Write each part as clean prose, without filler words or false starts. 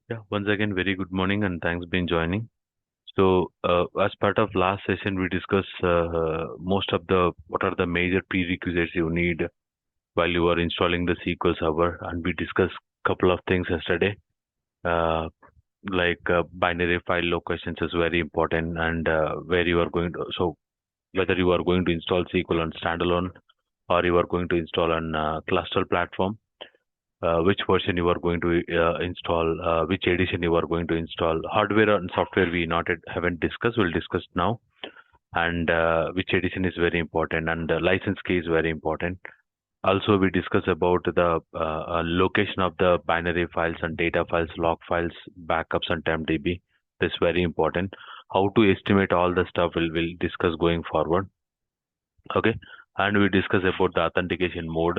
Yeah, once again, very good morning and thanks for being joining. As part of last session, we discussed most of the what are the major prerequisites you need while you are installing the SQL Server, and we discussed couple of things yesterday, uh, binary file locations is very important, and where you are going to. So whether you are going to install SQL on standalone or you are going to install on cluster platform, which version you are going to install, which edition you are going to install. Hardware and software we not yet haven't discussed. We'll discuss now, and which edition is very important, and the license key is very important. Also, we discuss about the location of the binary files and data files, log files, backups, and tempdb. This is very important. How to estimate all the stuff we'll discuss going forward. Okay, and we discuss about the authentication mode.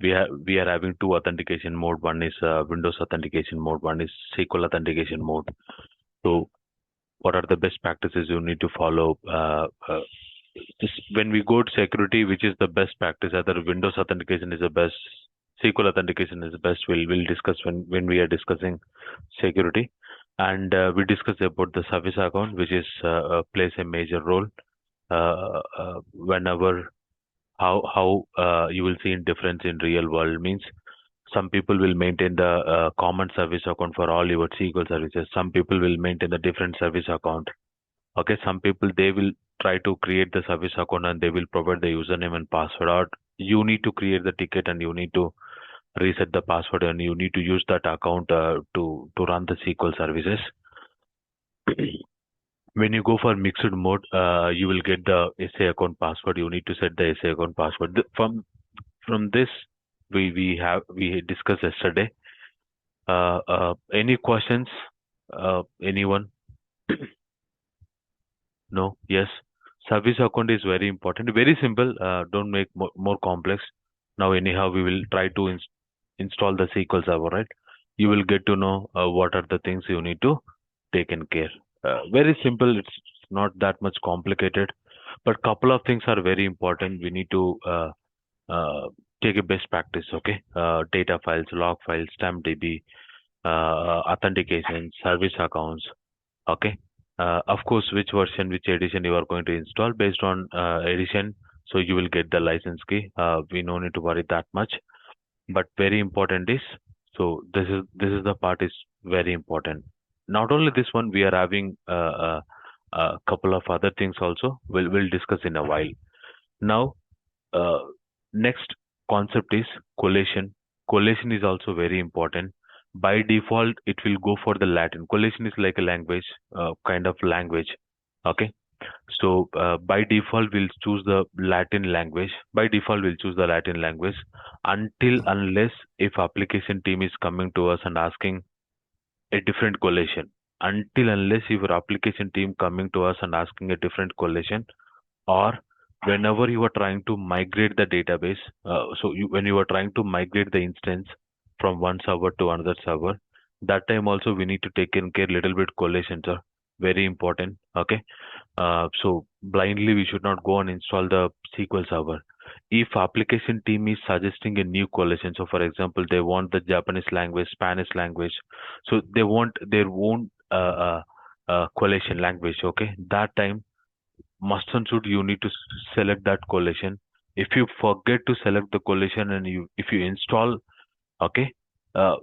We are having two authentication mode. One is Windows authentication mode. One is SQL authentication mode. So, what are the best practices you need to follow? When we go to security, which is the best practice? Either Windows authentication is the best, SQL authentication is the best. We'll discuss when we are discussing security, and we discuss about the service account, which is plays a major role whenever how you will see in difference in real world means some people will maintain the common service account for all your SQL services. Some people will maintain a different service account. Okay, some people they will try to create the service account and they will provide the username and password. Or you need to create the ticket and you need to reset the password and you need to use that account to run the SQL services. When you go for mixed mode, you will get the SA account password. You need to set the SA account password. From this, we discussed yesterday. Any questions? Anyone? No? Yes. Service account is very important. Very simple. Don't make more complex. Now, anyhow, we will try to install the SQL Server, right? You will get to know what are the things you need to take in care. Very simple. It's not that much complicated, but couple of things are very important. We need to take a best practice. Okay, data files, log files, StampDB, authentication, service accounts. Okay. Of course, which version, which edition you are going to install based on edition. So you will get the license key. We no need to worry that much. But very important is this is the part is very important. Not only this one, we are having a couple of other things also. We'll discuss in a while. Now, uh, next concept is collation. Collation is also very important. By default, it will go for the Latin. Collation is like a language, kind of language. Okay. So by default, we'll choose the Latin language. By default, we'll choose the Latin language until unless if application team is coming to us and asking a different collation. Until unless if your application team coming to us and asking a different collation, or whenever you are trying to migrate the database, when you are trying to migrate the instance from one server to another server, that time also we need to take in care little bit collations are very important. Okay, so blindly we should not go and install the SQL Server. If application team is suggesting a new collation, so for example they want the Japanese language, Spanish language, so they want their own collation language. Okay, that time must and should you need to select that collation. If you forget to select the collation and if you install, okay, uh,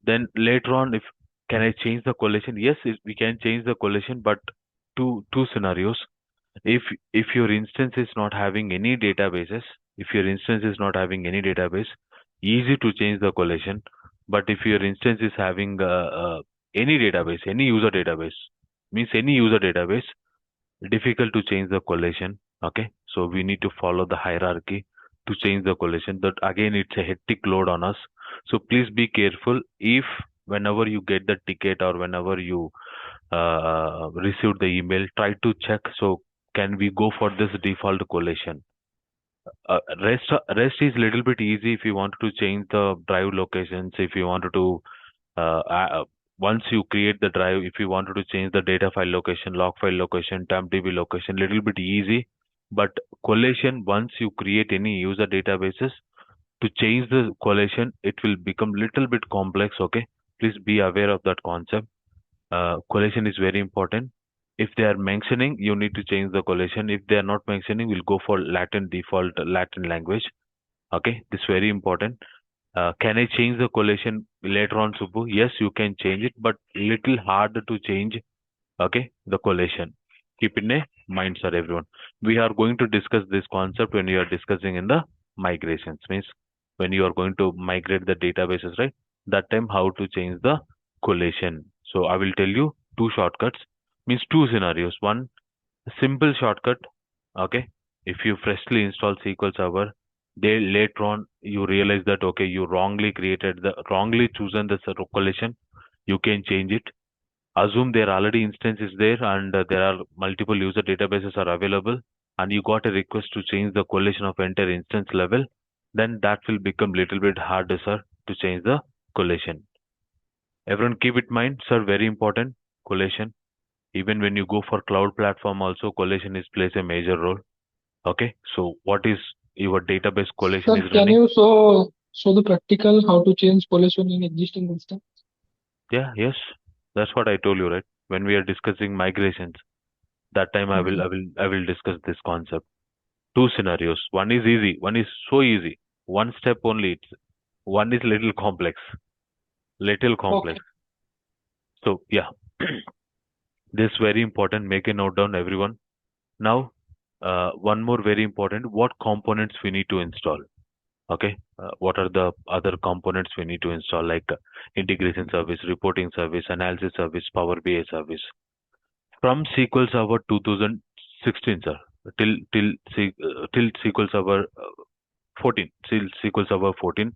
then later on, if can I change the collation? Yes, we can change the collation, but two scenarios. If if your instance is not having any databases, if your instance is not having any database, easy to change the collation. But if your instance is having any database, any user database, means any user database, difficult to change the collation. Okay, so we need to follow the hierarchy to change the collation. That again, it's a hectic load on us. So please be careful. If whenever you get the ticket or whenever you receive the email, try to check. So can we go for this default collation? Rest is little bit easy if you want to change the drive locations. If you wanted to once you create the drive, if you wanted to change the data file location, log file location, tempdb location, little bit easy. But collation, once you create any user databases, to change the collation, it will become little bit complex. Okay, Please be aware of that concept. Collation is very important. If they are mentioning, you need to change the collation. If they are not mentioning, we'll go for Latin default Latin language. Okay, this is very important. Can I change the collation later on, Subbu? Yes, you can change it, but little harder to change. Okay, the collation. Keep in a mind, sir, everyone. We are going to discuss this concept when you are discussing in the migrations. Means when you are going to migrate the databases, right? That time how to change the collation. So I will tell you two shortcuts. Means two scenarios. One simple shortcut. Okay, if you freshly install SQL Server, they later on you realize that okay you wrongly chosen the collation. You can change it. Assume there already instance is there and there are multiple user databases are available and you got a request to change the collation of entire instance level, then that will become little bit harder, sir, to change the collation. Everyone keep it in mind, sir, very important, collation. Even when you go for cloud platform also, collation is plays a major role. Okay, so what is your database collation Sir, is can running? you show the practical how to change pollution in existing instance? Yeah, yes, that's what I told you, right? When we are discussing migrations, that time Okay. I will discuss this concept. Two scenarios. One is easy, one is so easy. One step only. One is little complex. Little complex. Okay. So yeah, this is very important. Make a note down, everyone. Now, one more very important. What components we need to install? Okay. What are the other components we need to install, like integration service, reporting service, analysis service, Power BI service? From SQL Server 2016, sir, till SQL Server 14, till SQL Server 14,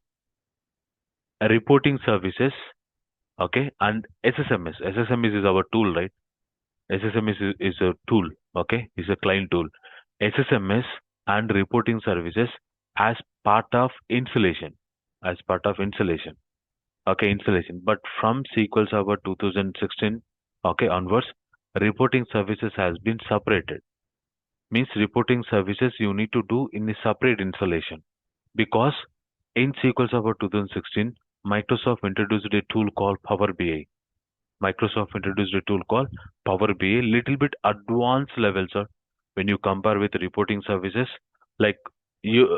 reporting services, okay, and SSMS. SSMS is our tool, right? SSMS is a tool, okay, is a client tool. SSMS and reporting services as part of installation, as part of installation, okay, installation. But from SQL Server 2016, okay, onwards, reporting services has been separated. Means reporting services you need to do in a separate installation because in SQL Server 2016, Microsoft introduced a tool called Power BI. Microsoft introduced a tool called Power BI, little bit advanced level, sir. When you compare with reporting services, like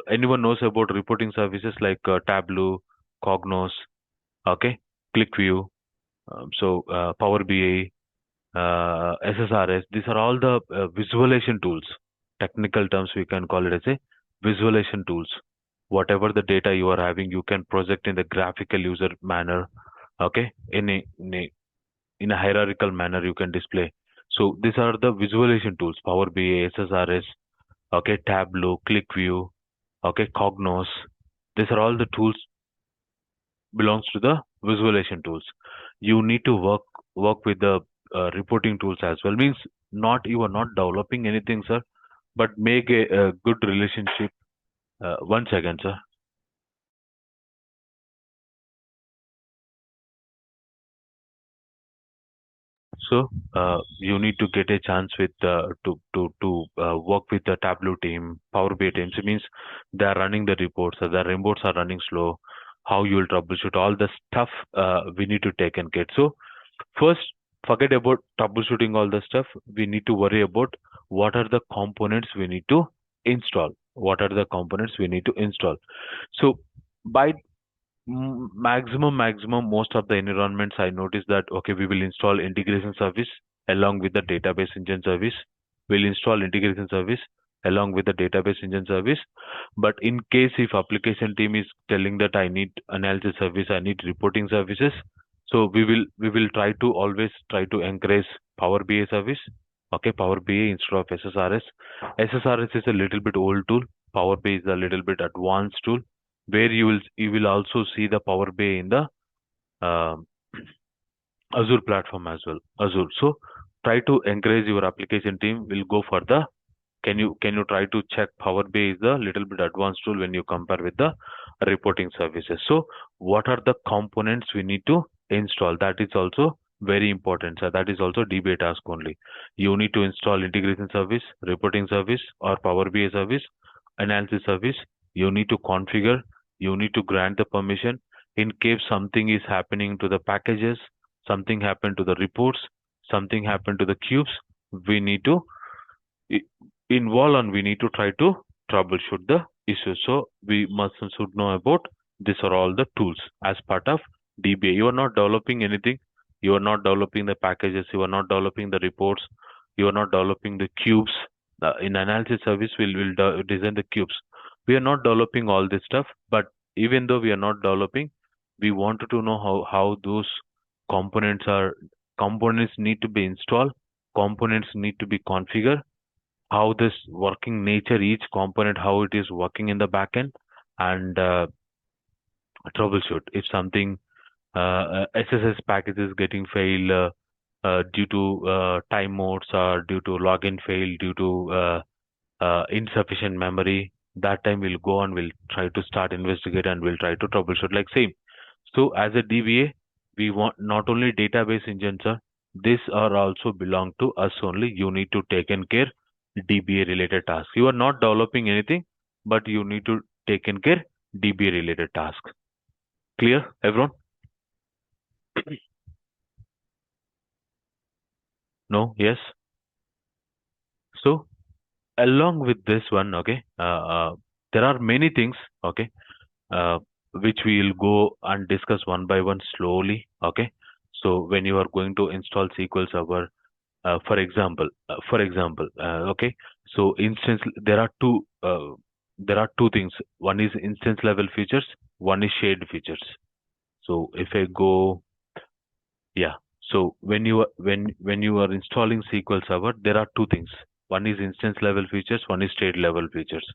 anyone knows about reporting services like Tableau, Cognos, okay, ClickView, Power BI, SSRS. These are all the visualization tools. Technical terms, we can call it as a visualization tools. Whatever the data you are having, you can project in the graphical user manner. Okay, in a hierarchical manner you can display. So these are the visualization tools: Power BI, SSRS, okay, Tableau, ClickView, okay, Cognos. These are all the tools belongs to the visualization tools. You need to work with the reporting tools as well. Means not you are not developing anything, sir, but make a good relationship. One second, sir. So you need to get a chance with to work with the Tableau team, Power BI teams. It means they are running the reports. So the reports are running slow. How you will troubleshoot all the stuff we need to take and get. So first, forget about troubleshooting all the stuff. We need to worry about what are the components we need to install. What are the components we need to install? So by maximum most of the environments I noticed that okay we will install integration service along with the database engine service. We'll install integration service along with the database engine service. But in case if application team is telling that I need analysis service, I need reporting services, so we will try to always try to encourage Power BI service. Okay, Power BI instead of SSRS. SSRS is a little bit old tool. Power BI is a little bit advanced tool where you will also see the Power BI in the um Azure platform as well. Azure. So try to encourage your application team. Will go for the can you try to check Power BI is a little bit advanced tool when you compare with the reporting services. So what are the components we need to install? That is also very important. So that is also DBA task only. You need to install integration service, reporting service, or Power BI service, analysis service. You need to configure. You need to grant the permission. In case something is happening to the packages, something happened to the reports, something happened to the cubes, we need to i- involve and we need to try to troubleshoot the issue. So we must and should know about these are all the tools as part of DBA. You are not developing anything. You are not developing the packages. You are not developing the reports. You are not developing the cubes. In analysis service, we'll design the cubes. We are not developing all this stuff, but even though we are not developing, we wanted to know how those components are components need to be installed, components need to be configured, how this working nature, each component, how it is working in the backend, and troubleshoot if something SSS package is getting failed due to time modes or due to login fail due to insufficient memory. That time we'll go and we'll try to start investigate and we'll try to troubleshoot like same. So as a DBA, we want not only database engines, sir. These are also belong to us only. You need to take in care DBA related tasks. You are not developing anything, but you need to take in care DBA related tasks. Clear, everyone? No? Yes? So along with this one, okay, there are many things, okay, uh, which we'll go and discuss one by one slowly, okay. So when you are going to install SQL Server, okay, so instance, there are two things. One is instance level features, one is shared features. So if I go, yeah. So when you are installing SQL Server, there are two things. One is instance level features, one is state level features.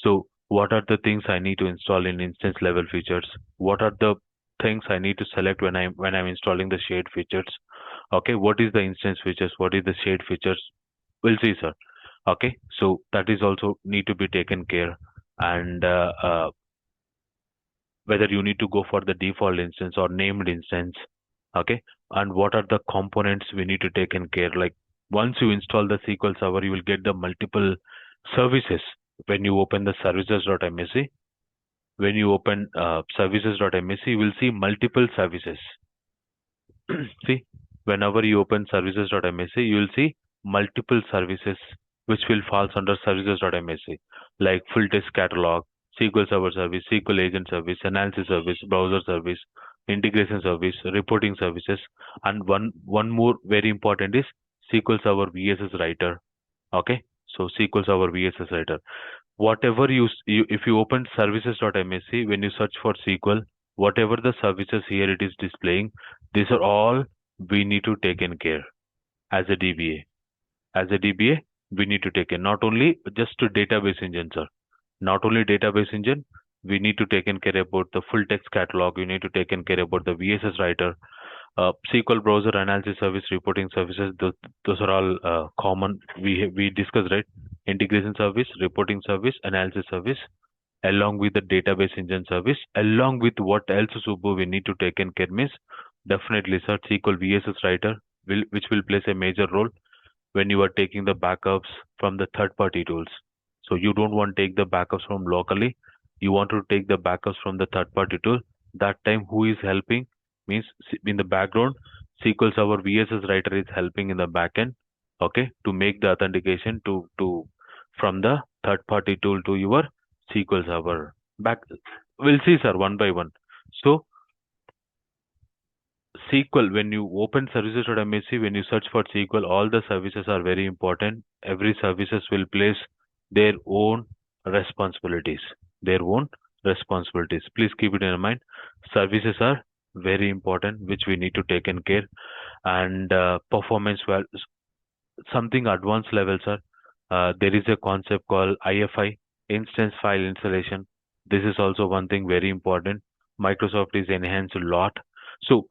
So what are the things I need to install in instance level features? What are the things I need to select when I'm installing the shared features? Okay, what is the instance features? What is the shared features? We'll see, sir. Okay, so that is also need to be taken care. And whether you need to go for the default instance or named instance, okay, and what are the components we need to take in care. Like once you install the SQL Server, you will get the multiple services. When you open the services.msc, when you open services.msc, you will see multiple services. See, whenever you open services.msc, you will see multiple services which will falls under services.msc, like full text catalog, SQL Server service, SQL agent service, analysis service, browser service, integration service, reporting services, and one more very important is SQL Server VSS Writer. Okay, so SQL Server VSS Writer. Whatever you if you open services.msc, when you search for SQL, whatever the services here it is displaying, these are all we need to take in care as a DBA. As a DBA, we need to take in not only just to database engine, sir. Not only database engine, we need to take in care about the full text catalog. We need to take in care about the VSS writer, SQL browser analysis service, reporting services. Those are all common. We discussed, right? Integration service, reporting service, analysis service, along with the database engine service, along with what else, Subbu, we need to take in care means definitely, sir, SQL VSS writer which will play a major role when you are taking the backups from the third party tools. So you don't want to take the backups from locally. You want to take the backups from the third party tool. That time who is helping means in the background, SQL Server VSS writer is helping in the backend, okay, to make the authentication to from the third party tool to your SQL Server. Back we'll see, sir, one by one. So SQL, when you open services.msc, when you search for SQL, all the services are very important. Every services will place their own responsibilities. Their own responsibilities. Please keep it in mind. Services are very important, which we need to take in care. And performance, well, something advanced level, sir. There is a concept called IFI, Instance File Installation. This is also one thing very important. Microsoft is enhanced a lot. So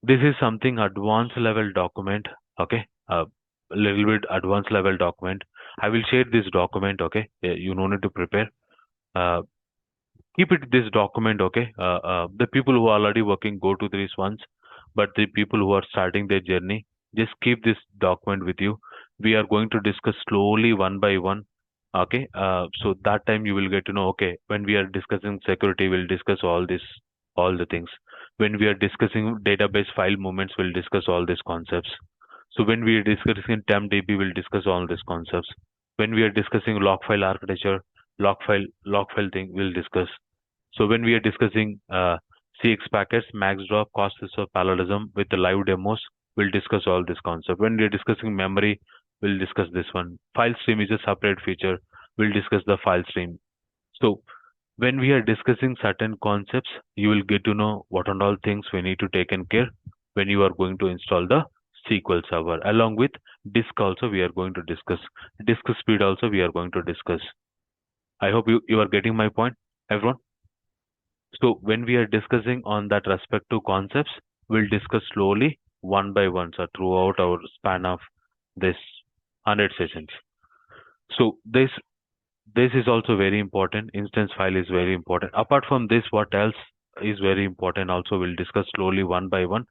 this is something advanced level document, okay? A little bit advanced level document. I will share this document, okay? You no need to prepare. Uh, Keep it this document, okay? The people who are already working go to these ones, but the people who are starting their journey, just keep this document with you. We are going to discuss slowly one by one, okay? So that time you will get to know, okay, when we are discussing security, we'll discuss all this. all the things. When we are discussing database file movements, we'll discuss all these concepts. So when we are discussing TempDB, we'll discuss all these concepts. When we are discussing log file architecture, log file thing, we'll discuss. So when we are discussing CX packets, max drop, cost of parallelism with the live demos, we'll discuss all this concept. When we are discussing memory, we'll discuss this one. File stream is a separate feature. We'll discuss the file stream. So when we are discussing certain concepts, you will get to know what and all things we need to take in care when you are going to install the SQL Server. Along with disk also we are going to discuss. Disk speed also we are going to discuss. I hope you are getting my point, everyone. So when we are discussing on that respect to concepts, we'll discuss slowly one by one, so throughout our span of this 100 sessions. So this is also very important. Instance file is very important. Apart from this, what else is very important? Also, we'll discuss slowly one by one.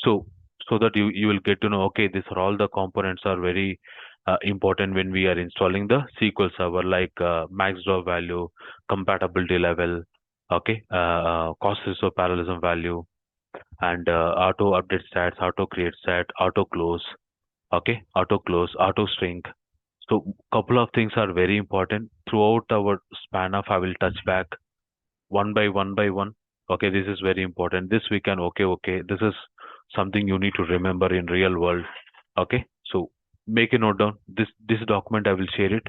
So that you will get to know. Okay, these are all the components are very important when we are installing the SQL Server, like max drop value, compatibility level, okay, cost of parallelism value, and auto update stats, auto create stat, auto close, okay, auto close, auto string. So couple of things are very important throughout our span of I will touch back one by one by one. Okay, this is very important. This we can okay. This is something you need to remember in real world. Okay, so make a note down. This document I will share it.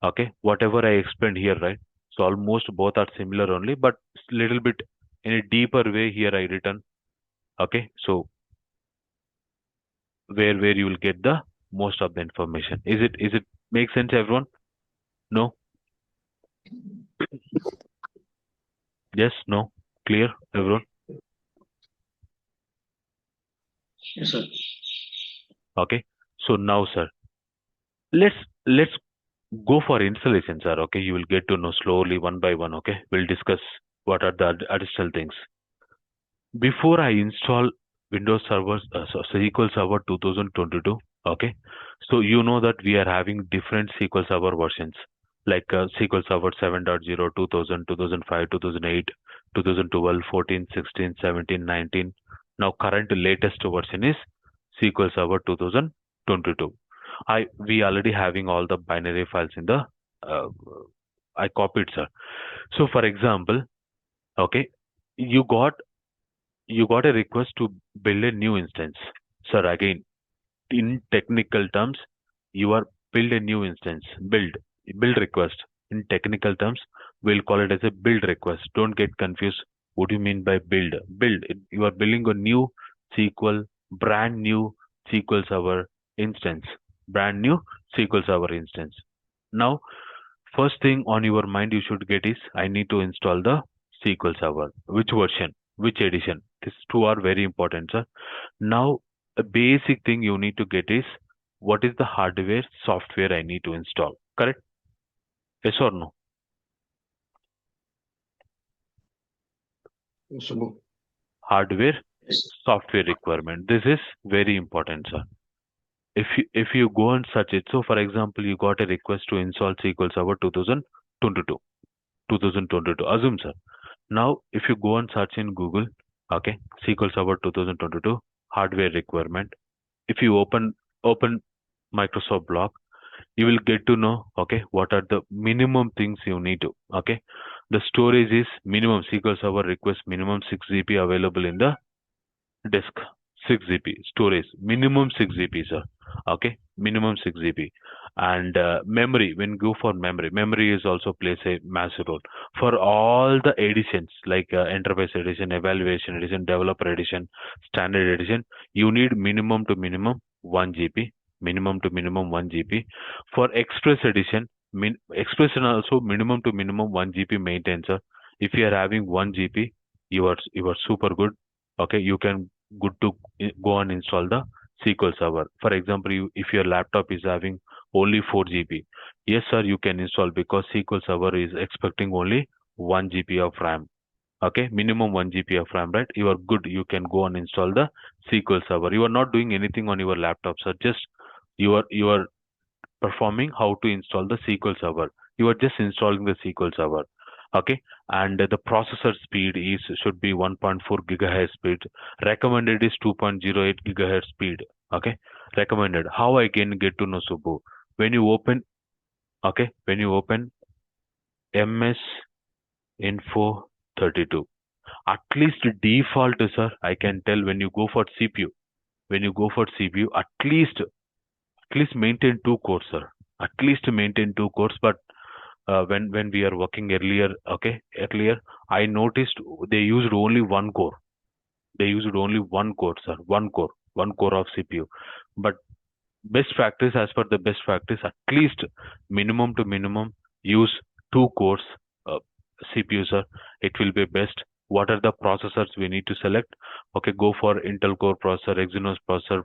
Okay, whatever I explained here, right? So almost both are similar only, but little bit in a deeper way here I written. Okay, so where you will get the most of the information. Is it make sense, everyone? No? Yes, no, clear, everyone? Yes, sir. Okay. So now, sir, let's go for installation, sir. Okay, you will get to know slowly one by one. Okay, we'll discuss what are the additional things. Before I install Windows Server, SQL Server 2022. Okay, so you know that we are having different SQL Server versions, like SQL Server 7.0, 2000, 2005, 2008, 2012, 14, 16, 17, 19. Now current latest version is SQL Server 2022. We already having all the binary files in the uh, I copied, sir. So for example, okay, you got you got a request to build a new instance. Sir, again, in technical terms, you are build a new instance. Build request. In technical terms, we'll call it as a build request. Don't get confused. What do you mean by build? Build. You are building a new SQL, brand new SQL Server instance. Brand new SQL Server instance. Now, first thing on your mind you should get is I need to install the SQL Server. Which version? Which edition? These two are very important, sir. Now, a basic thing you need to get is what is the hardware software I need to install. Correct? Yes or no? So, Hardware yes. software requirement. This is very important, sir. If you go and search it, so for example, you got a request to install SQL Server 2022. 2022. Assume, sir. Now, if you go and search in Google, okay, SQL Server 2022 hardware requirement. If you open Microsoft block, you will get to know, okay, what are the minimum things you need to, okay. The storage is minimum SQL Server request minimum 6 GB available in the disk. 6 GB storage, minimum 6 GB, sir. Okay, minimum 6 GB. And memory, when go for memory is also plays a massive role for all the editions like enterprise edition, evaluation edition, developer edition, standard edition. You need minimum to minimum 1 GB, minimum to minimum 1 GB. For express edition, express and also minimum to minimum 1 GB maintains, sir. If you are having 1 GB, you are super good. Okay, you can good to go and install the SQL Server. For example, if your laptop is having only 4 GB, yes, sir, you can install because SQL Server is expecting only 1 GB of RAM. Okay, minimum 1 GB of RAM, right? You are good. You can go and install the SQL Server. You are not doing anything on your laptop, sir. Just you are performing how to install the SQL Server. You are just installing the SQL Server. Okay, and the processor speed is should be 1.4 gigahertz speed. Recommended is 2.08 gigahertz speed. Okay, recommended. How I can get to know, Subbu? When you open, okay, when you open MS Info 32, at least default, sir, I can tell when you go for CPU. When you go for CPU, at least maintain two cores, sir. At least maintain two cores. But when we are working earlier, okay, earlier, I noticed they used only one core. They used only one core, sir. One core of CPU. But best practice, as per the best practice, at least minimum to minimum use two cores uh, CPU, sir. It will be best. What are the processors we need to select? Okay, go for Intel Core processor, Exynos processor,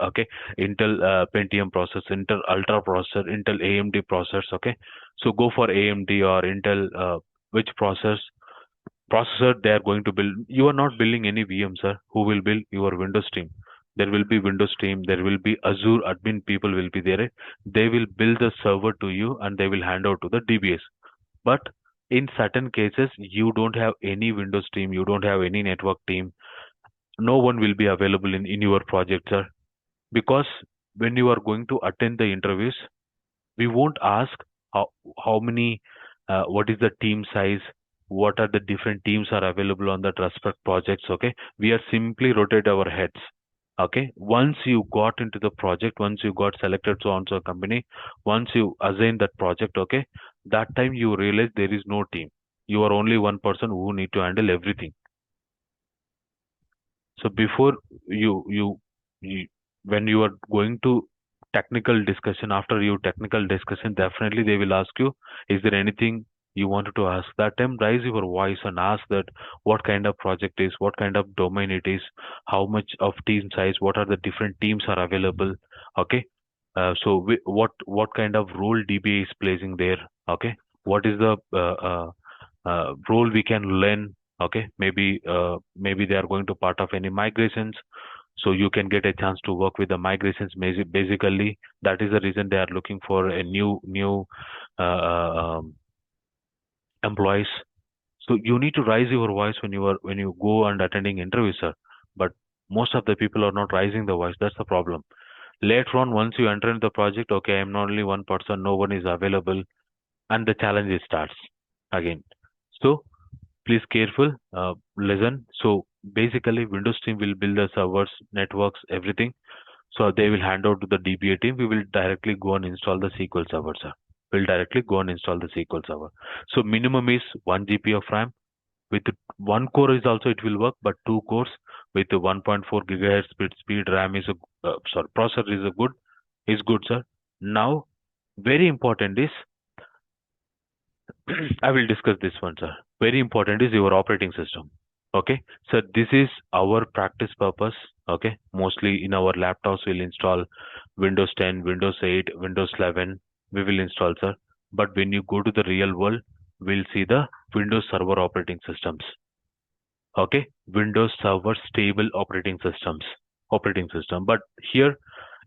okay, Intel Pentium processor, Intel Ultra processor, Intel AMD processors. Okay, so go for AMD or Intel. Which processor they are going to build? You are not building any VM, sir. Who will build your Windows team? There will be Windows team. There will be Azure admin people will be there. They will build the server to you and they will hand out to the DBS. But in certain cases, you don't have any Windows team. You don't have any network team. No one will be available in your project, sir. Because when you are going to attend the interviews, we won't ask how how many what is the team size, what are the different teams are available on that respect projects. Okay, we are simply rotate our heads. Okay, once you got into the project, once you got selected to onto a company, once you assign that project, okay, that time you realize there is no team. You are only one person who need to handle everything. So before you when you are going to technical discussion, after your technical discussion, definitely they will ask you, is there anything you wanted to ask? That time, raise your voice and ask that what kind of project is, what kind of domain it is, how much of team size, what are the different teams are available. Okay, what kind of role DBA is placing there? Okay, what is the role we can learn. Okay, maybe they are going to part of any migrations, so you can get a chance to work with the migrations. Basically, that is the reason they are looking for a new uh, employees. So you need to raise your voice when you go and attending interviews, sir. But most of the people are not raising the voice. That's the problem. Later on, once you enter into the project, okay, I'm not only one person, no one is available, and the challenge starts again. So please careful, listen. So basically, Windows team will build the servers, networks, everything. So they will hand out to the DBA team. We will directly go and install the SQL server, sir. We'll directly go and install the SQL server. So minimum is 1 GB of RAM. With one core is also it will work, but two cores with 1.4 gigahertz speed RAM is a processor is good, sir. Now, very important is I will discuss this one, sir. Very important is your operating system. Okay, so this is our practice purpose. Okay, mostly in our laptops we'll install Windows 10, Windows 8, Windows 11. We will install, sir. But when you go to the real world, we'll see the Windows Server operating systems. Okay, Windows Server stable operating system. But here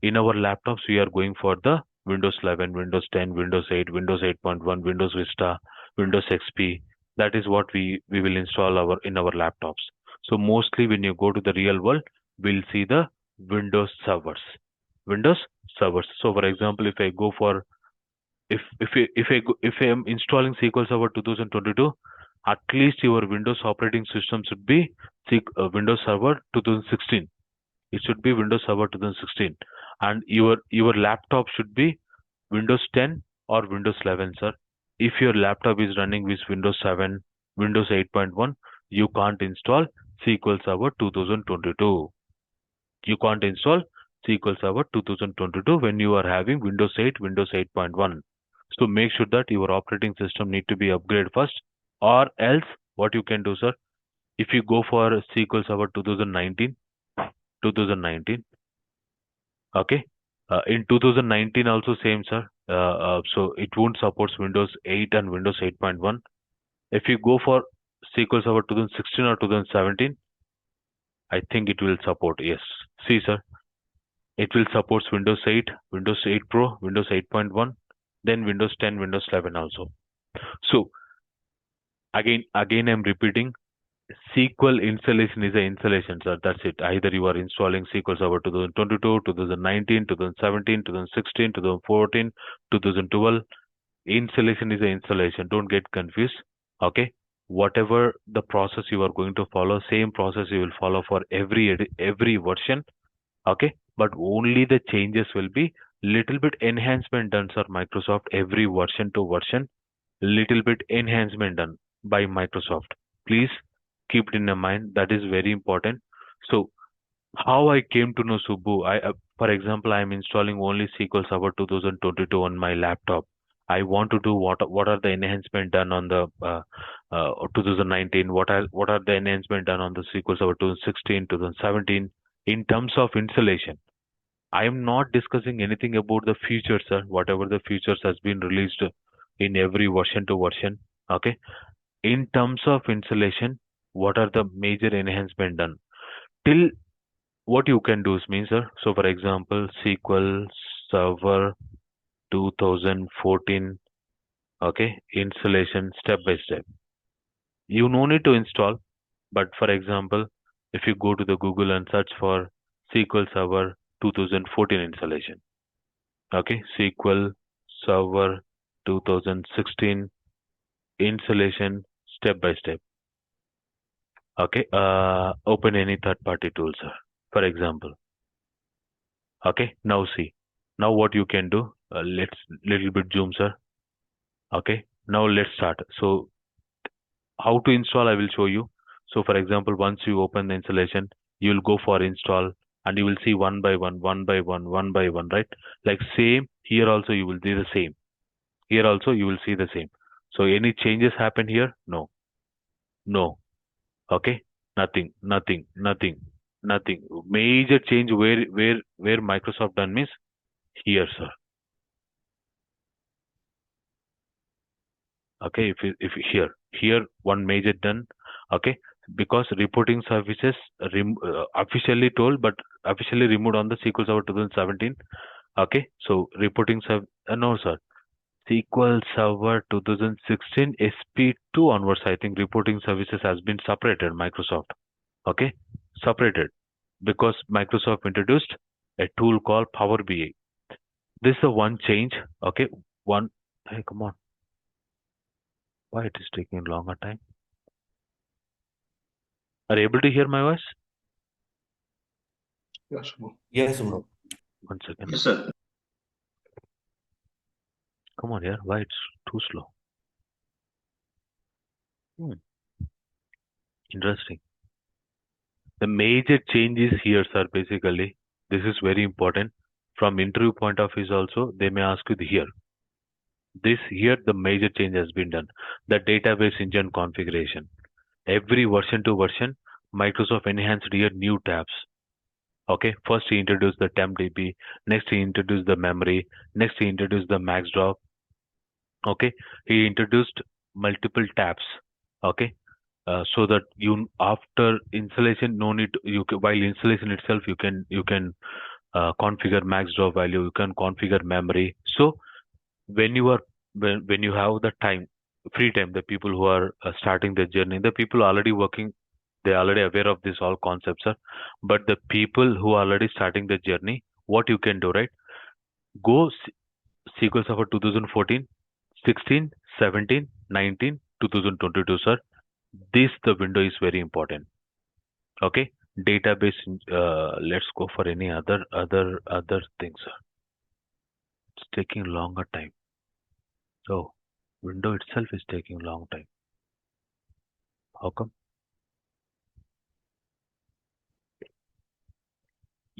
in our laptops, we are going for the Windows 11, Windows 10, Windows 8, Windows 8.1, Windows Vista, Windows XP. That is what we will install our in our laptops. So mostly when you go to the real world, we'll see the Windows servers. Windows servers. So for example, if I go for if I am installing SQL Server 2022, at least your Windows operating system should be Windows Server 2016. It should be Windows Server 2016, and your laptop should be Windows 10 or Windows 11, sir. If your laptop is running with Windows 7, Windows 8.1, you can't install SQL Server 2022. You can't install SQL Server 2022 when you are having Windows 8, Windows 8.1. So make sure that your operating system need to be upgraded first, or else what you can do, sir, if you go for SQL Server 2019, okay, in 2019 also same, sir. So it won't support Windows 8 and Windows 8.1. If you go for SQL Server 2016 or 2017, I think it will support. Yes, see, sir, it will support Windows 8, Windows 8 Pro, Windows 8.1, then Windows 10, Windows 11 also. So Again, I'm repeating. SQL installation is an installation, sir. That's it. Either you are installing SQL Server 2022, 2019, 2017, 2016, 2014, 2012. Installation is an installation. Don't get confused. Okay. Whatever the process you are going to follow, same process you will follow for every version. Okay. But only the changes will be little bit enhancement done, sir. Microsoft every version to version, little bit enhancement done by Microsoft. Please keep it in your mind. That is very important. So how I came to know Subbu, for example, I am installing only SQL Server 2022 on my laptop. I want to do what are the enhancement done on the 2019? What are the enhancement done on the SQL Server 2016, 2017 in terms of installation? I am not discussing anything about the features, sir. Whatever the features has been released in every version to version. Okay. In terms of installation, what are the major enhancement done? Till what you can do is means, sir. So, for example, SQL Server 2014. Okay, installation step by step. You no need to install, but for example, if you go to the Google and search for SQL Server 2014 installation. Okay, SQL Server 2016 installation step by step. Okay, open any third party tool, sir. For example, okay, now see. Now what you can do, let's little bit zoom, sir. Okay, now let's start. So how to install, I will show you. So for example, once you open the installation, you will go for install and you will see one by one, one by one, one by one, right? Like same here also you will see the same. Here also you will see the same. So any changes happen here? No, no. Okay, nothing, nothing, nothing, nothing. Major change where Microsoft done means here, sir. Okay, if here one major done. Okay, because reporting services officially told, but officially removed on the SQL Server 2017. Okay, so reporting no, sir. SQL Server 2016 SP2 onwards, I think reporting services has been separated, Microsoft. Okay, separated because Microsoft introduced a tool called Power BI. This is the one change. Okay, one. Hey, come on. Why it is taking longer time? Are you able to hear my voice? Yes, bro. Yes, bro. One second. Yes, sir. Come on, yeah. Why it's too slow? Hmm. Interesting. The major changes here, sir, basically, this is very important. From interview point of view also, they may ask you here. This here, the major change has been done. The database engine configuration. Every version to version, Microsoft enhanced here new tabs. Okay, first he introduced the tempdb, next he introduced the memory, next he introduced the max drop. Okay, he introduced multiple tabs. Okay, so that you after installation no need while installation itself you can configure max drop value, you can configure memory. So when you are when you have the time, free time, the people who are starting the journey, the people already working, they are already aware of this all concepts, sir. But the people who are already starting the journey, what you can do, right? Go SQL Server 2014, 16, 17, 19, 2022, sir. This the window is very important. Okay, database. Let's go for any other things, sir. It's taking longer time. So window itself is taking long time. How come?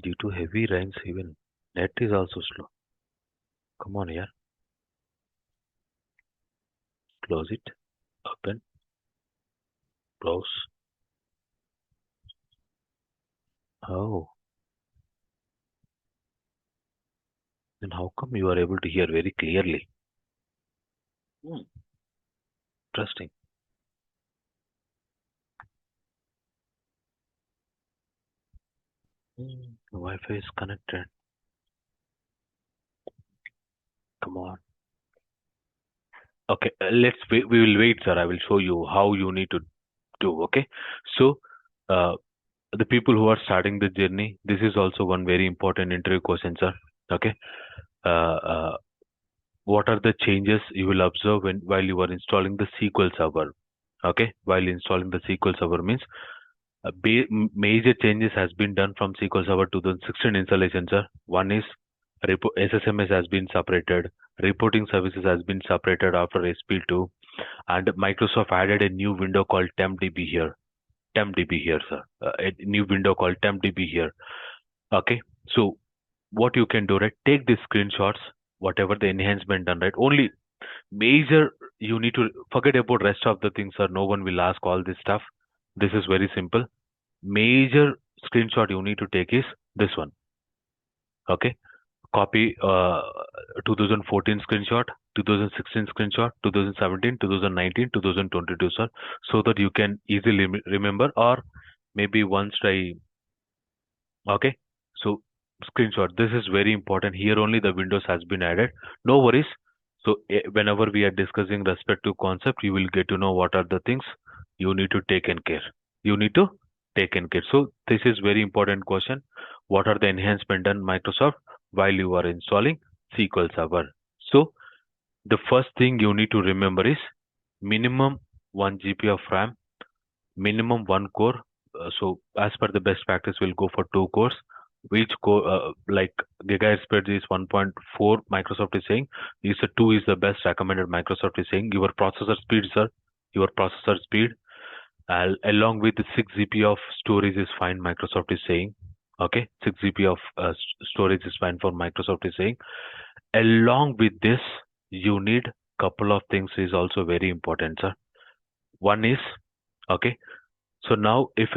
Due to heavy rains, even net is also slow. Come on here. Close it. Open. Close. Oh, then how come you are able to hear very clearly? Hmm. Interesting. Wi-Fi is connected. Come on. Okay, let's wait. We will wait, sir. I will show you how you need to do. Okay, so uh, the people who are starting the journey, this is also one very important interview question, sir. Okay, uh, uh, what are the changes you will observe while you are installing the SQL Server? Okay, while installing the SQL Server means major changes has been done from SQL Server 2016 installation, sir. One is SSMS has been separated, reporting services has been separated after SP2, and Microsoft added a new window called TempDB here. TempDB here, sir. A new window called TempDB here. Okay, so what you can do, right? Take these screenshots, whatever the enhancement done, right? Only major you need to forget about rest of the things, sir. No one will ask all this stuff. This is very simple. Major screenshot you need to take is this one. Okay, copy 2014 screenshot, 2016 screenshot, 2017, 2019, 2022, sir, so that you can easily remember, or maybe once try. Okay, so screenshot. This is very important. Here only the windows has been added. No worries. So whenever we are discussing respect to concept, you will get to know what are the things you need to take in care. You need to take in care. So this is very important question. What are the enhancement done Microsoft while you are installing SQL Server? So the first thing you need to remember is minimum 1 GB of RAM, minimum one core. So as per the best practice, we'll go for two cores. Each core, like gigahertz speed is 1.4. Microsoft is saying is a two is the best recommended. Microsoft is saying your processor speed, sir, your processor speed, along with the 6 GB of storage is fine. Microsoft is saying, okay, 6 GB of storage is fine for Microsoft is saying. Along with this, you need couple of things is also very important, sir. One is, okay, so now, if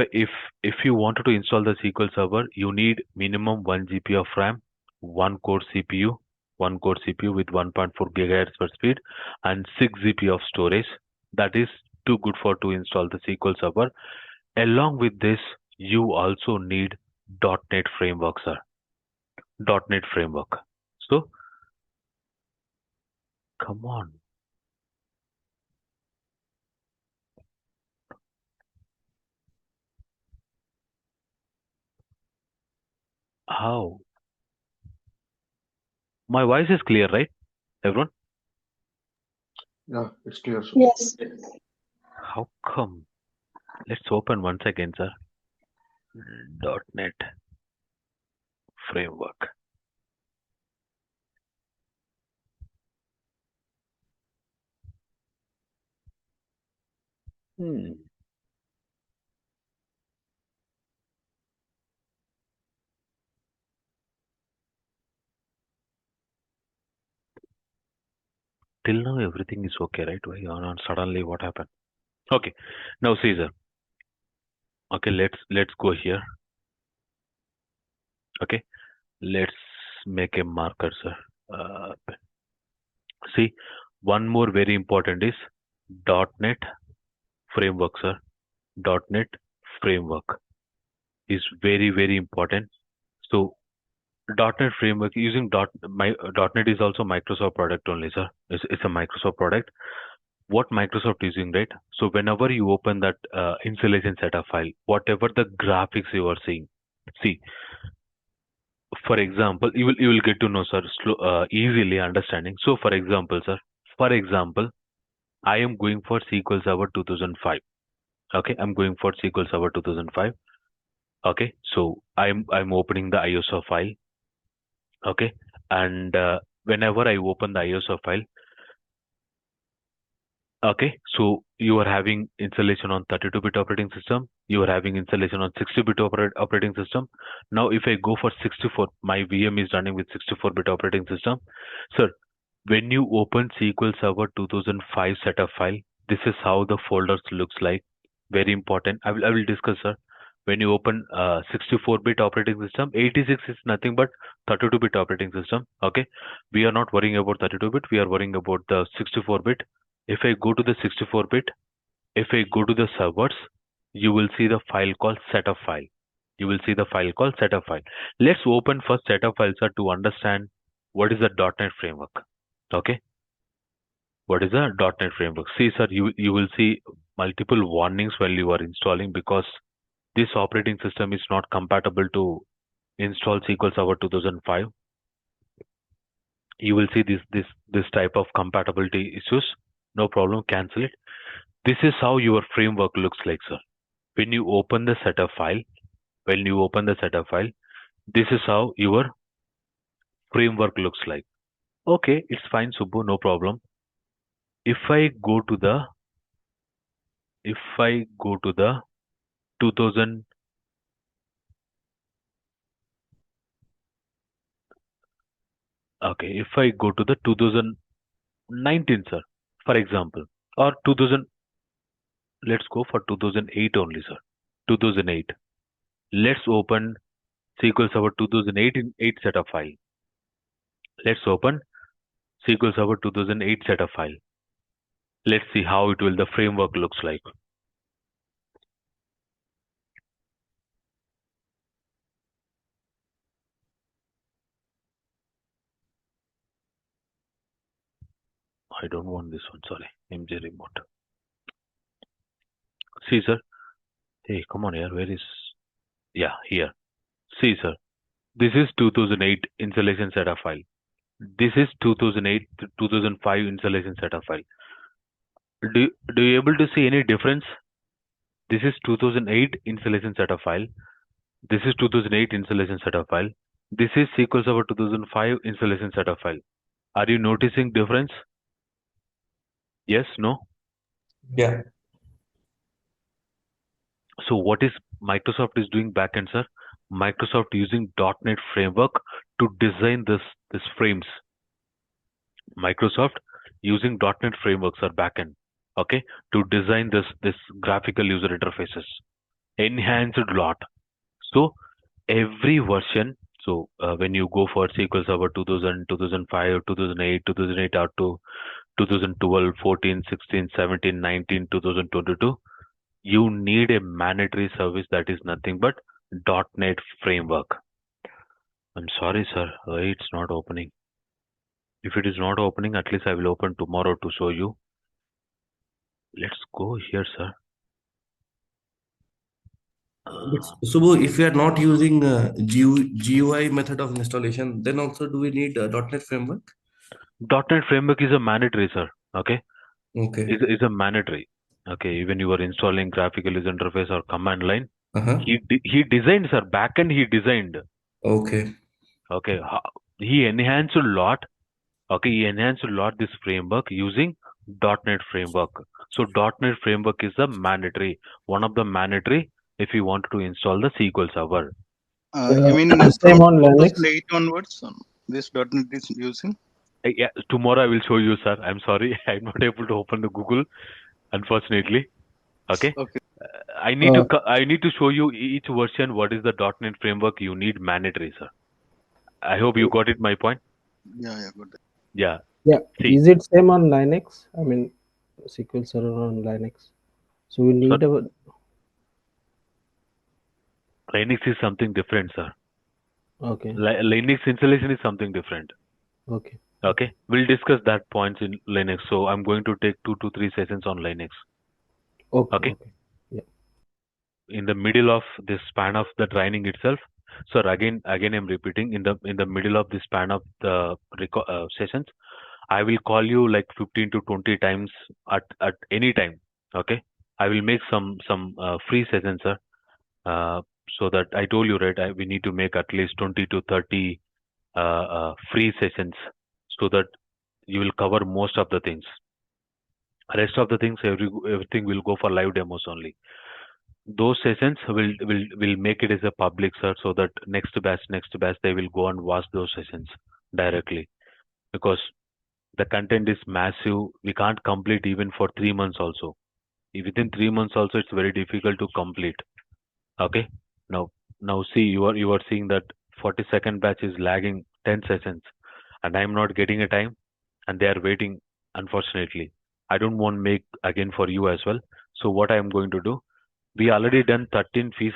you wanted to install the SQL Server, you need minimum 1 GB of RAM, one core CPU with 1.4 gigahertz per speed, and 6 GB of storage. That is too good for to install the SQL Server. Along with this, you also need .NET framework, sir. .NET framework. So, come on, how? My voice is clear, right, everyone? Yeah, it's clear, sir. Yes. How come? Let's open once again, sir. .NET framework. Hmm. Till now everything is okay, right? Why on suddenly what happened? Okay, now Caesar. Okay, let's go here. Okay, let's make a marker, sir. Uh, See, one more very important is .NET framework, sir. .NET framework is very important. So .NET framework using .NET is also Microsoft product only, sir. It's a Microsoft product. What Microsoft is using, right? So whenever you open that installation setup file, whatever the graphics you are seeing, see, for example, you will get to know, sir, easily understanding. So for example, sir, for example, I am going for SQL Server 2005. Okay, I'm going for SQL Server 2005. Okay, so I'm opening the ISO file. Okay, and whenever I open the ISO file, okay, so you are having installation on 32-bit operating system. You are having installation on 60-bit operating system. Now, if I go for 64, my VM is running with 64-bit operating system. Sir, when you open SQL Server 2005 setup file, this is how the folders looks like. Very important. I will discuss, sir. When you open 64-bit operating system, 86 is nothing but 32-bit operating system. Okay, we are not worrying about 32-bit. We are worrying about the 64-bit. If I go to the 64-bit, if I go to the servers, you will see the file called setup file. You will see the file called setup file. Let's open first setup file, sir, to understand what is the .NET framework. Okay. What is a .NET Framework? See, sir, you will see multiple warnings while you are installing because this operating system is not compatible to install SQL Server 2005. You will see this type of compatibility issues. No problem, cancel it. This is how your framework looks like, sir. When you open the setup file, when you open the setup file, this is how your framework looks like. Okay, it's fine, Subbu, no problem. If I go to the if I go to the 2000 okay, if I go to the 2019, sir, for example, or 2000, let's go for 2008 only, sir. 2008. Let's open SQL Server 2008 in 8 setup file. Let's open SQL Server 2008 setup file. Let's see how it will the framework looks like. I don't want this one, sorry. MJ remote. See, sir. Hey, come on here. Where is? Yeah, here. See, sir. This is 2008 installation setup file. This is 2008 to 2005 installation setup file. Do you able to see any difference? This is 2008 installation setup file. This is 2008 installation setup file. This is SQL Server 2005 installation setup file. Are you noticing difference? Yes, no? Yeah. So what is Microsoft is doing backend, sir? Microsoft using .NET framework to design this frames. Microsoft using .NET frameworks are backend, okay, to design this graphical user interfaces, enhanced lot. So every version. So when you go for SQL Server 2000, 2005, 2008, 2008 out to 2012, 14, 16, 17, 19, 2022, you need a mandatory service that is nothing but .NET framework. I'm sorry, sir, it's not opening. If it is not opening, at least I will open tomorrow to show you. Let's go here, sir. But Subbu, if we are not using GUI method of installation, then also do we need .NET Framework? .NET framework is a mandatory, sir. Okay, Okay. is a mandatory. Okay, even you are installing graphical user interface or command line, Uh-huh. he designed, sir. Backend he designed. Okay. Okay, he enhanced a lot. Okay, he enhanced a lot this framework using .NET framework. So .NET framework is a mandatory, one of the mandatory if you want to install the SQL Server. You mean Same from on Linux. 2008 onwards, this .NET is using? Yeah, tomorrow I will show you, sir. I'm sorry, I'm not able to open the Google, unfortunately. Okay, Okay. I need to show you each version. What is the .NET framework you need mandatory, sir. I hope you got it. My point. Yeah, got that. Yeah. Yeah, See, is it same on Linux? I mean, SQL Server on Linux. So we sir, need a Linux is something different, sir. okay, Linux installation is something different. okay, Okay, we'll discuss that points in Linux. So I'm going to take 2 to 3 sessions on Linux. okay, Okay, okay. Yeah, in the middle of this span of the training itself. So again, I'm repeating in the middle of the span of the sessions, I will call you like 15 to 20 times at any time. Okay, I will make some free sessions, sir. Uh, so that I told you, right? We need to make at least 20 to 30 free sessions so that you will cover most of the things. Rest of the things, everything will go for live demos only. Those sessions will make it as a public, sir, so that next batch they will go and watch those sessions directly because the content is massive. We can't complete even for 3 months also. Within 3 months also, it's very difficult to complete. Okay. Now, now see, you are seeing that 42nd batch is lagging 10 sessions, and I'm not getting a time, and they are waiting. Unfortunately, I don't want to make again for you as well. So what I am going to do, we already done 13 free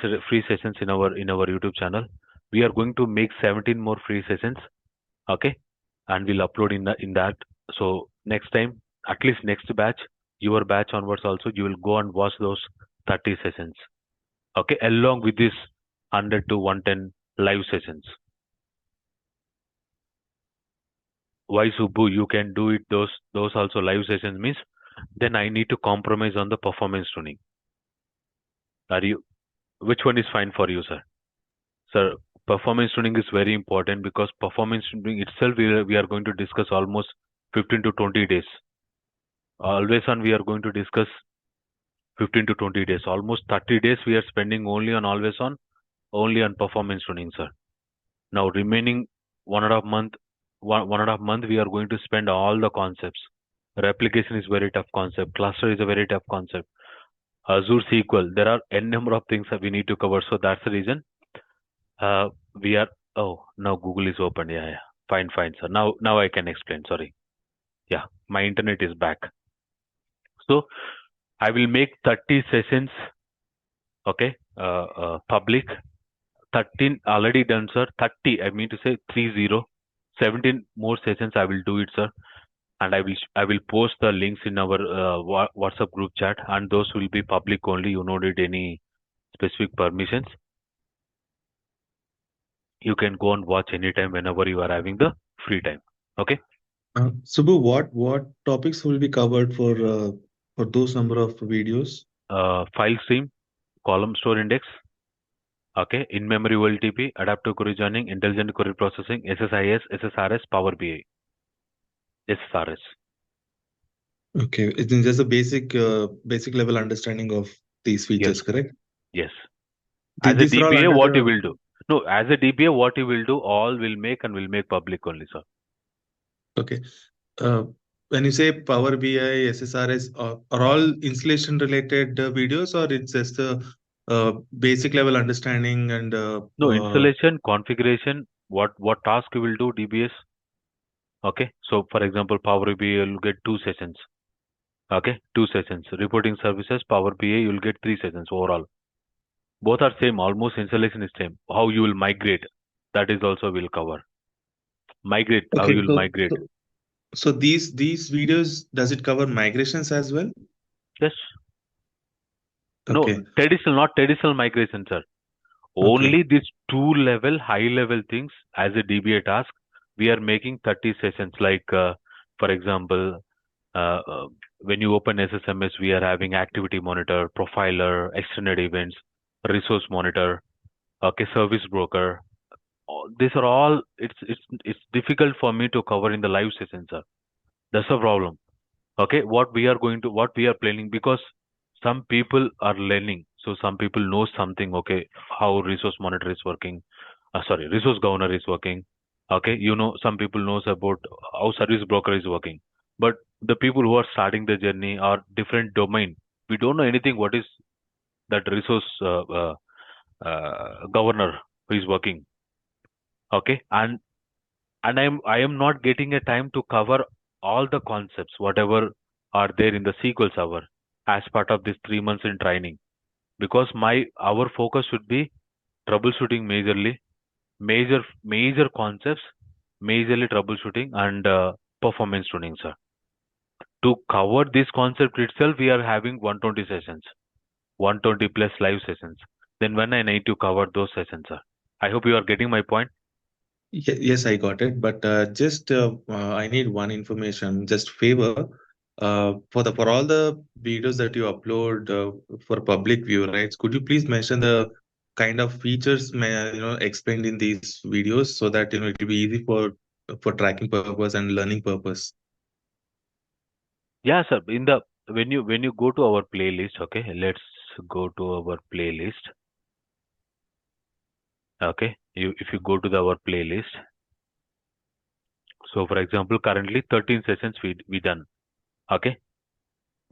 sessions in our YouTube channel. We are going to make 17 more free sessions. Okay, and we'll upload in that. So next time at least next batch, your batch onwards also, you will go and watch those 30 sessions. Okay, along with this 100 to 110 live sessions. Why, Subbu, you can do it those also live sessions means then I need to compromise on the performance tuning. Are you which one is fine for you, sir? Sir, performance tuning is very important because performance tuning itself we are going to discuss almost 15 to 20 days. Always on we are going to discuss 15 to 20 days. Almost 30 days we are spending only on always on, only on performance tuning, sir. Now remaining 1.5 month, 1.5 month we are going to spend all the concepts. Replication is very tough concept. Cluster is a very tough concept. Azure SQL. There are n number of things that we need to cover. So that's the reason we are. Oh, now Google is open. Yeah, yeah. Fine, fine, sir. Now I can explain. Sorry. Yeah, my internet is back. So I will make 30 sessions. Okay, public. 13 already done, sir. 30. I mean to say 30. 17 more sessions I will do it, sir. And I will post the links in our WhatsApp group chat, and those will be public only. You don't need any specific permissions. You can go and watch anytime whenever you are having the free time. Okay. Subbu, what topics will be covered for those number of videos? File stream, column store index. Okay. In-memory OLTP, adaptive query joining, intelligent query processing, SSIS, SSRS, Power BI, SSRS. Okay, it's just a basic level understanding of these features, Yes. correct? Yes. As a These are all DBA, under what you the will do? No, as a DBA, what you will do, all will make and will make public only, sir. okay. When you say Power BI, SSRS, are all installation related videos, or it's just a basic level understanding and No, installation, configuration, what task you will do, DBS. Okay. So for example, Power BI, you'll get 2 sessions. Okay, 2 sessions. Reporting services, Power BI, you'll get 3 sessions overall. Both are same, almost installation is same. How you will migrate, that is also will cover. Migrate, how okay. you will migrate. So these videos, does it cover migrations as well? Yes. No, Okay. not traditional migration, sir. Only these 2 level, high level things as a DBA task, we are making 30 sessions. Like, for example, when you open SSMS, we are having activity monitor, profiler, extended events, resource monitor, okay, service broker. These are all, it's difficult for me to cover in the live session, sir. That's the problem. Okay, what we are planning, because some people are learning, so some people know something. Okay, how resource monitor is working, resource governor is working. Okay, some people knows about how service broker is working, but the people who are starting the journey are different domain. We don't know anything what is that resource governor who is working. Okay, and I am not getting a time to cover all the concepts whatever are there in the SQL Server as part of this 3 months in training, because our focus should be troubleshooting major concepts, majorly troubleshooting and performance tuning, sir. To cover this concept itself, we are having 120 sessions, 120 plus live sessions. Then when I need to cover those sessions, sir. I hope you are getting my point. Yes, I got it. But just I need one information, just favor. For all the videos that you upload for public view, right? Could you please mention the kind of features explained in these videos so that it will be easy for tracking purpose and learning purpose? Yeah, sir. When you go to our playlist, okay, let's go to our playlist. Okay, if you go to our playlist. So, for example, currently 13 sessions we done. Okay,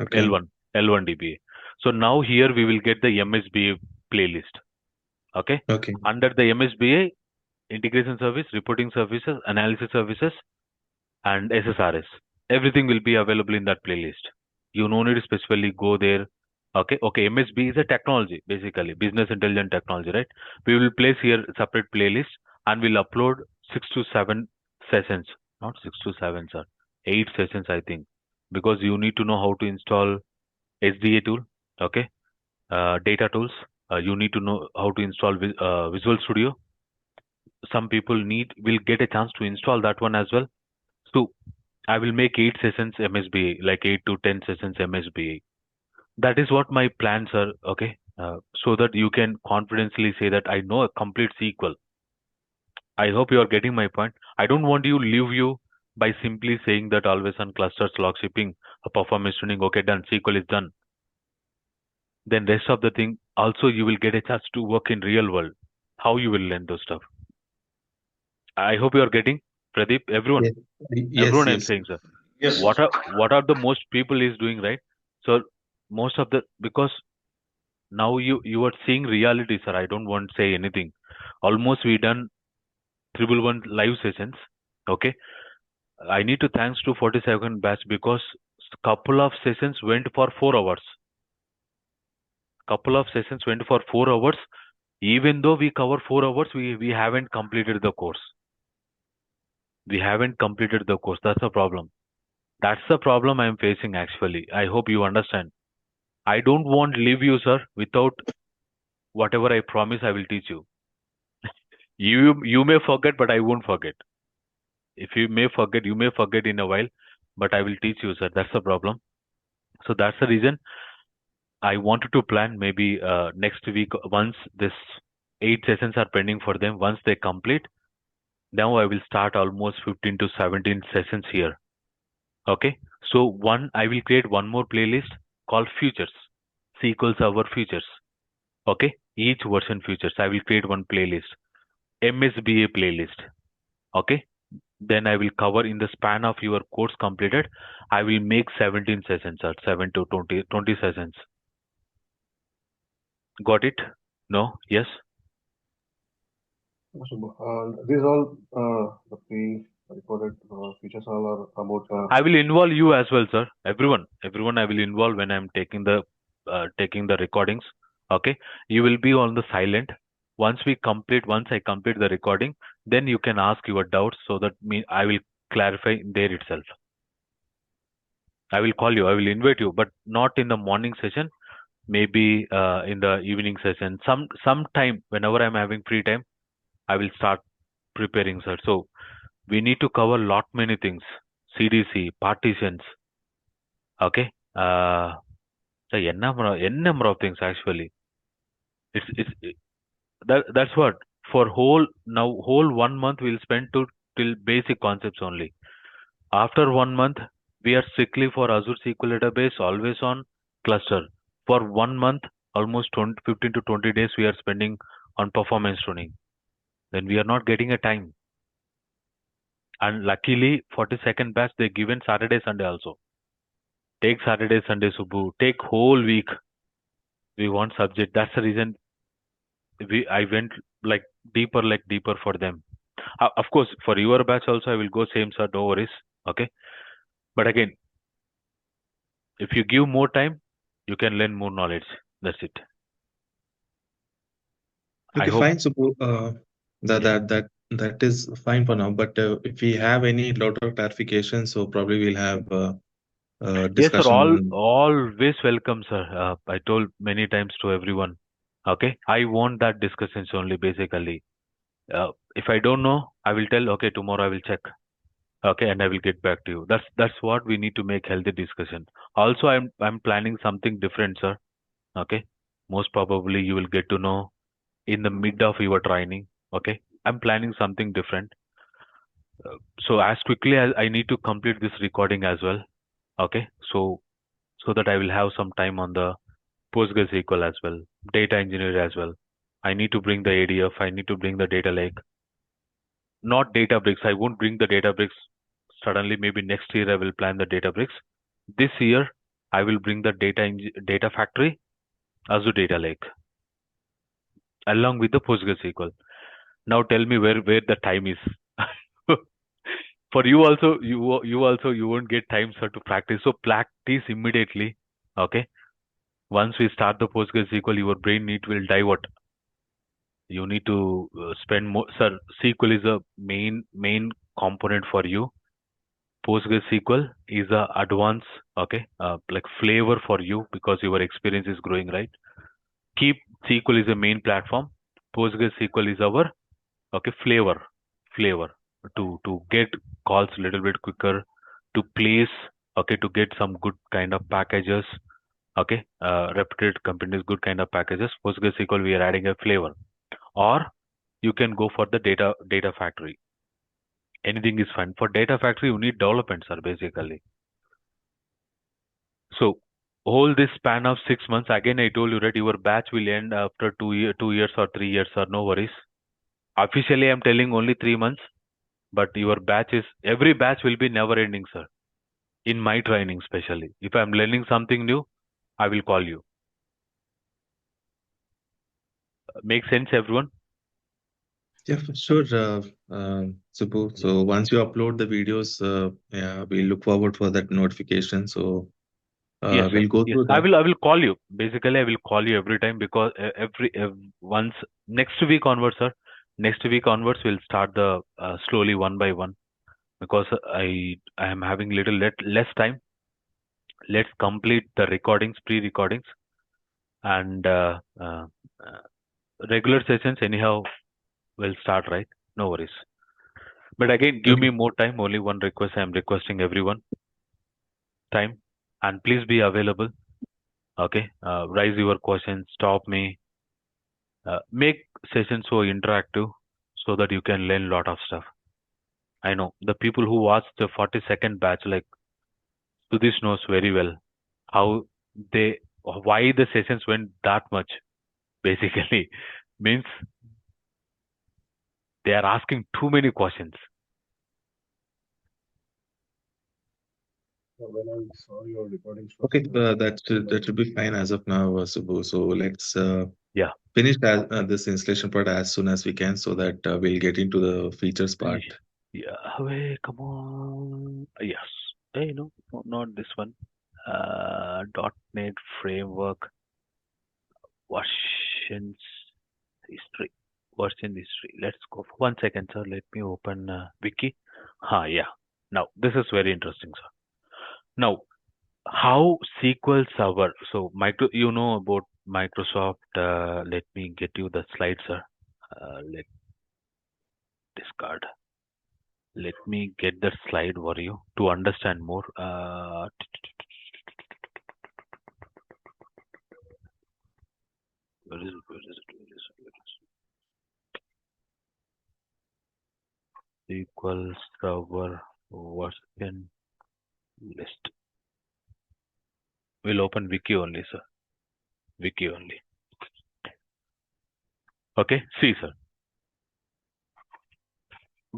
Okay. L1 DBA. So now here we will get the MSBA playlist. Okay, Okay. under the MSBA, integration service, reporting services, analysis services, and SSRS. Everything will be available in that playlist. You no need to specifically go there. Okay. MSB is a technology, basically business intelligent technology, right? We will place here separate playlist and we'll upload 6 to 7 sessions, not 6 to 7, sir, 8 sessions, I think, because you need to know how to install SDA tool, okay, data tools. You need to know how to install Visual Studio. Some people will get a chance to install that one as well. So I will make 8 sessions MSBA, like 8 to 10 sessions MSBA. That is what my plans are, okay? So that you can confidently say that I know a complete SQL. I hope you are getting my point. I don't want you leave you by simply saying that always on clusters, log shipping, a performance tuning, okay, done, SQL is done. Then rest of the thing also you will get a chance to work in real world. How you will learn those stuff. I hope you are getting, Pradeep, everyone. Yes, Everyone I'm yes. saying, sir. Yes. What are the most people is doing, right? So most of the, because now you are seeing reality, sir. I don't want to say anything. Almost we done 111 live sessions. Okay. I need to thanks to 42nd batch because couple of sessions went for 4 hours. Couple of sessions went for 4 hours. Even though we cover 4 hours, we haven't completed the course. We haven't completed the course. That's the problem. That's the problem I'm facing actually. I hope you understand. I don't want to leave you, sir, without whatever I promise I will teach you. You may forget, but I won't forget. If you may forget in a while, but I will teach you, sir. That's the problem. So that's the reason I wanted to plan maybe next week once this 8 sessions are pending for them. Once they complete, now I will start almost 15 to 17 sessions here. Okay. So I will create one more playlist called Futures, SQL Server Futures. Okay. Each version futures. I will create one playlist, MSBA playlist. Okay. Then I will cover in the span of your course completed. I will make 17 sessions or 7 to 20 sessions. Got it? No? Yes? These all the pre-recorded features all are about. I will involve you as well, sir. Everyone I will involve when I'm taking the recordings. Okay. You will be on the silent. Once I complete the recording, then you can ask your doubts so that I will clarify there itself. I will call you. I will invite you, but not in the morning session. Maybe in the evening session. Some time whenever I'm having free time, I will start preparing, sir. So we need to cover lot many things. CDC, partitions. Okay. So n number of things actually. That's what for whole 1 month we'll spend till basic concepts only. After 1 month, we are strictly for Azure SQL database, always on cluster. For 1 month, almost 15 to 20 days, we are spending on performance tuning. Then we are not getting a time. And luckily, 42nd batch, they given Saturday, Sunday also. Take Saturday, Sunday, Subbu. Take whole week. We want subject. That's the reason I went like deeper for them. Of course, for your batch also, I will go same, sir. No worries. Okay. But again, if you give more time, you can learn more knowledge. That's it. I Okay, hope. fine. So that is fine for now. But if we have any lot of clarification, so probably we'll have Yes, sir. discussion. Always welcome, sir. I told many times to everyone. Okay. I want that discussions only, basically. If I don't know, I will tell, okay, tomorrow I will check. Okay, and I will get back to you. That's what we need to make healthy discussion. Also, I'm planning something different, sir. Okay. Most probably you will get to know in the mid of your training. Okay. I'm planning something different. So as quickly as I need to complete this recording as well. Okay. So that I will have some time on the PostgreSQL as well, data engineer as well. I need to bring the ADF. I need to bring the data lake. Not Databricks. I won't bring the Databricks suddenly. Maybe next year I will plan the Databricks. This year I will bring the data factory, Azure Data Lake, along with the PostgreSQL. Now tell me where the time is. For you also, you won't get time, sir, to practice. So practice immediately. Okay. Once we start the PostgreSQL, your brain need will divert. You need to spend more. Sir, SQL is a main component for you. PostgreSQL is a advanced, okay, like flavor for you because your experience is growing, right? Keep SQL is a main platform. PostgreSQL is our okay flavor to get calls a little bit quicker, to place, okay, to get some good kind of packages, okay, reputed companies good kind of packages. PostgreSQL we are adding a flavor, or you can go for the data factory. Anything is fine. For data factory you need development, sir, basically. So whole this span of 6 months, again I told you that your batch will end after 2 years or 3 years, sir. No worries. Officially I'm telling only 3 months, but your batch is every batch will be never ending, sir. In my training, especially if I'm learning something new, I will call you. Make sense, everyone? Yeah, for sure, Subbu. So once you upload the videos, yeah, we'll look forward for that notification. So Yes, sir. we'll go Yes, through I that. will call you. Basically, I will call you every time because once next week onwards, sir. Next week onwards, we'll start the slowly one by one because I am having little less time. Let's complete the recordings, pre-recordings, and regular sessions. Anyhow, will start, right? No worries. But again, give Okay. me more time. Only one request. I am requesting everyone time, and please be available. Okay, raise your questions. Stop me. Make sessions so interactive so that you can learn a lot of stuff. I know the people who watch the 42nd batch, like Sudish knows very well how why the sessions went that much. Basically, means they are asking too many questions. When I saw your recordings, Okay, that should be fine as of now, Subbu. So let's Yeah, finish this installation part as soon as we can, so that we'll get into the features part. yeah. Hey, come on. Yes. Hey, no, not this one. .NET framework versions history. Version history. Let's go. For 1 second, sir. Let me open wiki. Yeah. Now this is very interesting, sir. Now, how SQL Server? So, you know about Microsoft. Let me get you the slide, sir. Let discard. Let me get that slide for you to understand more. Where is it? Where is it? Where is it? Where is it? SQL Server version list. We'll open wiki only, sir. Wiki only. Okay. See, sir.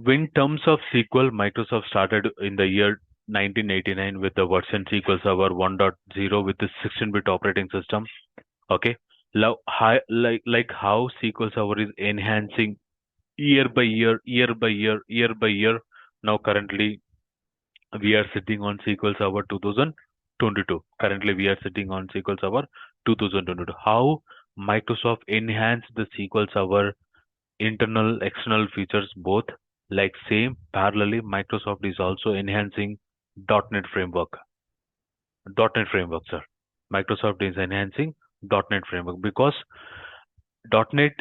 In terms of SQL, Microsoft started in the year 1989 with the version SQL Server 1.0 with the 16-bit operating system. Okay, like how SQL Server is enhancing year by year, year by year, year by year. Now currently we are sitting on SQL Server 2022. Currently we are sitting on SQL Server 2022. How Microsoft enhanced the SQL Server internal external features both, like same parallelly Microsoft is also enhancing .NET framework. .NET framework, sir. Microsoft is enhancing .NET framework because .NET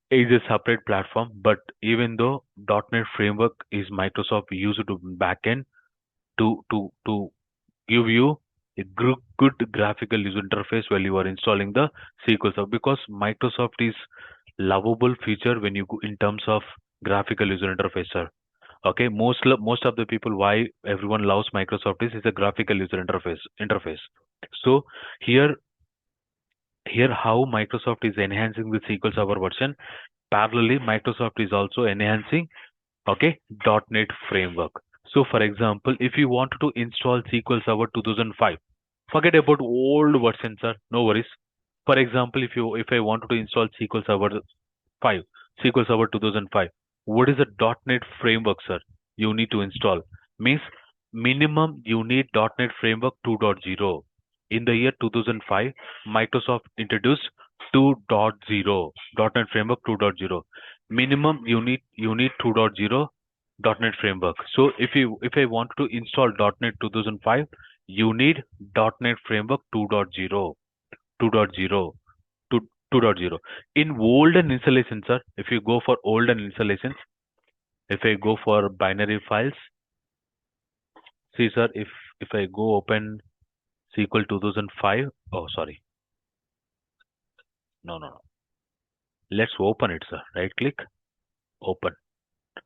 is a separate platform, but even though .NET framework is Microsoft used to backend to give you a good graphical user interface while you are installing the SQL Server, because Microsoft is lovable feature when you go in terms of graphical user interface, sir. Okay, most of the people why everyone loves Microsoft is a graphical user interface. So here how Microsoft is enhancing the SQL Server version. Parallelly, Microsoft is also enhancing, okay, .NET framework. So for example, if you want to install SQL Server 2005, forget about old version, sir. No worries. For example, if I wanted to install SQL Server 5, SQL Server 2005, what is the .NET framework, sir? You need to install. Means minimum you need .NET framework 2.0. In the year 2005, Microsoft introduced 2.0, .NET framework 2.0. Minimum you need 2.0 .NET Framework. So if I want to install .NET 2005, you need .NET Framework 2.0, 2.0, 2.0. In olden installations, sir, if you go for olden installations, if I go for binary files, see, sir, if I go open SQL 2005, oh, sorry, no. Let's open it, sir. Right click, open.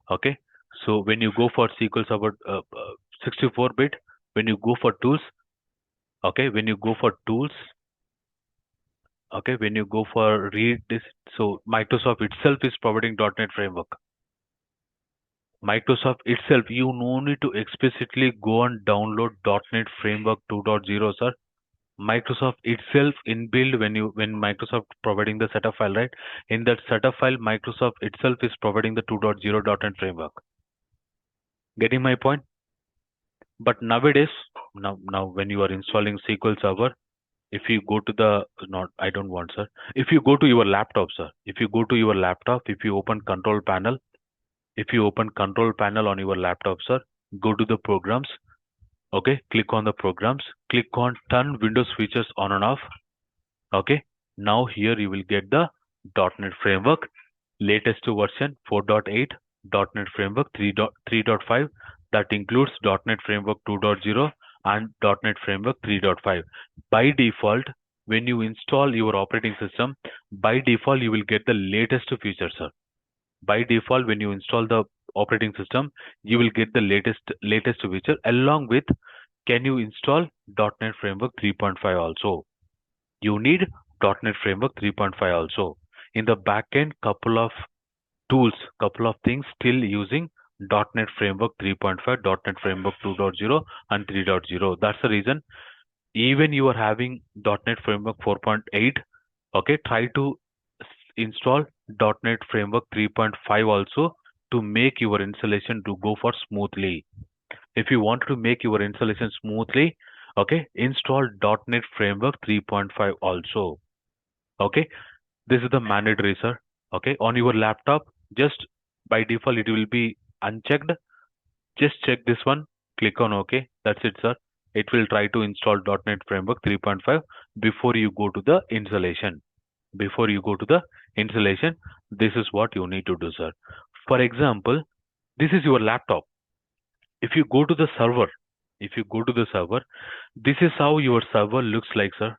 Okay. So when you go for SQL Server 64-bit, when you go for tools, okay, when you go for tools, okay, when you go for read this, so Microsoft itself is providing .NET Framework. Microsoft itself, you no need to explicitly go and download .NET Framework 2.0, sir. Microsoft itself inbuilt when Microsoft providing the setup file, right? In that setup file, Microsoft itself is providing the 2.0 .NET Framework. Getting my point? But nowadays, now when you are installing SQL Server, if you go to the not I don't want, sir. If you go to your laptop, sir, if you go to your laptop, if you open control panel, if you open control panel on your laptop, sir, go to the programs. Okay, click on the programs, click on turn Windows features on and off. Okay, now here you will get the .NET Framework latest version 4.8, .NET Framework 3.5, that includes .NET Framework 2.0 and .NET Framework 3.5. By default, when you install your operating system, by default you will get the latest features, sir. By default, when you install the operating system, you will get the latest feature along with can you install .NET Framework 3.5 also. You need .NET Framework 3.5 also. In the backend, couple of tools, couple of things still using .NET Framework 3.5, .NET Framework 2.0 and 3.0. That's the reason even you are having .NET Framework 4.8, okay, try to install .NET Framework 3.5 also to make your installation to go for smoothly. If you want to make your installation smoothly, okay, install .NET Framework 3.5 also. Okay, this is the mandatory, sir. Okay, on your laptop, just by default it will be unchecked. Just check this one, click on OK. That's it, sir. It will try to install .NET Framework 3.5 before you go to the installation. Before you go to the installation, this is what you need to do, sir. For example, this is your laptop. If you go to the server, this is how your server looks like, sir.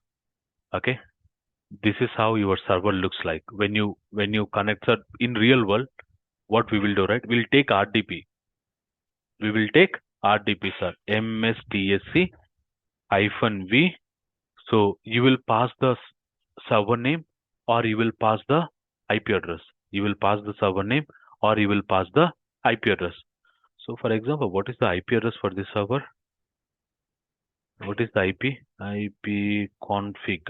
Okay, this is how your server looks like when you connect, sir. In real world, what we will do, right? We'll take RDP. We will take RDP, sir. MSTSC-V. So you will pass the server name or you will pass the IP address. You will pass the server name or you will pass the IP address. So for example, what is the IP address for this server? What is the IP? IP config.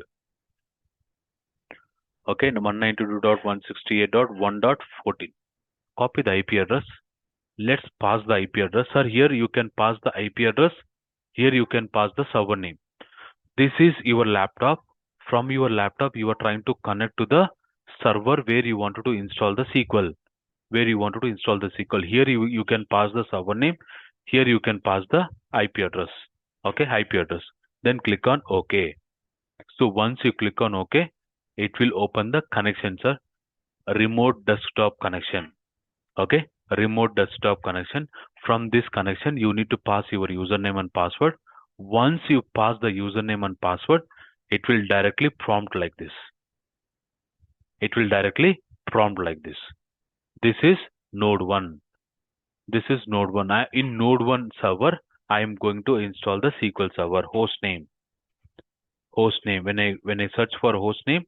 Okay, 192.168.1.14. Copy the IP address. Let's pass the IP address. Sir, here you can pass the IP address. Here you can pass the server name. This is your laptop. From your laptop, you are trying to connect to the server where you wanted to install the SQL. Here you can pass the server name. Here you can pass the IP address. Okay, IP address. Then click on OK. So once you click on OK, it will open the connection, sir. Remote desktop connection. Okay, remote desktop connection. From this connection, you need to pass your username and password. Once you pass the username and password, it will directly prompt like this. This is node 1. In node 1 server, I am going to install the SQL server host name. When I search for host name,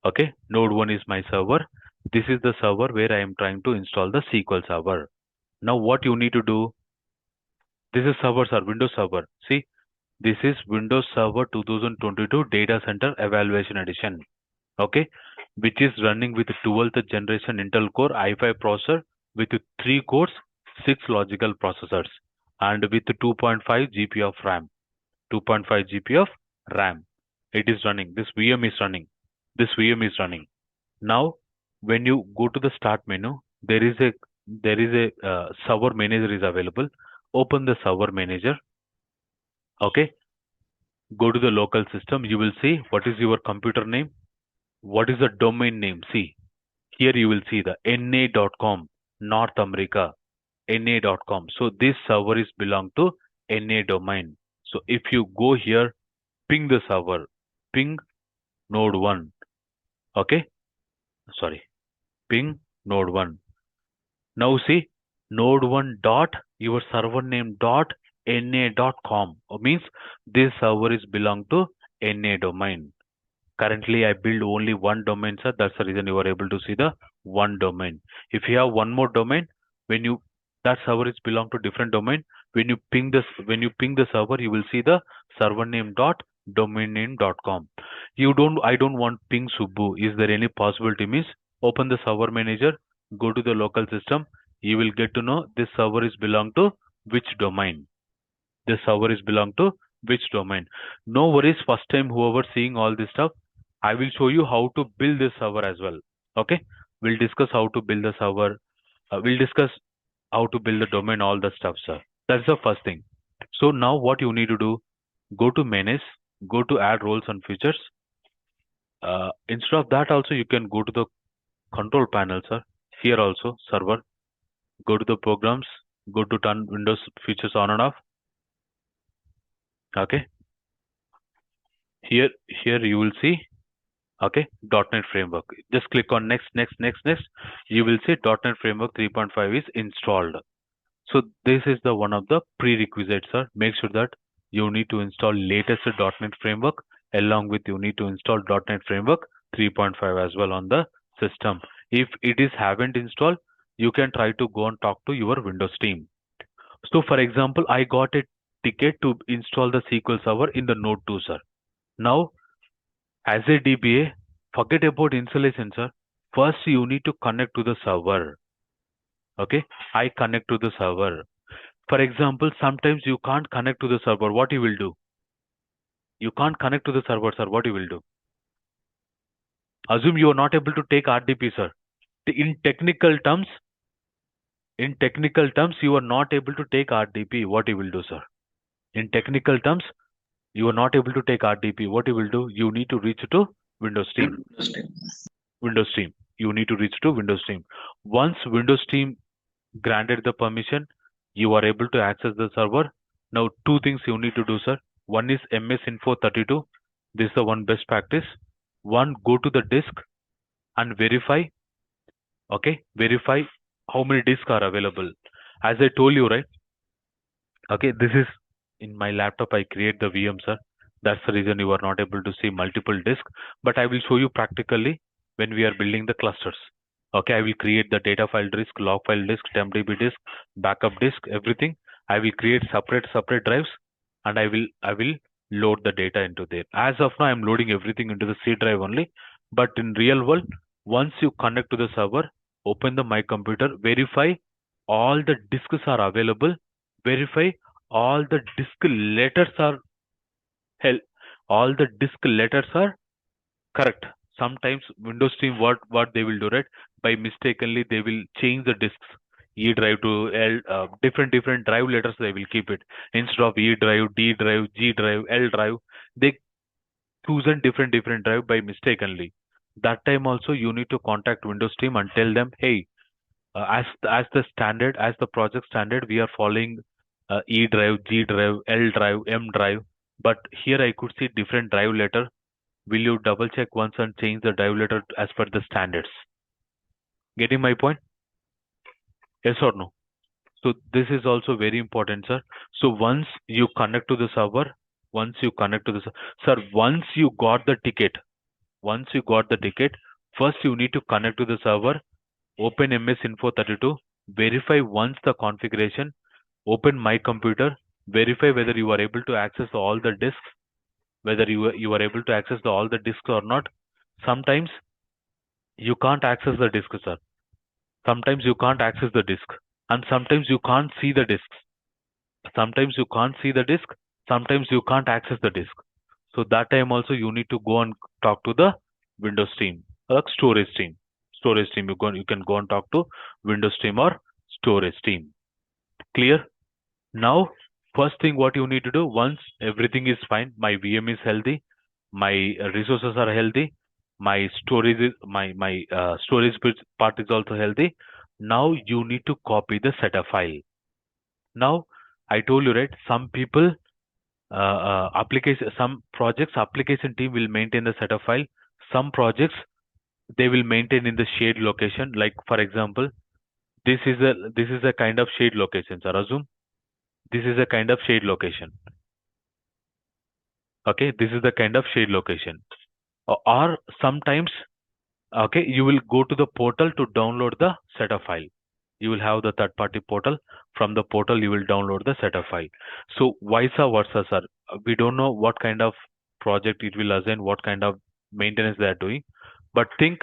okay, node 1 is my server. This is the server where I am trying to install the SQL server. Now what you need to do, this is server, sir, Windows Server. See, this is Windows Server 2022 Data Center Evaluation Edition. Okay, which is running with 12th generation Intel Core i5 processor with 3 cores, 6 logical processors, and with 2.5 GB of RAM. 2.5 GB of RAM. It is running. This VM is running. Now, when you go to the start menu, there is a there is a server manager is available. Open the server manager. Okay, go to the local system. You will see what is your computer name, what is the domain name. See, here you will see the na.com, North America, na.com. So this server is belong to na domain. So if you go here, ping the server, ping node 1. Okay, sorry, ping node 1. Now see, node 1 dot your server name dot na.com means this server is belong to na domain. Currently, I build only one domain, sir. That's the reason you are able to see the one domain. If you have one more domain, when you that server is belong to different domain. When you ping the server, you will see the server name dot domain name dot com. I don't want ping Subbu. Is there any possibility? Means open the server manager, go to the local system. You will get to know this server is belong to which domain. This server is belong to which domain. No worries. First time, whoever seeing all this stuff, I will show you how to build this server as well. Okay, we'll discuss how to build the server. We'll discuss how to build the domain, all the stuff, sir. That's the first thing. So now what you need to do, go to manage, go to add roles and features. Instead of that also, you can go to the control panel, sir. Here also, server, go to the programs, go to turn Windows features on and off. Okay. Here you will see, okay, .NET Framework. Just click on next. You will see .NET Framework 3.5 is installed. So this is the one of the prerequisites, sir. Make sure that you need to install latest .NET Framework, along with you need to install .NET Framework 3.5 as well on the system. If it is haven't installed, you can try to go and talk to your Windows team. So for example, I got a ticket to install the SQL Server in the Node 2, sir. Now, as a DBA, forget about installation, sir. First, you need to connect to the server. Okay, I connect to the server. For example, sometimes you can't connect to the server. What you will do? You can't connect to the server, sir. What you will do? Assume you are not able to take RDP, sir. In technical terms, you are not able to take RDP. What you will do, sir? In technical terms, you are not able to take RDP. What you will do? You need to reach to Windows team. Windows team. You need to reach to Windows team. Once Windows team granted the permission, you are able to access the server. Now, two things you need to do, sir. One is MS Info 32. This is the one best practice. One, go to the disk and verify. Okay, verify how many disks are available. As I told you, right? Okay, this is in my laptop. I create the VM, sir. That's the reason you are not able to see multiple disks. But I will show you practically when we are building the clusters. Okay, I will create the data file disk, log file disk, tempdb disk, backup disk, everything. I will create separate drives, and I will load the data into there. As of now, I'm loading everything into the C drive only. But in real world, once you connect to the server, open the My Computer, verify all the disks are available, verify all the disk letters are correct. Sometimes Windows team what they will do, right? By mistakenly they will change the disks E drive to L, different drive letters they will keep it. Instead of E drive, D drive, G drive, L drive, they choose a different drive by mistakenly. That time also you need to contact Windows team and tell them, hey, as the standard, as the project standard, we are following E drive, G drive, L drive, M drive. But here I could see different drive letter. Will you double check once and change the drive letter as per the standards? Getting my point? Yes or no? So this is also very important, sir. So once you connect to the server, once you got the ticket, first you need to connect to the server, open MS Info 32, verify once the configuration, open My Computer, verify whether you are able to access all the disks, whether you are able to access all the disks or not. Sometimes you can't access the disk, sir. Sometimes you can't access the disk, and sometimes you can't see the disks. Sometimes you can't see the disk, sometimes you can't access the disk. So that time also you need to go and talk to the Windows team or storage team. You can go and talk to Windows team or storage team. Clear? Now, first thing what you need to do, once everything is fine, my VM is healthy, my resources are healthy, my storage is my storage part is also healthy. Now you need to copy the setup file. Now I told you, right, some people some projects application team will maintain the setup file. Some projects they will maintain in the shared location. Like for example, this is a kind of shared location. So assume this is a kind of shared location. Okay, this is the kind of shared location. Or sometimes, okay, you will go to the portal to download the setup file. You will have the third party portal. From the portal, you will download the setup file. So vice versa, sir. We don't know what kind of project it will assign, what kind of maintenance they are doing. But think,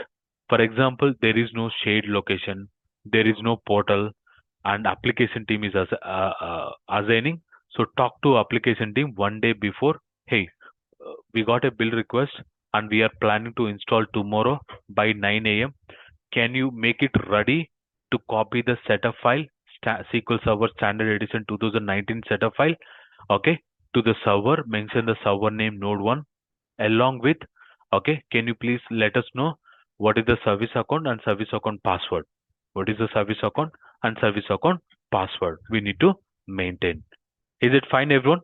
for example, there is no shared location, there is no portal, and application team is assigning. So talk to application team one day before. Hey, we got a build request and we are planning to install tomorrow by 9 a.m. Can you make it ready to copy the setup file, SQL Server Standard Edition 2019 setup file, okay, to the server, mention the server name node1 along with, okay, can you please let us know what is the service account and service account password? What is the service account and service account password we need to maintain? Is it fine, everyone?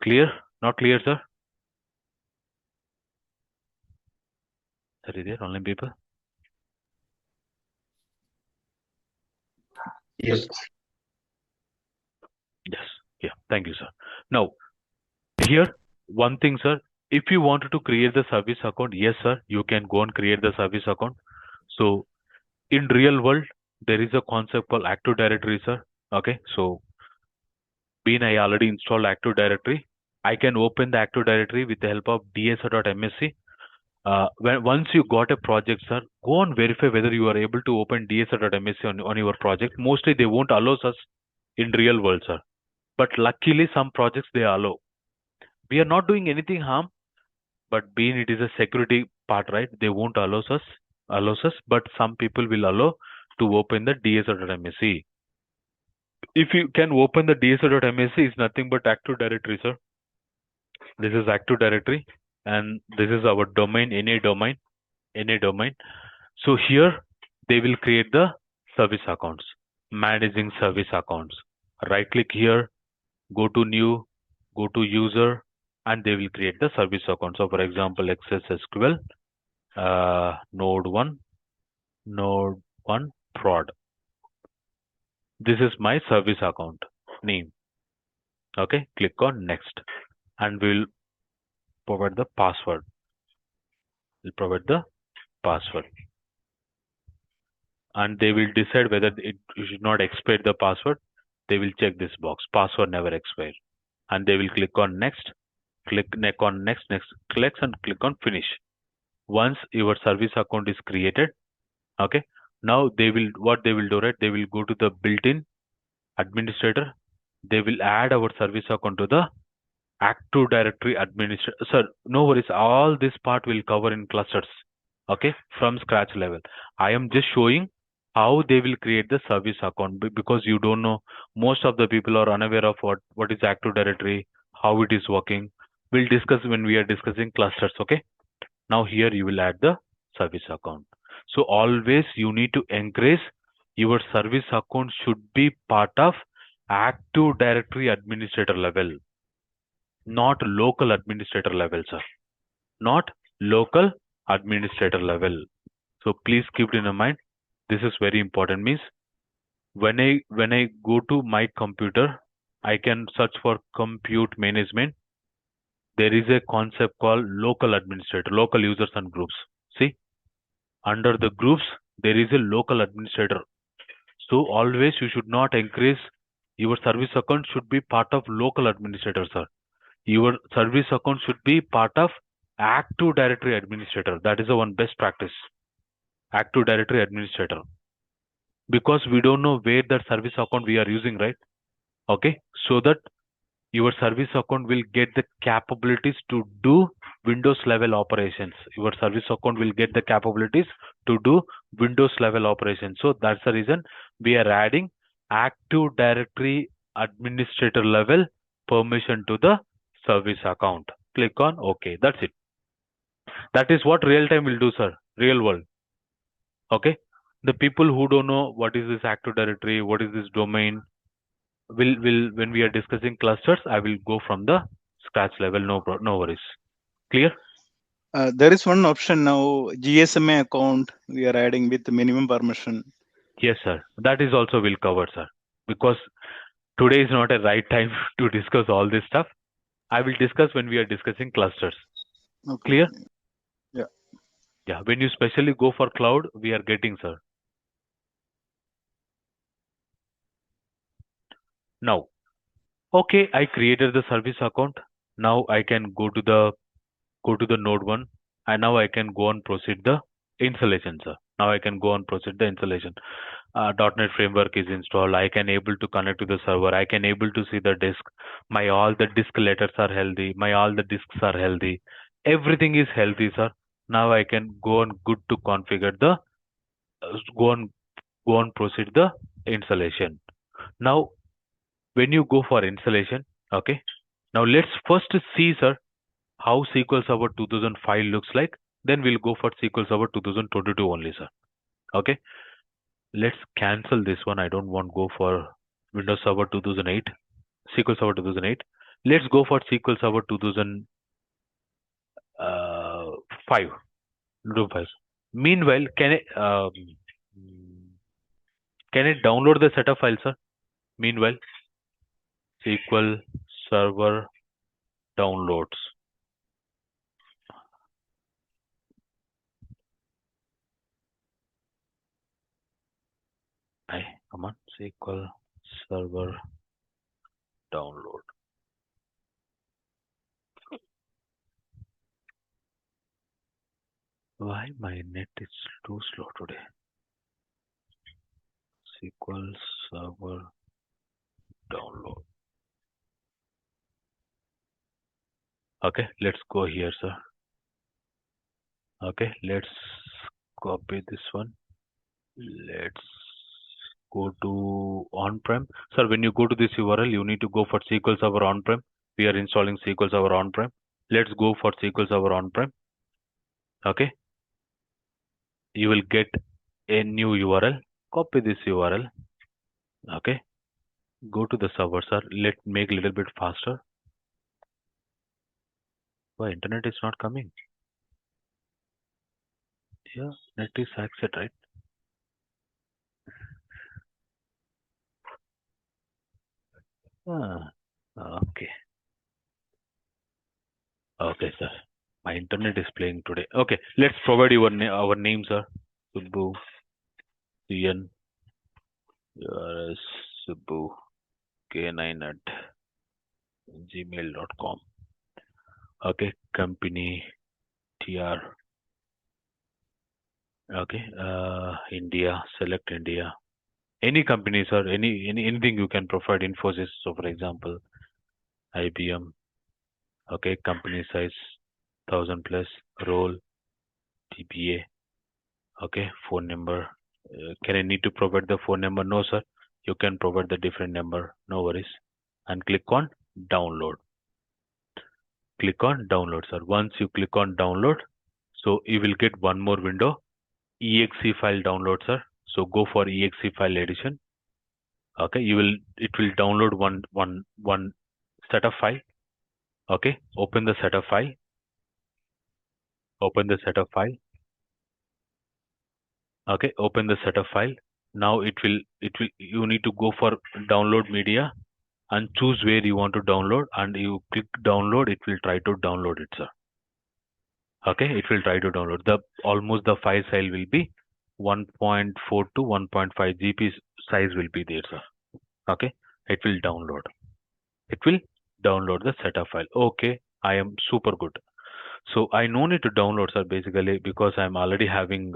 Clear? Not clear, sir? Are you there, online people? Yes. Yes. Yeah. Thank you, sir. Now, here, one thing, sir. If you wanted to create the service account, yes, sir, you can go and create the service account. So, in real world, there is a concept called Active Directory, sir. Okay. So, being I already installed Active Directory, I can open the Active Directory with the help of dsa.msc. Once you got a project, sir, go and verify whether you are able to open dsa.msc on your project. Mostly, they won't allow us in real world, sir. But luckily, some projects they allow. We are not doing anything harm, but being it is a security part, right? They won't allows us, but some people will allow to open the dsa.msc. If you can open the dsa.msc, is nothing but Active Directory, sir. This is Active Directory, and this is our domain, NA domain. So here they will create the service accounts, managing service accounts. Right click here, go to new, go to user, and they will create the service account. So for example, access SQL, node1 prod. This is my service account name. Okay, click on next, and we'll provide the password. We'll provide the password, and they will decide whether you should not expire the password. They will check this box, password never expire, and they will click on next. Click on next, click on finish. Once your service account is created, okay, now what they will do, right? They will go to the built-in administrator. They will add our service account to the Active Directory administrator. Sir, no worries. All this part will cover in clusters, okay, from scratch level. I am just showing how they will create the service account because you don't know. Most of the people are unaware of what is Active Directory, how it is working. We'll discuss when we are discussing clusters, okay? Now here you will add the service account. So always you need to encourage your service account should be part of Active Directory administrator level, not local administrator level, sir. Not local administrator level. So please keep it in mind. This is very important. Means when I go to my computer, I can search for compute management. There is a concept called local administrator, local users and groups. See, under the groups, there is a local administrator. So always you should not increase your service account should be part of local administrator, sir. Your service account should be part of Active Directory administrator. That is the one best practice. Active Directory administrator. Because we don't know where that service account we are using, right? Okay. So that your service account will get the capabilities to do Windows level operations. Your service account will get the capabilities to do Windows level operations. So that's the reason we are adding Active Directory administrator level permission to the service account. Click on OK. That's it. That is what real time will do, sir. Real world. Okay. The people who don't know what is this Active Directory, what is this domain, will when we are discussing clusters, I will go from the scratch level. No worries. Clear? There is one option now, GSMA account we are adding with minimum permission. Yes, sir. That is also will cover, sir. Because today is not a right time to discuss all this stuff. I will discuss when we are discussing clusters. Okay. Clear? Yeah. Yeah. When you specially go for cloud, we are getting, sir. Now, okay, I created the service account. Now I can go to the node 1, and now I can go and proceed the installation, sir. Now I can go and proceed the installation. .NET framework is installed. I can able to connect to the server. I can able to see the disk. My all the disk letters are healthy. My all the disks are healthy. Everything is healthy, sir. Now I can go and good to configure the go on proceed the installation. Now when you go for installation, okay. Now let's first see, sir, how SQL Server 2005 looks like. Then we'll go for SQL Server 2022 only, sir. Okay. Let's cancel this one. I don't want to go for Windows Server 2008, SQL Server 2008. Let's go for SQL Server 2005. Meanwhile, can I download the setup file, sir? Meanwhile, SQL Server downloads. Come on, SQL Server download. Why my net is too slow today? SQL Server download. Okay, let's go here, sir. Okay, let's copy this one. Let's go to on-prem. Sir, when you go to this URL, you need to go for SQL Server on-prem. We are installing SQL Server on-prem. Let's go for SQL Server on-prem. Okay. You will get a new URL. Copy this URL. Okay. Go to the server, sir. Let's make a little bit faster. Why internet is not coming? Yeah, net is access, right? Okay. Okay, sir. My internet is playing today. Okay, let's provide our name, sir. Subbu CN Subbu K9 at gmail.com. Okay, company TR. Okay, India. Select India. Any company, sir. Anything you can provide. Infosys, so for example, IBM. Okay, company size 1000 plus. Role TPA. Okay, phone number. Can I need to provide the phone number? No, sir. You can provide the different number. No worries. And click on download. Click on download, sir. Once you click on download, so you will get one more window. exe file download, sir. So go for exe file edition. Okay, it will download one setup file. Okay, open the setup file. Open the setup file. Okay, open the setup file. Now you need to go for download media and choose where you want to download, and you click download. It will try to download it, sir. Okay, it will try to download almost the file size will be 1.4 to 1.5 GB size will be there, sir. Okay, it will download. It will download the setup file. Okay, I am super good. So I no need to download, sir, basically because I'm already having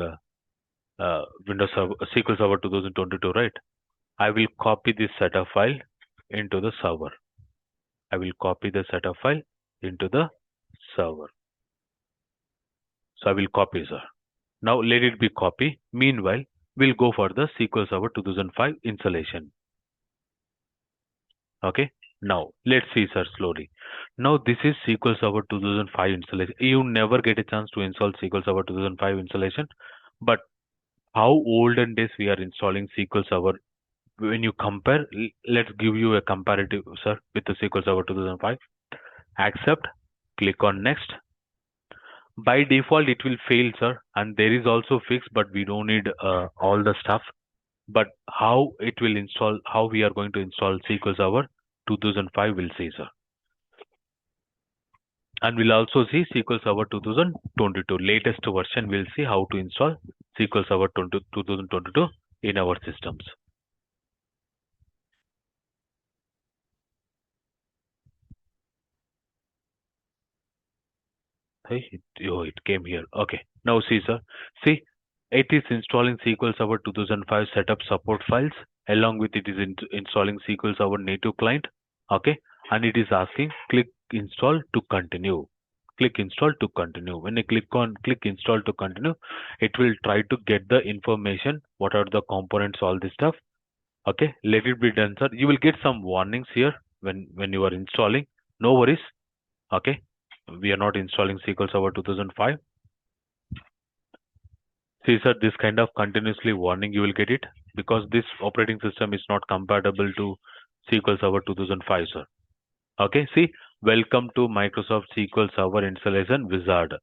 Windows Server, SQL Server 2022, right? I will copy this setup file into the server. I will copy the setup file into the server. So I will copy, sir. Now let it be copy. Meanwhile, we'll go for the SQL Server 2005 installation. Okay. Now let's see, sir, slowly. Now this is SQL Server 2005 installation. You never get a chance to install SQL Server 2005 installation, but how olden days we are installing SQL Server. When you compare, let's give you a comparative, sir, with the SQL Server 2005. Accept, click on next. By default, it will fail, sir, and there is also fix, but we don't need all the stuff. But how it will install, how we are going to install SQL Server 2005, we'll see, sir. And we'll also see SQL Server 2022, latest version. We'll see how to install SQL Server 2022 in our systems. Hey, it came here. Okay. Now see, sir. See, it is installing SQL Server 2005 setup support files. Along with it is installing SQL Server native client. Okay. And it is asking click install to continue. Click install to continue. When you click install to continue, it will try to get the information. What are the components, all this stuff. Okay. Let it be done, sir. You will get some warnings here when you are installing. No worries. Okay. We are not installing SQL Server 2005. See, sir, this kind of continuously warning you will get it because this operating system is not compatible to SQL Server 2005, sir. Okay, see, welcome to Microsoft SQL Server installation wizard.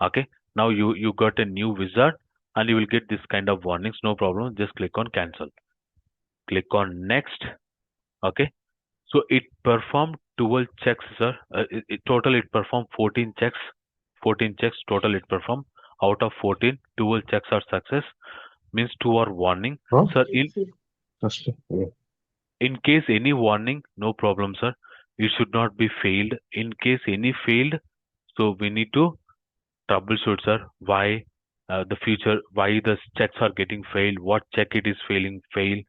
Okay, now you got a new wizard and you will get this kind of warnings. No problem. Just click on cancel. Click on next. Okay, so it performed 12 checks, sir. Total it performed 14 checks. 14 checks total it performed. Out of 14, 12 checks are success. Means 2 are warning. Huh? Sir, Just, yeah. in case any warning, no problem, sir. It should not be failed. In case any failed, so we need to troubleshoot, sir. Why why the checks are getting failed? What check it is fail?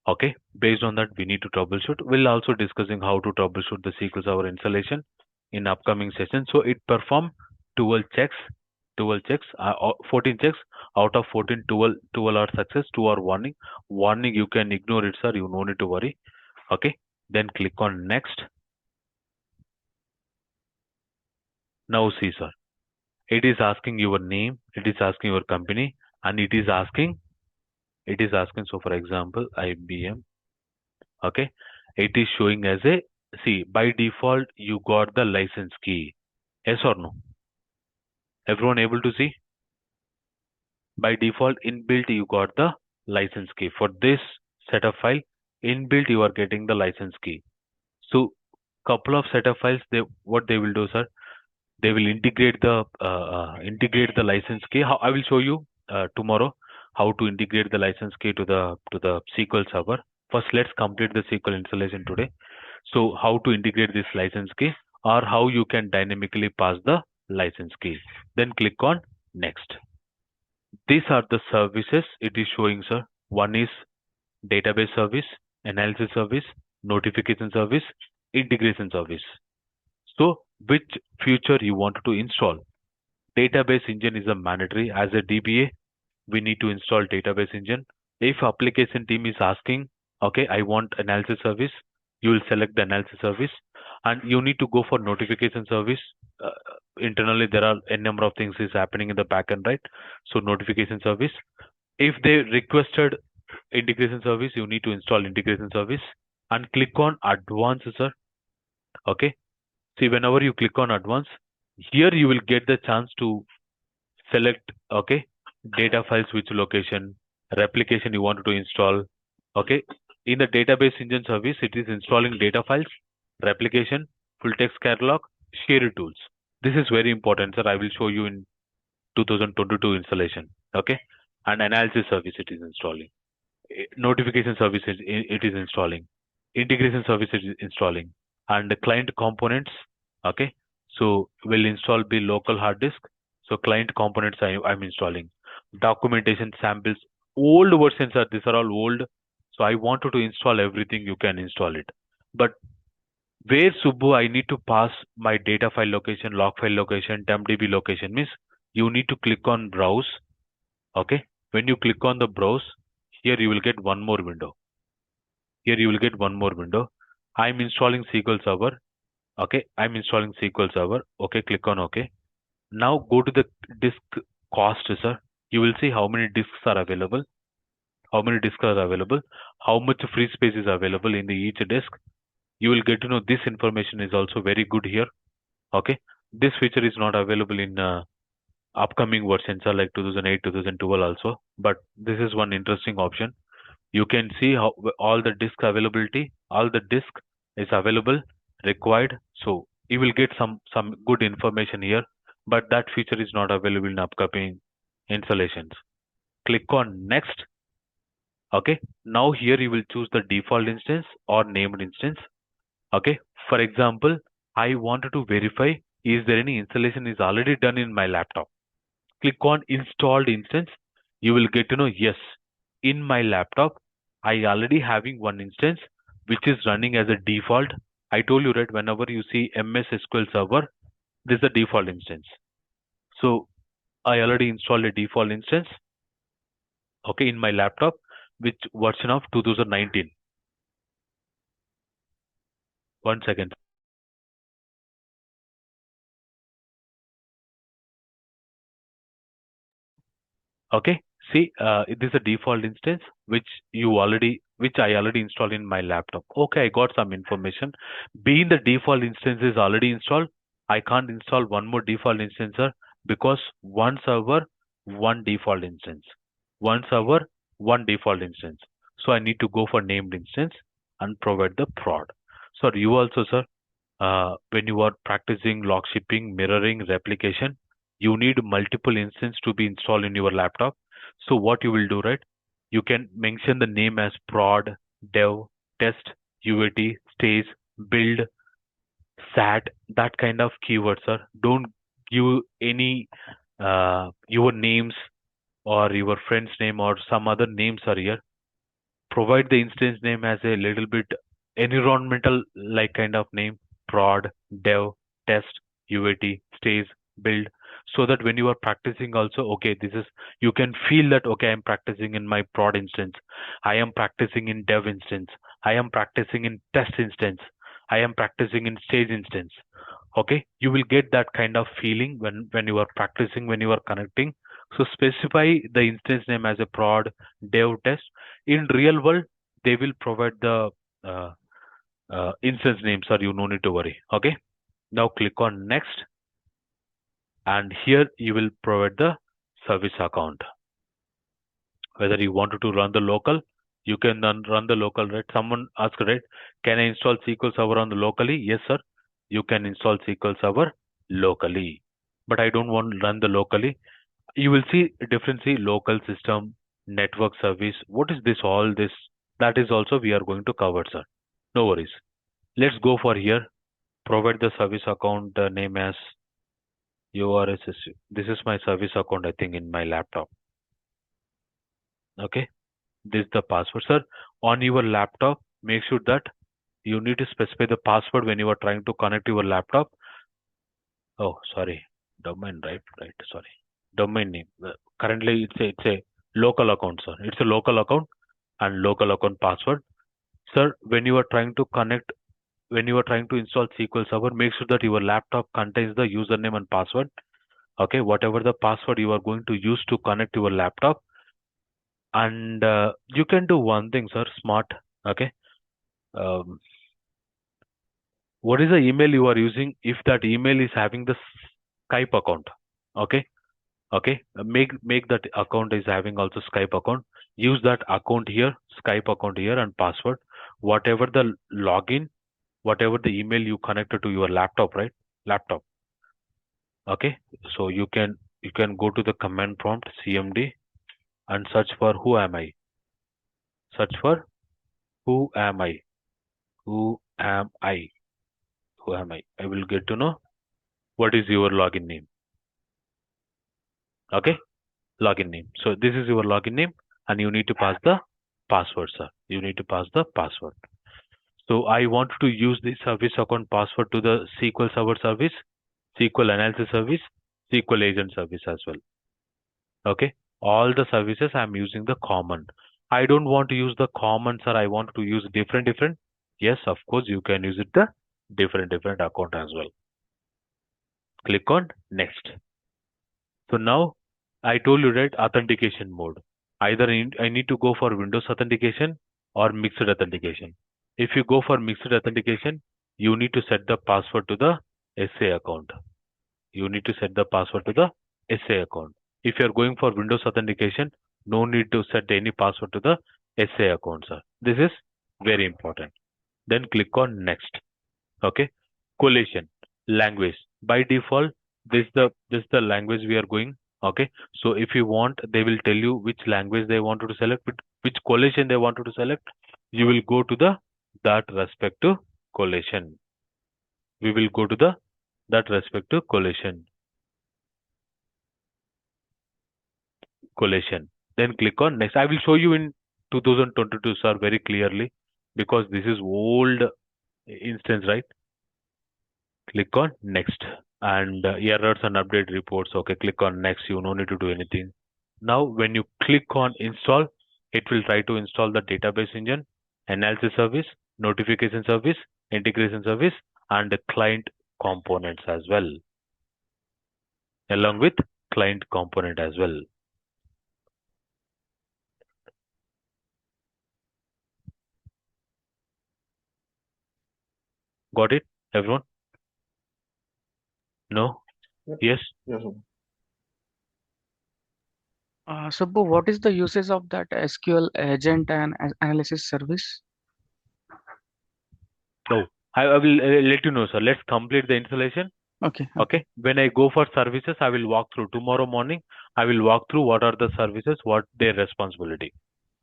Okay, based on that, we need to troubleshoot. We'll also discussing how to troubleshoot the SQL Server installation in upcoming session. So it performed 12 checks, 14 checks. Out of 14, 12 are success, 2 are warning. Warning, you can ignore it, sir. You no need to worry. Okay, then click on next. Now see, sir. It is asking your name, it is asking your company, and it is asking, so for example, IBM. Okay, it is showing as a, see, by default you got the license key. Yes or no? Everyone able to see? By default inbuilt you got the license key. For this setup file, inbuilt you are getting the license key. So couple of setup files, what they will do, sir, they will integrate the license key. How I will show you tomorrow how to integrate the license key to the SQL Server. First, let's complete the SQL installation today. So how to integrate this license key or how you can dynamically pass the license key. Then click on next. These are the services it is showing, sir. One is database service, analysis service, notification service, integration service. So which feature you want to install? Database engine is a mandatory. As a DBA, we need to install database engine. If application team is asking, okay, I want analysis service, you will select the analysis service, and you need to go for notification service. Internally, there are a number of things is happening in the backend, right? So notification service. If they requested integration service, you need to install integration service and click on advanced, sir. Okay. See, whenever you click on advanced, here you will get the chance to select, okay, data files, which location, replication you wanted to install. Okay. In the database engine service, it is installing data files, replication, full text catalog, shared tools. This is very important, sir. I will show you in 2022 installation. Okay. And analysis service it is installing. Notification service it is installing. Integration service it is installing. And the client components. Okay. So will install be local hard disk. So client components I'm installing. Documentation samples. Old versions are, these are all old. So I wanted to install everything, you can install it. But Where Subbu I need to pass my data file location, log file location, tempdb location means you need to click on browse. Okay. When you click on the browse, here you will get one more window. Here you will get one more window. I'm installing SQL Server. Okay. I'm installing SQL Server. Okay. Click on OK. Now go to the disk cost, sir. You will see how many disks are available, how many disks are available, how much free space is available in the each disk. You will get to know this information is also very good here. Okay. This feature is not available in upcoming versions are like 2008, 2012 also. But this is one interesting option. You can see how all the disk availability, all the disk is available required. So you will get some good information here. But that feature is not available in upcoming installations. Click on next. Okay. Now here you will choose the default instance or named instance. Okay. For example, I wanted to verify is there any installation is already done in my laptop. Click on installed instance. You will get to know yes, in my laptop I already having one instance which is running as a default. I told you right, whenever you see MS SQL Server, this is the default instance. So I already installed a default instance, okay, in my laptop, which version of 2019. One second. Okay, see, this is a default instance which I already installed in my laptop. Okay, I got some information. Being the default instance is already installed, I can't install one more default instance, sir, because one server, one default instance. One server, one default instance. So I need to go for named instance and provide the prod. So you also, sir, when you are practicing log shipping, mirroring, replication, you need multiple instances to be installed in your laptop. So what you will do, right? You can mention the name as prod, dev, test, UAT, stage, build, sat, that kind of keywords, sir. Don't give any your names or your friend's name or some other names are here. Provide the instance name as a little bit environmental like kind of name, prod, dev, test, UAT, stage, build, so that when you are practicing also, okay, this is, you can feel that, okay, I'm practicing in my prod instance, I am practicing in dev instance, I am practicing in test instance, I am practicing in stage instance. Okay, you will get that kind of feeling when you are practicing, when you are connecting. So specify the instance name as a prod, dev, test. In real world they will provide the uh, instance names, or you no need to worry. Okay, now click on next, and here you will provide the service account. Whether you wanted to run the local, you can then run the local, right? Someone asked, right, can I install SQL Server on the locally? Yes, sir, you can install SQL Server locally, but I don't want to run the locally. You will see difference, see local system, network service. What is this? All this, that is also we are going to cover, sir. No worries. Let's go for here. Provide the service account name as URSS. This is my service account, I think, in my laptop. Okay. This is the password, sir. On your laptop, make sure that you need to specify the password when you are trying to connect your laptop. Oh, sorry. Domain, right? Right. Sorry. Domain name. Currently, it's a local account, sir. It's a local account and local account password. Sir, when you are trying to connect, when you are trying to install SQL Server, make sure that your laptop contains the username and password. Okay, whatever the password you are going to use to connect your laptop. And you can do one thing, sir, smart. Okay. Um, what is the email you are using? If that email is having the Skype account, okay, okay, make that account is having also Skype account. Use that account here, Skype account here, and password. Whatever the login, whatever the email you connected to your laptop, right? Laptop. Okay. So you can go to the command prompt CMD and search for who am I. Search for who am I. Who am I? Who am I? I will get to know what is your login name. Okay, login name. So this is your login name, and you need to pass the password, sir. You need to pass the password. So I want to use the service account password to the SQL Server service, SQL Analysis service, SQL Agent service as well. Okay, all the services I'm using the common. I don't want to use the common, sir. I want to use different. Yes, of course, you can use it the different account as well. Click on next. So now I told you, right, authentication mode. Either I need to go for Windows authentication or mixed authentication. If you go for mixed authentication, you need to set the password to the SA account. You need to set the password to the SA account. If you are going for Windows authentication, no need to set any password to the SA account, sir. This is very important. Then click on next. Okay, collation language. By default, this is the language we are going. Okay, so if you want, they will tell you which language they wanted to select, which collation they wanted to select. You will go to the that respective collation. We will go to the that respective collation. Then click on next. I will show you in 2022, sir, very clearly, because this is old instance, right? Click on next. And errors and update reports. Okay, click on next. You no need to do anything. Now, when you click on install, it will try to install the database engine, analysis service, notification service, integration service, and the client components as well, along with client component as well. Got it, everyone? No? Yep. Yes? Yes, sir. Subbu, what is the usage of that SQL agent and analysis service? No. I will let you know, sir. Let's complete the installation. Okay. Okay. When I go for services, I will walk through. Tomorrow morning, I will walk through what are the services, what their responsibility.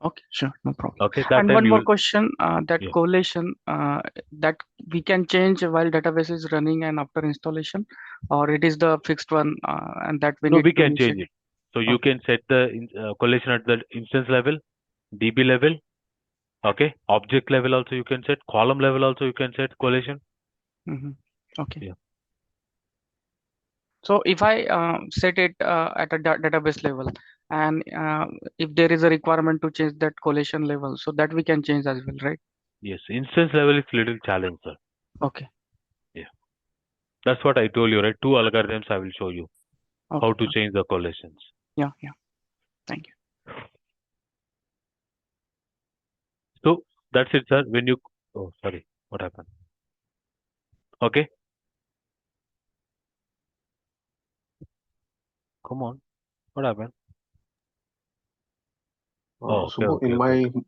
Okay, sure, no problem. Okay. That And time one you more will. question, that Yeah. collation, that we can change while database is running and after installation, or it is the fixed one, and that we No, need we to can change initiate. it. So you Okay. can set the collation at the instance level, DB level. Okay. Object level also you can set. Column level also you can set collation. Mm-hmm. Okay. Yeah. So if I set it at a database level, and if there is a requirement to change that collation level, so that we can change as well, right? Yes. Instance level is little challenge, sir. Okay. Yeah. That's what I told you, right? 2 algorithms I will show you how Okay. to change the collations. Yeah. Thank you. So that's it, sir. When you, oh, sorry, what happened? Okay. Come on. What happened? Oh, okay, Subbu, okay, okay, okay.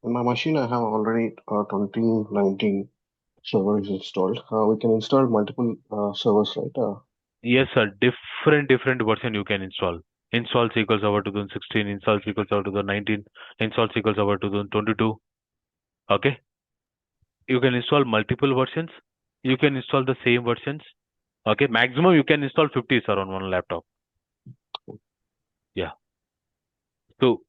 in my machine, I have already 2019 servers installed. We can install multiple servers, right? Yes, sir. Different version you can install. Install SQL Server 2016, install SQL Server 2019, install SQL Server 2022. Okay. You can install multiple versions. You can install the same versions. Okay. Maximum you can install 50, sir, on one laptop. Yeah. So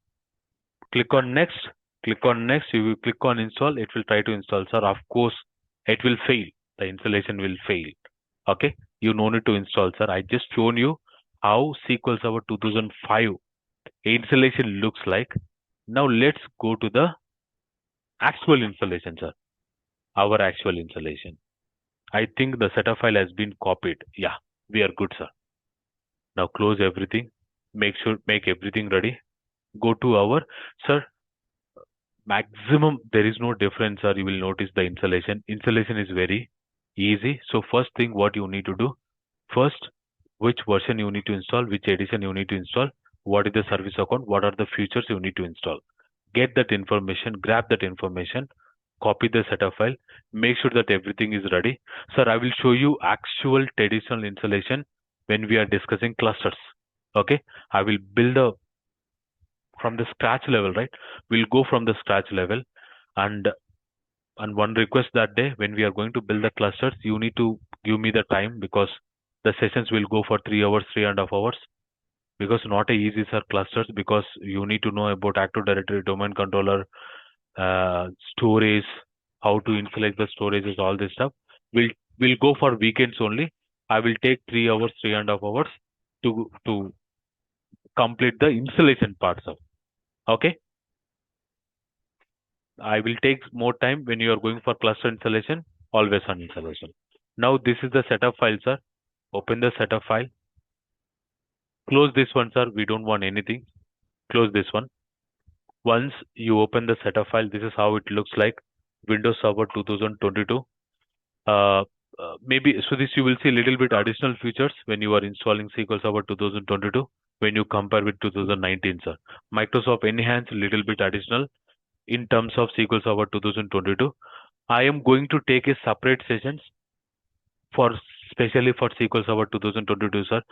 click on next. Click on next. You will click on install. It will try to install, sir. Of course, it will fail. The installation will fail. Okay. You no need to install, sir. I just shown you how SQL Server 2005 installation looks like. Now let's go to the actual installation, sir. Our actual installation. I think the setup file has been copied. Yeah, we are good, sir. Now close everything. Make everything ready. Go to our, sir, maximum there is no difference, sir. You will notice the installation. Installation is very easy. So first thing what you need to do, first, which version you need to install, which edition you need to install, what is the service account, what are the features you need to install. Get that information, grab that information, copy the setup file, make sure that everything is ready. Sir, I will show you actual traditional installation when we are discussing clusters. Okay, I will build from the scratch level, right? We'll go from the scratch level, and one request that day when we are going to build the clusters, you need to give me the time because the sessions will go for 3 hours, 3.5 hours. Because not a easy, sir, clusters, because you need to know about Active Directory, domain controller, storage, how to insulate the storages, all this stuff. We'll go for weekends only. I will take 3 hours, 3.5 hours to complete the installation parts of. Okay. I will take more time when you are going for cluster installation, always on installation. Now this is the setup file, sir. Open the setup file. Close this one, sir. We don't want anything. Close this one. Once you open the setup file, this is how it looks like. Windows Server 2022. Maybe so this you will see a little bit additional features when you are installing SQL Server 2022 when you compare with 2019, sir. Microsoft enhanced a little bit additional in terms of SQL Server 2022. I am going to take a separate sessions for especially for SQL Server 2022, sir.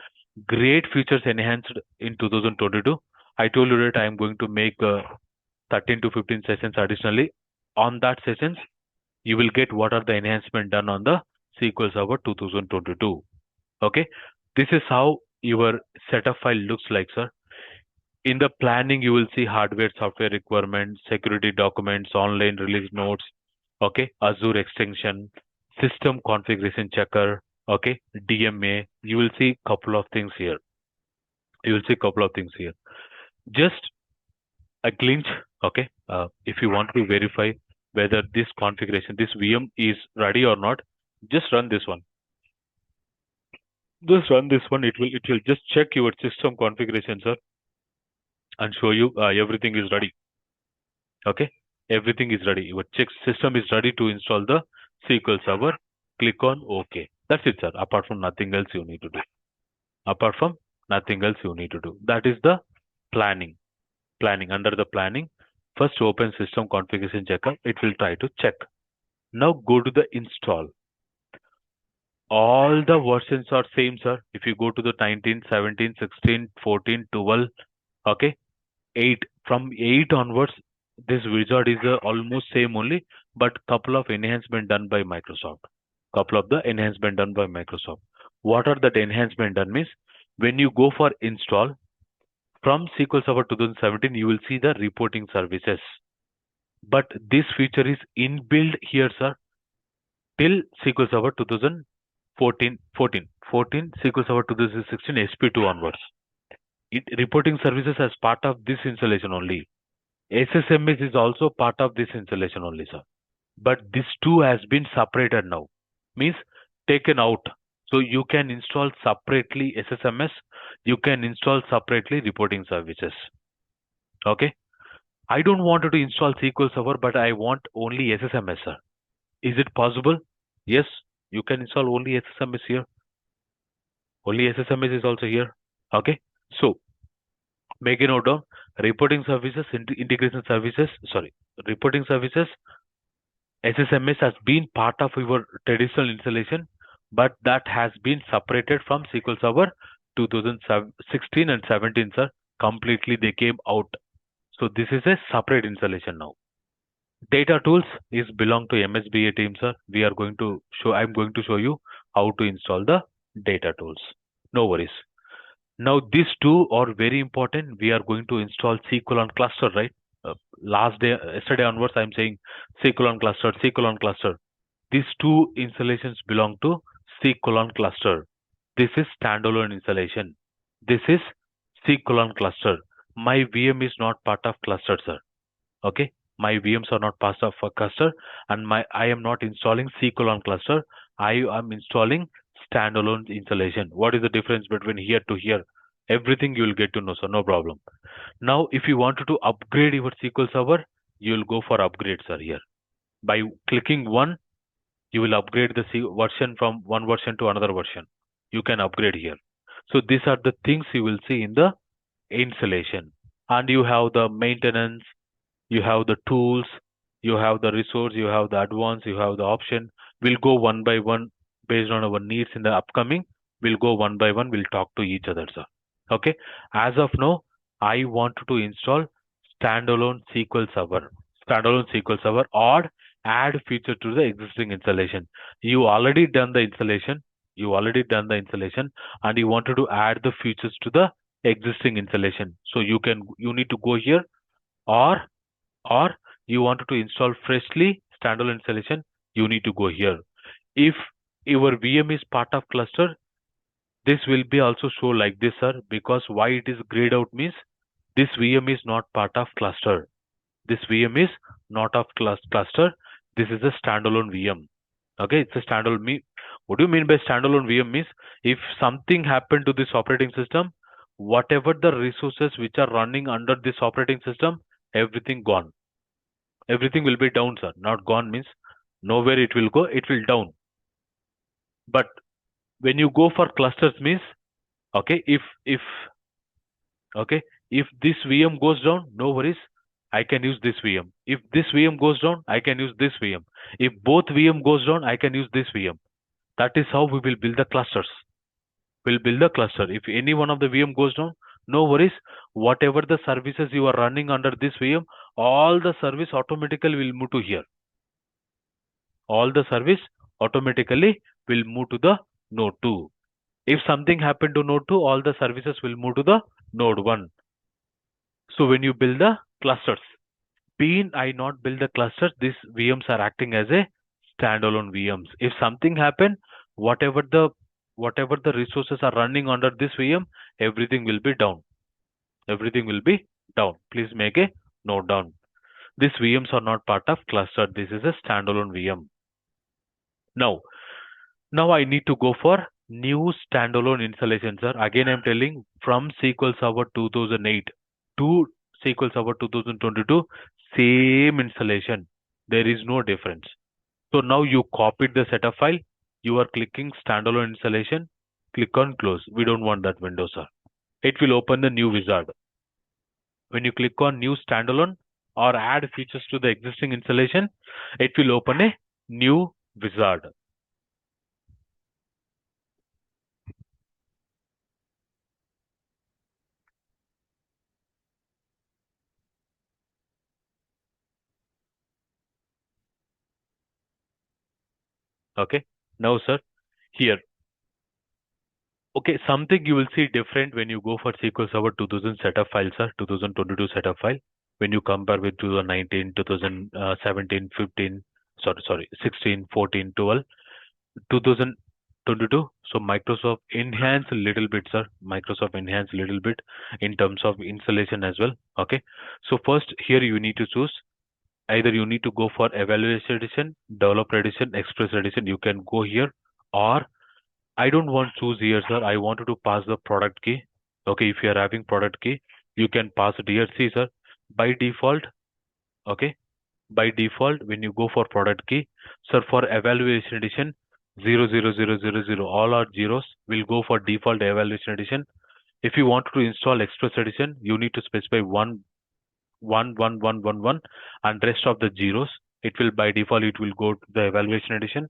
Great features enhanced in 2022. I told you that I am going to make 13 to 15 sessions additionally. On that sessions, you will get what are the enhancement done on the SQL Server 2022. Okay, this is how your setup file looks like, sir. In the planning, you will see hardware, software requirements, security documents, online release notes, okay, Azure extension, system configuration checker, okay, DMA. You will see couple of things here. You will see couple of things here. Just a glint, okay. If you want to verify whether this configuration, this VM is ready or not, just run this one. Just run this one. It will just check your system configuration, sir, and show you everything is ready. Okay, everything is ready. Your check system is ready to install the SQL Server. Click on OK. That's it, sir. Apart from nothing else you need to do. Apart from nothing else you need to do. That is the planning. Planning. Under the planning, first open system configuration checker. It will try to check. Now go to the install. All the versions are same, sir. If you go to the 19, 17, 16, 14, 12, okay, 8. From 8 onwards, this wizard is almost same only, but couple of enhancement done by Microsoft. Couple of the enhancement done by Microsoft. What are that enhancement done means? When you go for install, from SQL Server 2017, you will see the reporting services. But this feature is inbuilt here, sir, till SQL Server 2014, 14 SQL Server 2016 SP2 onwards. Reporting services as part of this installation only. SSMS is also part of this installation only, sir. But this two has been separated now, means taken out. So you can install separately SSMS, you can install separately reporting services. Okay. I don't want to install SQL Server, but I want only SSMS, sir. Is it possible? Yes, you can install only SSMS here. Only SSMS is also here. Okay. So make a note down. Reporting services, integration services, reporting services, SSMS has been part of your traditional installation, but that has been separated from SQL Server 2016 and 17, sir. Completely they came out. So this is a separate installation now. Data tools is belong to MSBA team, sir. I'm going to show you how to install the data tools. No worries. Now these two are very important. We are going to install SQL on cluster, right? Yesterday onwards, I'm saying SQL on cluster, SQL on cluster. These two installations belong to SQL on cluster. This is standalone installation. This is SQL on cluster. My VM is not part of cluster, sir. Okay, my VMs are not part of a cluster, and I am not installing SQL on cluster. I am installing standalone installation. What is the difference between here to here? Everything you will get to know, so no problem. Now, if you wanted to upgrade your SQL Server, you will go for upgrades, sir, here. By clicking one, you will upgrade the version from one version to another version. You can upgrade here. So these are the things you will see in the installation. And you have the maintenance, you have the tools, you have the resource, you have the advanced, you have the option. We'll go one by one based on our needs in the upcoming. We'll go one by one. We'll talk to each other, sir. Okay. As of now, I want to install standalone SQL Server or add feature to the existing installation. You already done the installation. And you wanted to add the features to the existing installation. So you need to go here, or you wanted to install freshly standalone installation, you need to go here. If your VM is part of cluster, this will be also show like this, sir, because why it is grayed out means this VM is not part of cluster. This VM is not of cluster. This is a standalone VM. Okay, it's a standalone. What do you mean by standalone VM means if something happened to this operating system, whatever the resources which are running under this operating system, everything gone. Everything will be down, sir. Not gone means nowhere it will go, it will down. But when you go for clusters means, okay, okay, if this VM goes down, no worries, I can use this VM. If this VM goes down, I can use this VM. If both VM goes down, I can use this VM. That is how we will build the clusters. We'll build the cluster. If any one of the VM goes down, no worries. Whatever the services you are running under this VM, all the service automatically will move to here. All the service automatically will move to the node 2. If something happened to node 2, all the services will move to the node 1. So when you build the clusters, being I not build the clusters, these VMs are acting as a standalone VMs. If something happen, whatever the resources are running under this VM, everything will be down. Everything will be down. Please make a note down. These VMs are not part of cluster. This is a standalone VM. Now I need to go for new standalone installation, sir. Again, I'm telling from SQL Server 2008 to SQL Server 2022, same installation. There is no difference. So now you copied the setup file. You are clicking standalone installation. Click on close. We don't want that window, sir. It will open the new wizard. When you click on new standalone or add features to the existing installation, it will open a new wizard. Okay. Now, sir, here. Okay, something you will see different when you go for SQL Server 2000 setup file, sir, 2022 setup file. When you compare with 2019, 2017, 15, sorry, 16, 14, 12, 2022. So Microsoft enhanced a little bit, sir. Microsoft enhanced a little bit in terms of installation as well. Okay. So first here you need to choose either you need to go for evaluation edition, developer edition, express edition. You can go here, or I don't want choose here, sir. I wanted to pass the product key. Okay, if you are having product key, you can pass it here. See, sir, by default, okay, by default, when you go for product key, sir, for evaluation edition, 00000, all are zeros, will go for default evaluation edition. If you want to install express edition, you need to specify 11111 and rest of the zeros. It will by default, it will go to the evaluation edition.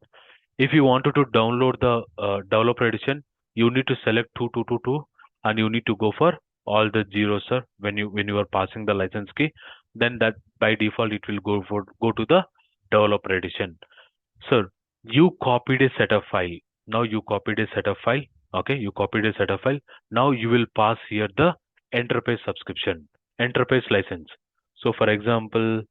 If you wanted to download the developer edition, you need to select 2222 and you need to go for all the zeros, sir. When you are passing the license key, then that by default it will go to the developer edition. Sir, you copied a setup file. Now you copied a setup file. Okay, you copied a setup file. Now you will pass here the enterprise subscription, enterprise license. So for example,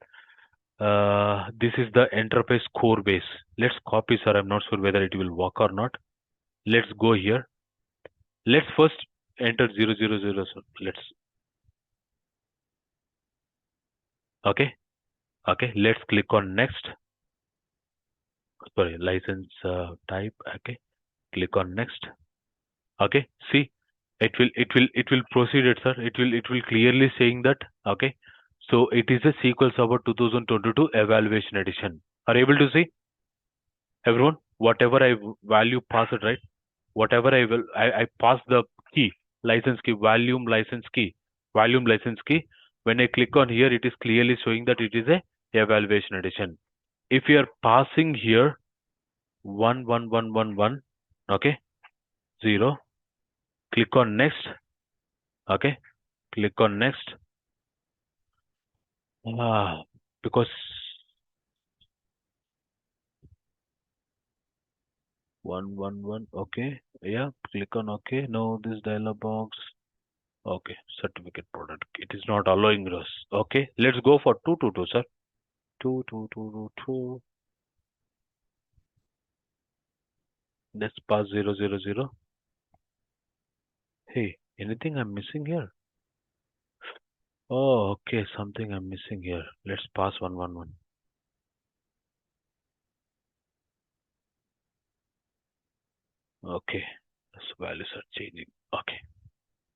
this is the enterprise core base. Let's copy, sir. I'm not sure whether it will work or not. Let's go here. Let's first enter 000. So let's. Okay. Okay. Let's click on next. Sorry, license type. Okay. Click on next. Okay. See, it will proceed it, sir. It will clearly saying that. Okay. So it is a SQL Server 2022 evaluation edition. Are you able to see? Everyone, whatever I value pass it, right? Whatever I pass the key, license key, volume license key. When I click on here, it is clearly showing that it is a evaluation edition. If you are passing here 11111, okay, 0, click on next. Okay, click on next. Because 111, okay, yeah, click on okay. No, this dialog box. Okay, certificate product. It is not allowing us. Okay, let's go for 222, sir. 2222. Let's pass 000. Hey, anything I'm missing here? Oh, okay, something I'm missing here. Let's pass 111. Okay, so values are changing. Okay,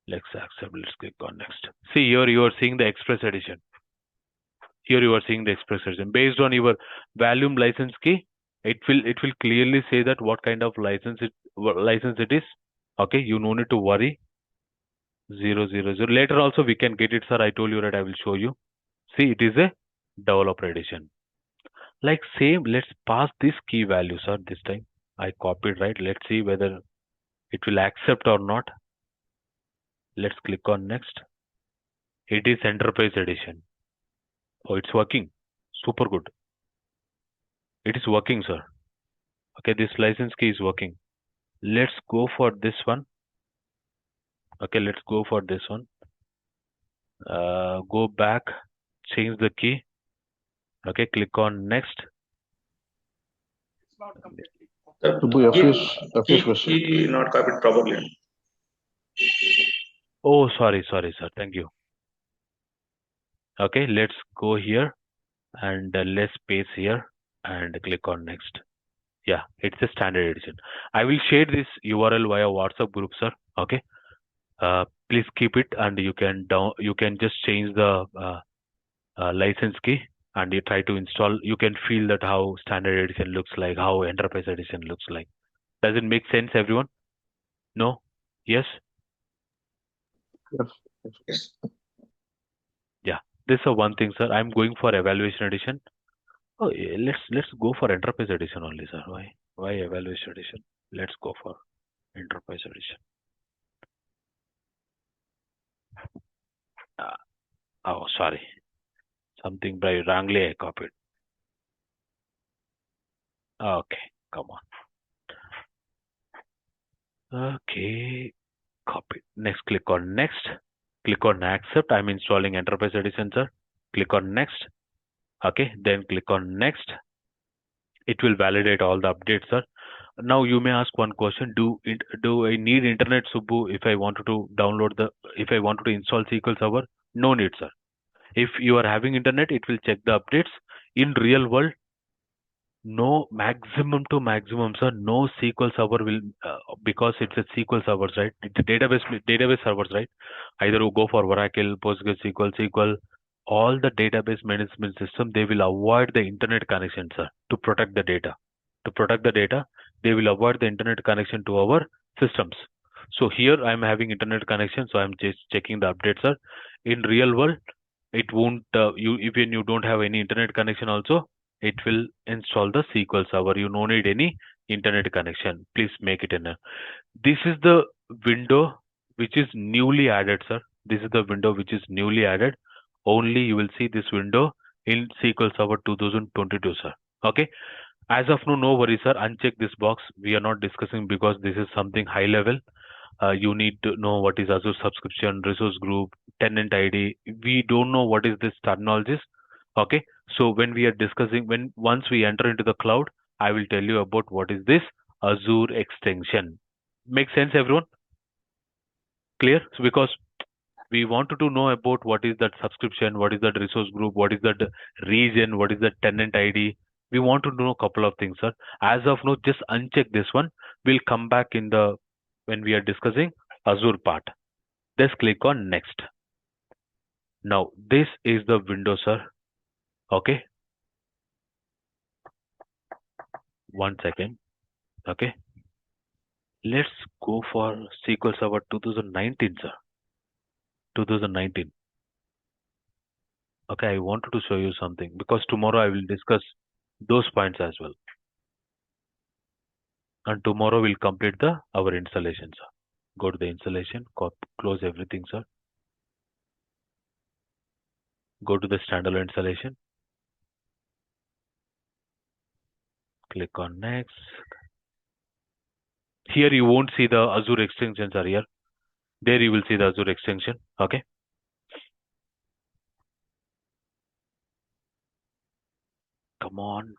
let's accept. Let's click on next. See here, you are seeing the express edition. Here you are seeing the express edition based on your volume license key. It will clearly say that what kind of license it is. Okay, you no need to worry. 000. Later also we can get it, sir. I told you that I will show you. See, it is a developer edition. Like same, let's pass this key value, sir. This time I copied, right? Let's see whether it will accept or not. Let's click on next. It is enterprise edition. Oh, it's working. Super good. It is working, sir. Okay, this license key is working. Let's go for this one. Okay, let's go for this one. Go back, change the key. Okay, click on next. Subbu, FS question. Key not copied properly. Oh, sorry, sir. Thank you. Okay, let's go here and let's paste here and click on next. Yeah, it's a standard edition. I will share this URL via WhatsApp group, sir. Okay. Please keep it, and you can just change the license key and you try to install. You can feel that how standard edition looks like, how enterprise edition looks like. Does it make sense, everyone? No? Yes? Yes. Yeah. This is one thing, sir. I'm going for evaluation edition. Oh, yeah, let's go for enterprise edition only, sir. Why evaluation edition? Let's go for enterprise edition. Oh, sorry. Something by wrongly I copied. Okay, come on. Okay, copy. Next, click on next. Click on accept. I'm installing enterprise edition, sir. Click on next. Okay, then click on next. It will validate all the updates, sir. Now you may ask one question: Do I need internet, Subbu, if I wanted to if I wanted to install SQL Server? No need, sir. If you are having internet, it will check the updates. In real world, no, maximum to maximum, sir. No SQL Server will because it's a SQL servers, right? It's a database servers, right? Either you go for Oracle, PostgreSQL, SQL, all the database management system, they will avoid the internet connection, sir, to protect the data. To protect the data, they will avoid the internet connection to our systems. So here I'm having internet connection, so I'm just checking the updates, sir. In real world, it won't. You even you don't have any internet connection also, it will install the SQL Server. You no need any internet connection. Please make it in a. This is the window which is newly added, sir. This is the window which is newly added. Only you will see this window in SQL Server 2022, sir. Okay. As of now, no worries, sir. Uncheck this box. We are not discussing because this is something high level. You need to know what is Azure subscription, resource group, tenant ID. We don't know what is this terminologies. Okay. So when we are discussing, once we enter into the cloud, I will tell you about what is this Azure extension. Make sense, everyone? Clear? So because we wanted to know about what is that subscription, what is that resource group, what is that region, what is that tenant ID. We want to know a couple of things, sir. As of now, just uncheck this one. We'll come back in the when we are discussing Azure part. Just click on next. Now this is the window, sir. Okay. 1 second. Okay. Let's go for SQL Server 2019, sir. 2019. Okay, I wanted to show you something because tomorrow I will discuss those points as well. And tomorrow we'll complete our installation, sir. Go to the installation, close everything, sir. Go to the standalone installation. Click on next. Here you won't see the Azure extensions are here. There you will see the Azure extension. Okay. Come on.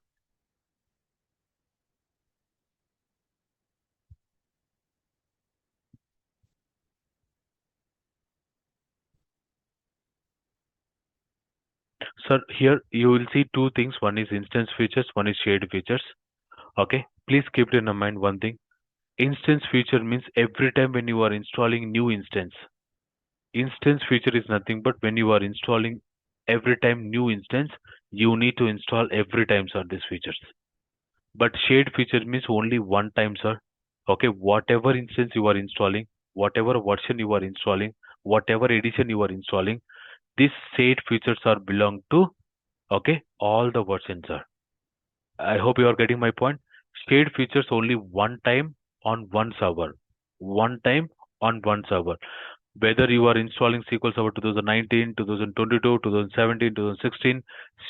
Sir, here you will see two things. One is instance features, one is shared features. Okay, please keep it in mind one thing. Instance feature means every time when you are installing new instance. Instance feature is nothing but when you are installing every time new instance, you need to install every time, sir, these features. But shared feature means only one time, sir. Okay, whatever instance you are installing, whatever version you are installing, whatever edition you are installing, these shared features are belong to, okay, all the versions, sir. I hope you are getting my point. Shared features only one time on one server. One time on one server. Whether you are installing SQL Server 2019, 2022, 2017, 2016,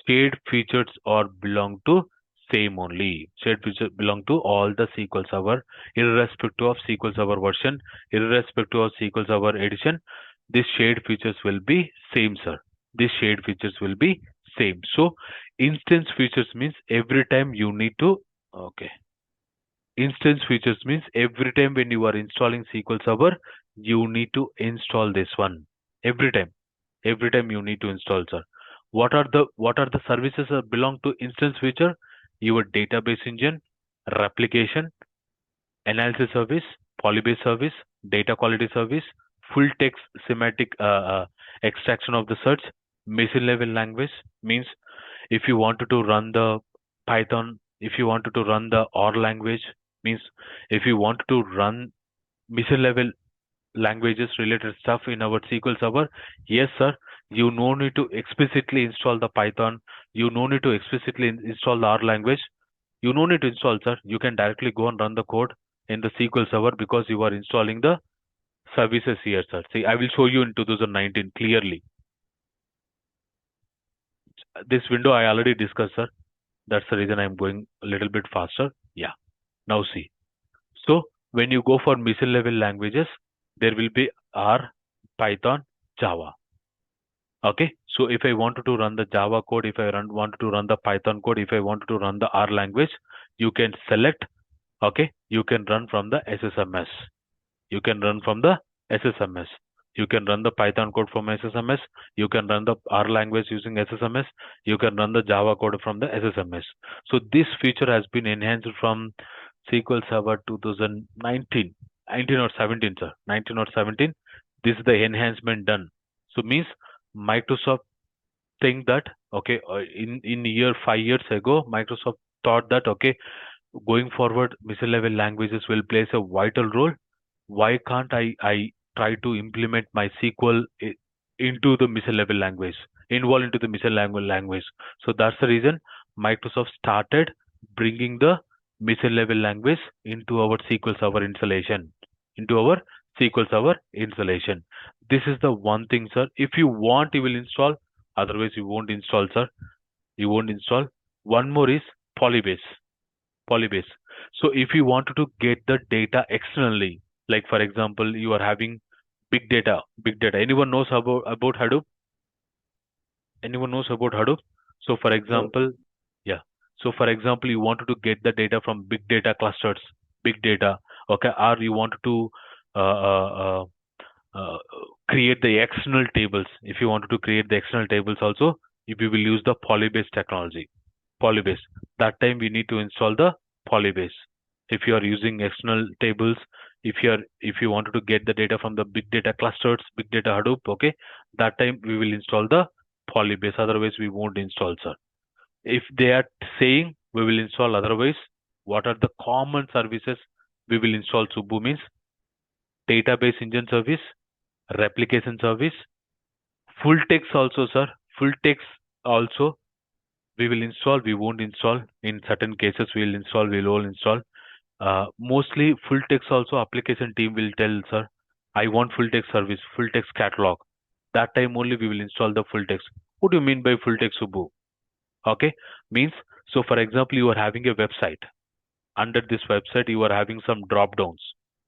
shared features are belong to same only. Shared features belong to all the SQL Server, irrespective of SQL Server version, irrespective of SQL Server edition. These shared features will be same, sir. These shared features will be same. So instance features means every time you need to, okay. Instance features means every time when you are installing SQL Server, you need to install this one. Every time. Every time you need to install, sir. What are the services that belong to instance feature? Your database engine, replication, analysis service, polybase service, data quality service, full text semantic extraction of the search, machine level language means if you wanted to run the Python, if you wanted to run the OR language, means if you want to run machine level languages related stuff in our SQL Server, yes, sir, you no need to explicitly install the Python, you no need to explicitly install the R language, you no need to install, sir. You can directly go and run the code in the SQL Server because you are installing the services here, sir. See, I will show you in 2019 clearly. This window I already discussed, sir. That's the reason I'm going a little bit faster. Yeah. Now see. So when you go for machine level languages, there will be R, Python, Java. Okay. So if I wanted to run the Java code, if I wanted to run the Python code, if I wanted to run the R language, you can select. Okay. You can run from the SSMS. You can run from the SSMS. You can run the Python code from SSMS. You can run the R language using SSMS. You can run the Java code from the SSMS. So this feature has been enhanced from SQL Server 2019, 19 or 17, sir. 19 or 17. This is the enhancement done. So means Microsoft think that okay, in year 5 years ago, Microsoft thought that okay, going forward, missile level languages will play a vital role. Why can't I try to implement my SQL into the missile level language, involve into the missile language? So that's the reason Microsoft started bringing the missile level language into our SQL Server installation, into our SQL Server installation. This is the one thing, sir. If you want, you will install. Otherwise, you won't install, sir. You won't install. One more is Polybase. Polybase. So if you wanted to get the data externally, like for example, you are having big data, big data. Anyone knows about Hadoop? Anyone knows about Hadoop? So for example, yeah. So for example, you wanted to get the data from big data clusters, big data, okay, or you wanted to uh, uh, uh, uh, create the external tables. If you wanted to create the external tables also, we will use the Polybase technology. Polybase. That time we need to install the Polybase. If you are using external tables, if you wanted to get the data from the big data clusters, big data Hadoop, okay, that time we will install the Polybase. Otherwise, we won't install, sir. If they are saying we will install, otherwise, what are the common services we will install? Subbu means database engine service, replication service, full text also, sir. Full text also we will install, we won't install. In certain cases, we will install, we will install. Mostly full text also application team will tell, sir, I want full text service, full text catalog. That time only we will install the full text. What do you mean by full text, Subbu? Okay, means, so for example, you are having a website. Under this website, you are having some drop downs.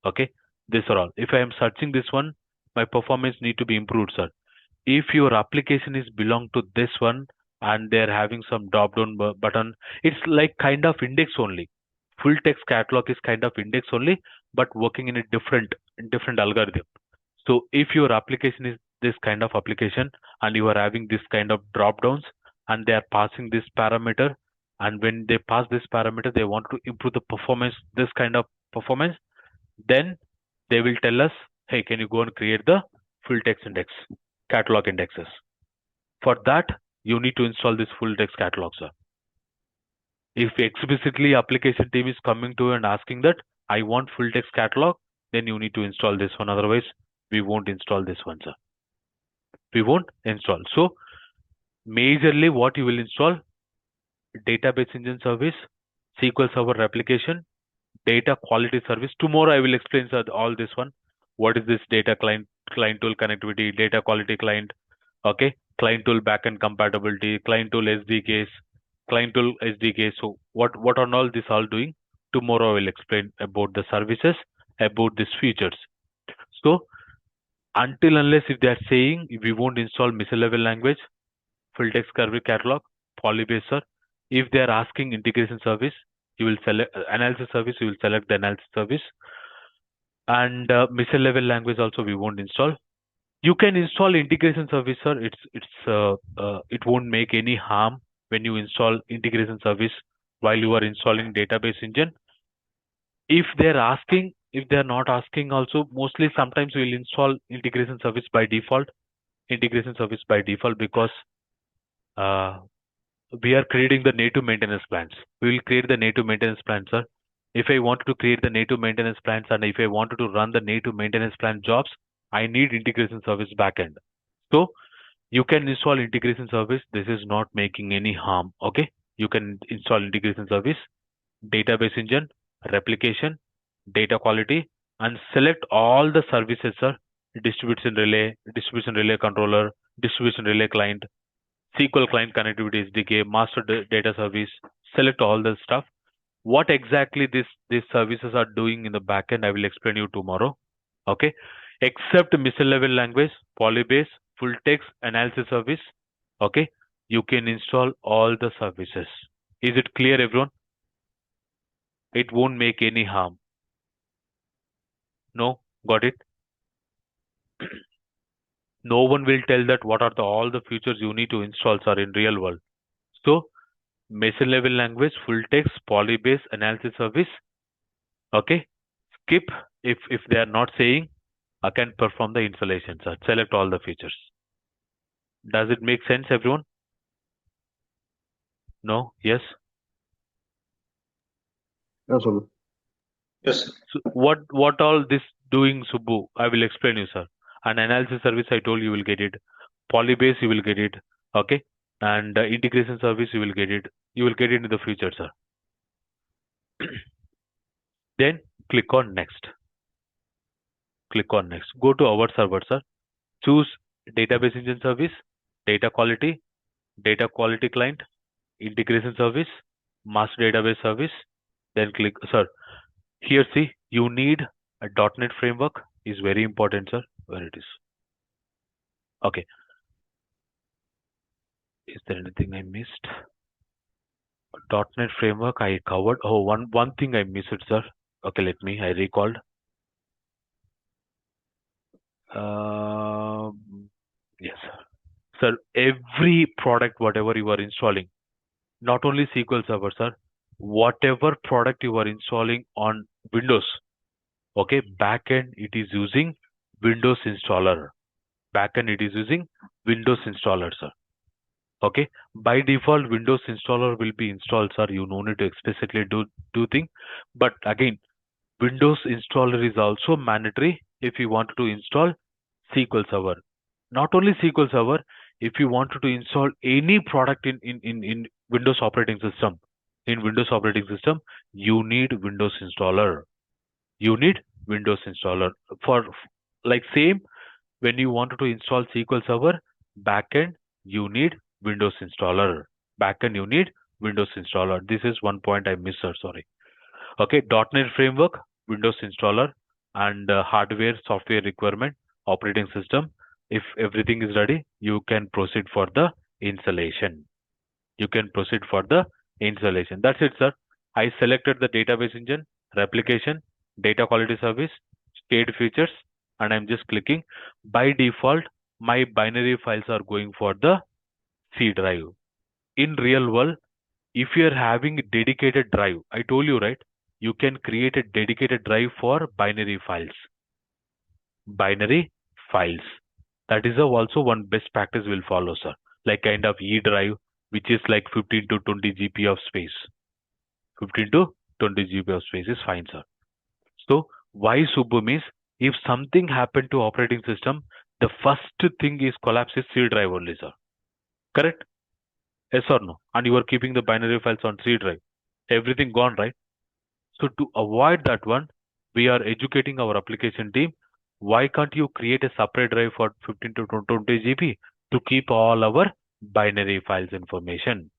Okay, these are all. If I am searching this one, my performance need to be improved, sir. If your application is belong to this one and they're having some drop down button, it's like kind of index only. Full text catalog is kind of index only, but working in a different algorithm. So if your application is this kind of application and you are having this kind of drop downs, and they are passing this parameter. And when they pass this parameter, they want to improve the performance, this kind of performance. Then they will tell us, hey, can you go and create the full text index, catalog indexes? For that, you need to install this full text catalog, sir. If explicitly application team is coming to you and asking that I want full text catalog, then you need to install this one. Otherwise, we won't install this one, sir. We won't install. So majorly what you will install: database engine service, SQL Server replication, data quality service. Tomorrow I will explain, sir, all this one. What is this data client tool connectivity, data quality client, okay, client tool backend compatibility, client tool SDKs, client tool SDK. So what are all this all doing? Tomorrow I will explain about the services, about these features. So until unless if they are saying we won't install missile level language, full text catalog, polybase, sir. If they are asking integration service, you will select analysis service, you will select the analysis service. And missile level language also we won't install. You can install integration service, sir. It won't make any harm when you install integration service while you are installing database engine. If they're asking, if they're not asking also, mostly sometimes we'll install integration service by default. Integration service by default because we are creating the native maintenance plans. We will create the native maintenance plans, sir. If I wanted to create the native maintenance plans and if I wanted to run the native maintenance plan jobs, I need integration service backend. So you can install integration service. This is not making any harm. Okay, you can install integration service, database engine, replication, data quality, and select all the services, sir. Distribution relay controller, distribution relay client, SQL client connectivity SDK, master data service. Select all the stuff. What exactly these services are doing in the backend, I will explain you tomorrow. Okay, except missile level language, polybase, full text analysis service. Okay, you can install all the services. Is it clear, everyone? It won't make any harm. No, got it? No one will tell that what are all the features you need to install, sir, in real world. So missile level language, full text, polybase, analysis service. Okay, skip if they are not saying. I can perform the installation, sir. Select all the features. Does it make sense, everyone? No? Yes? Yes, Subbu. Yes. So what all this doing, Subbu? I will explain you, sir. An analysis service, I told you will get it. Polybase, you will get it. Okay? And integration service, you will get it. You will get it in the future, sir. Then click on next. Click on next. Go to our server, sir. Choose database engine service, data quality client, integration service, master database service. Then click, sir. Here, see, you need a .NET framework is very important, sir. Where it is? Okay. Is there anything I missed? .NET framework I covered. Oh, one thing I missed, sir. Okay, I recalled. Yes, sir. Sir, every product, whatever you are installing, not only SQL Server, sir, whatever product you are installing on Windows, okay, backend it is using Windows installer. Backend it is using Windows installer, sir. Okay, by default Windows installer will be installed, sir. You no need to explicitly do thing, but again, Windows installer is also mandatory if you want to install SQL Server. Not only SQL Server, if you wanted to install any product in Windows operating system, you need Windows installer. You need Windows installer. For like same, when you wanted to install SQL Server, backend, you need Windows installer. Backend, you need Windows installer. This is one point I missed, sir. Sorry. Okay, .NET Framework, Windows installer, and hardware, software requirement, operating system. If everything is ready, you can proceed for the installation. That's it, sir. I selected the database engine, replication, data quality service, state features, and I'm just clicking. By default, my binary files are going for the C drive. in real world, if you are having a dedicated drive, I told you, right? You can create a dedicated drive for binary files. Binary files. That is also one best practice we'll follow, sir. Like kind of E drive, which is like 15 to 20 GB of space. 15 to 20 GB of space is fine, sir. So why Subbu means if something happened to operating system, the first thing is collapse is C drive only, sir. Correct? Yes or no? And you are keeping the binary files on C drive. Everything gone, right? So to avoid that one, we are educating our application team. Why can't you create a separate drive for 15 to 20 GB to keep all our binary files information?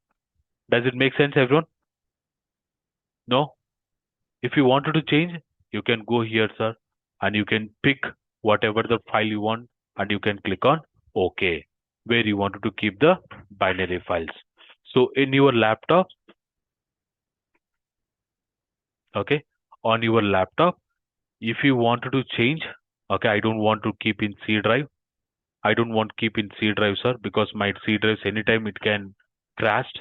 Does it make sense, everyone? No? If you wanted to change, you can go here, sir, and you can pick whatever the file you want, and you can click on OK, where you wanted to keep the binary files. So in your laptop, okay, on your laptop, if you wanted to change, okay, I don't want to keep in C drive. I don't want to keep in C drive, sir, because my C drives anytime it can crash.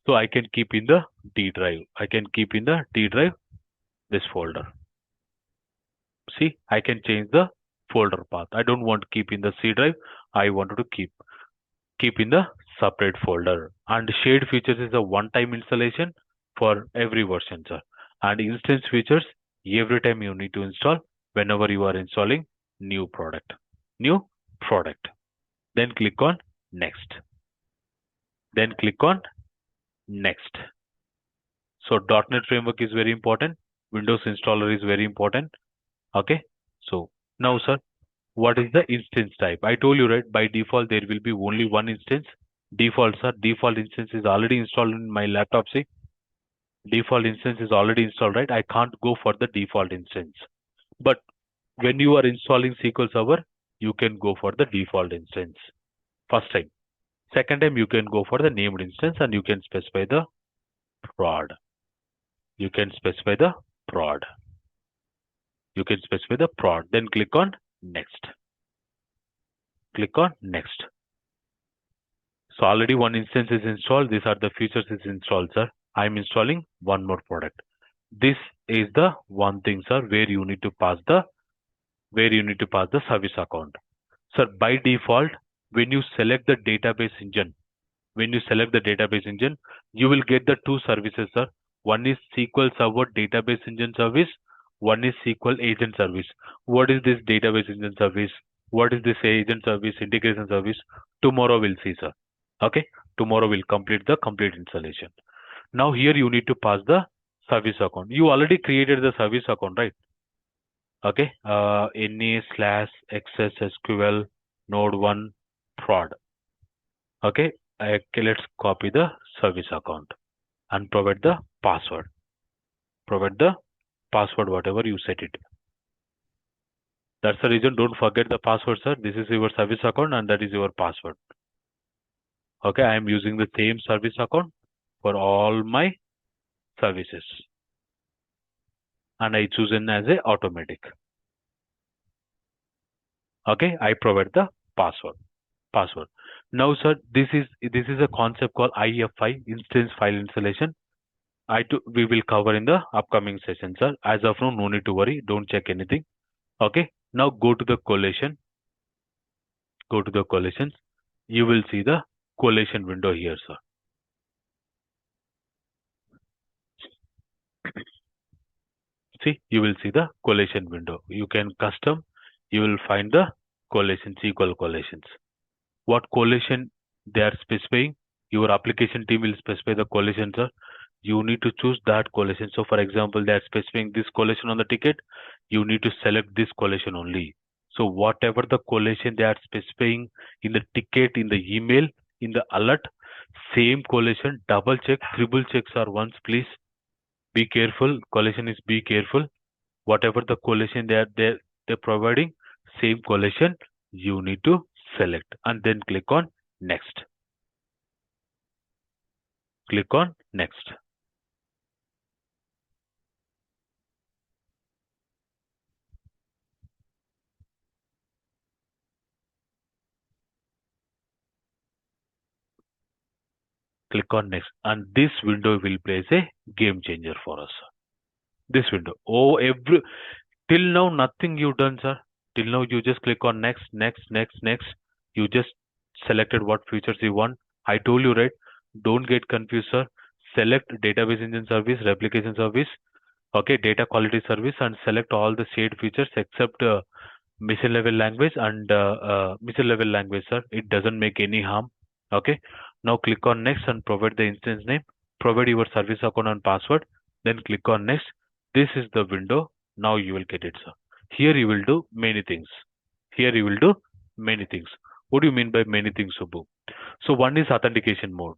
So I can keep in the D drive. I can keep in the D drive this folder. See, I can change the folder path. I don't want to keep in the C drive. I wanted to keep in the separate folder. And shared features is a one-time installation for every version, sir. And instance features every time you need to install whenever you are installing new product. New product. Then click on next. Then click on next. So .NET framework is very important. Windows installer is very important. Okay. So now, sir, what is the instance type? I told you, right? By default, there will be only one instance. Default, sir. Default instance is already installed in my laptop. See, default instance is already installed, right? I can't go for the default instance. But when you are installing SQL Server, you can go for the default instance. First time. Second time, you can go for the named instance and you can specify the prod. You can specify the prod. You can specify the prod. Then click on next. Click on next. So already one instance is installed. These are the features is installed, sir. I'm installing one more product. This is the one thing, sir, where you need to pass the service account. Sir, by default, when you select the database engine, you will get the two services, sir. One is SQL Server Database Engine Service. One is SQL Agent Service. What is this database engine service? What is this agent service, integration service? Tomorrow we'll see, sir. Okay. Tomorrow we'll complete the complete installation. Now here you need to pass the service account. You already created the service account, right? Okay. NA/access SQL node 1 prod. Okay. Let's copy the service account and provide the password. Provide the password, whatever you set it. That's the reason. Don't forget the password, sir. This is your service account and that is your password. Okay. I am using the same service account for all my services. And I choose it as a automatic. Okay. I provide the password. Now, sir, this is a concept called IFI, instance file installation. We will cover in the upcoming session, sir. As of now, no need to worry. Don't check anything. Okay. Now go to the collation. Go to the collations. You will see the collation window here, sir. See, you will see the collation window. You can custom. You will find the collation, SQL collations. What collation they are specifying? Your application team will specify the collation, sir. You need to choose that collation. So, for example, they are specifying this collation on the ticket. You need to select this collation only. So, whatever the collation they are specifying in the ticket, in the email, in the alert, same collation, double check, triple checks are once, please. Be careful. Collation is be careful. Whatever the collation they're providing, same collation you need to select and then click on next. Click on next. Click on next, and this window will play as a game changer for us. This window. Oh, till now nothing you've done, sir. Till now you just click on next, next, next, next. You just selected what features you want. I told you, right? Don't get confused, sir. Select database engine service, replication service, okay, data quality service, and select all the shared features except mission level language and mission level language, sir. It doesn't make any harm. Okay. Now click on next and provide the instance name. Provide your service account and password. Then click on next. This is the window. Now you will get it, sir. Here you will do many things. Here you will do many things. What do you mean by many things, Subbu? So one is authentication mode.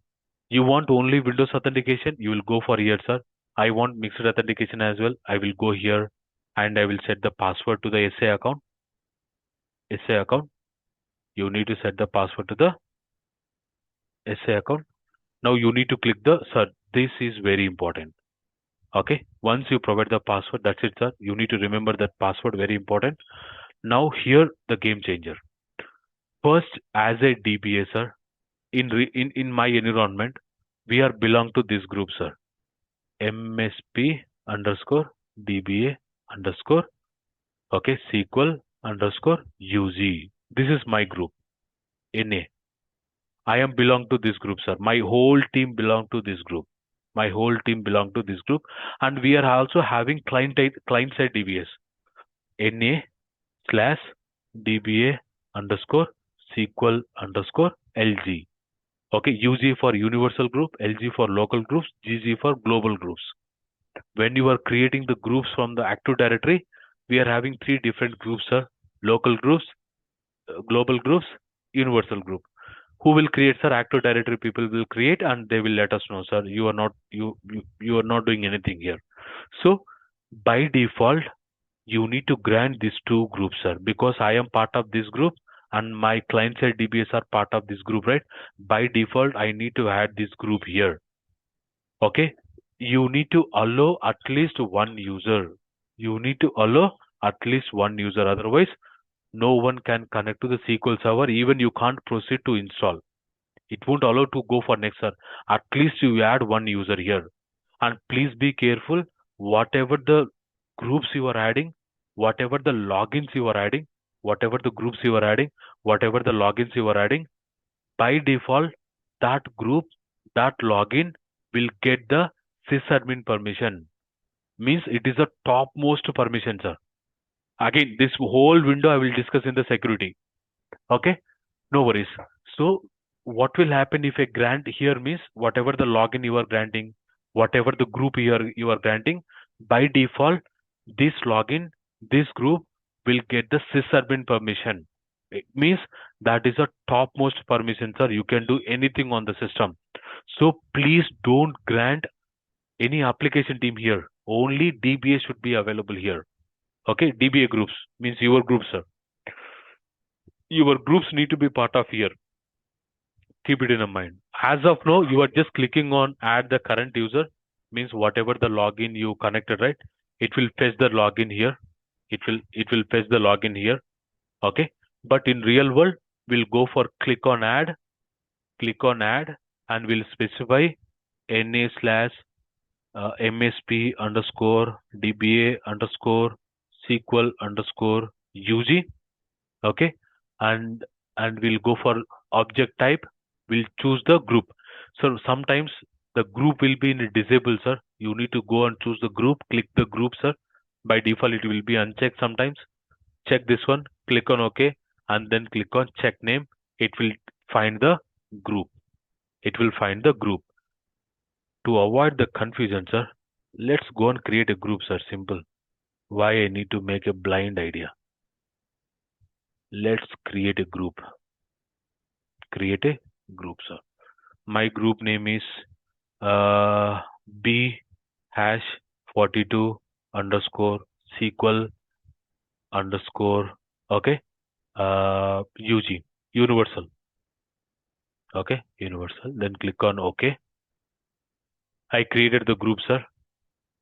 You want only Windows authentication, you will go for here, sir. I want mixed authentication as well. I will go here and I will set the password to the SA account. SA account. You need to set the password to the SA account. Now you need to click the, sir, this is very important. Okay. Once you provide the password, that's it, sir. You need to remember that password, very important. Now here the game changer. First, as a DBA, sir, in my environment, we are belong to this group, sir. MSP underscore DBA underscore, okay, SQL underscore UG. This is my group, NA. I am belong to this group, sir. My whole team belong to this group. My whole team belong to this group. And we are also having client-side DBAs. NA slash DBA underscore SQL underscore LG. Okay, UG for universal group, LG for local groups, GG for global groups. When you are creating the groups from the Active Directory, we are having three different groups, sir. Local groups, global groups, universal group. Who will create, sir? Active Directory people will create and they will let us know, sir. You are not doing anything here. So by default, you need to grant these two groups, sir, because I am part of this group and my client side DBAs are part of this group, right? By default, I need to add this group here. Okay. You need to allow at least one user. You need to allow at least one user. Otherwise, no one can connect to the SQL server. Even you can't proceed to install. It won't allow to go for next, sir. At least you add one user here. And please be careful. Whatever the groups you are adding, whatever the logins you are adding, whatever the groups you are adding, whatever the logins you are adding, by default, that group, that login will get the sysadmin permission. Means it is a topmost permission, sir. Again, this whole window I will discuss in the security. Okay, no worries. So what will happen if a grant here means whatever the login you are granting, whatever the group you are granting, by default, this login, this group will get the sysadmin permission. It means that is a topmost permission, sir. You can do anything on the system. So please don't grant any application team here. Only DBA should be available here. Okay, DBA groups means your groups, sir. Your groups need to be part of here. Keep it in mind. As of now, you are just clicking on add the current user, means whatever the login you connected, right? It will fetch the login here. It will fetch the login here. Okay. But in real world, we'll go for click on add, and we'll specify NA slash MSP underscore DBA underscore SQL underscore UG. Okay. And we'll go for object type. We'll choose the group. So sometimes the group will be in disable, sir. You need to go and choose the group, click the group, sir. By default, it will be unchecked sometimes. Check this one, click on OK, and then click on check name. It will find the group. It will find the group. To avoid the confusion, sir, let's go and create a group, sir. Simple. Why I need to make a blind idea? Let's create a group. Create a group, sir. My group name is B hash 42 underscore SQL underscore, okay, UG, universal. Okay, universal. Then click on OK. I created the group, sir.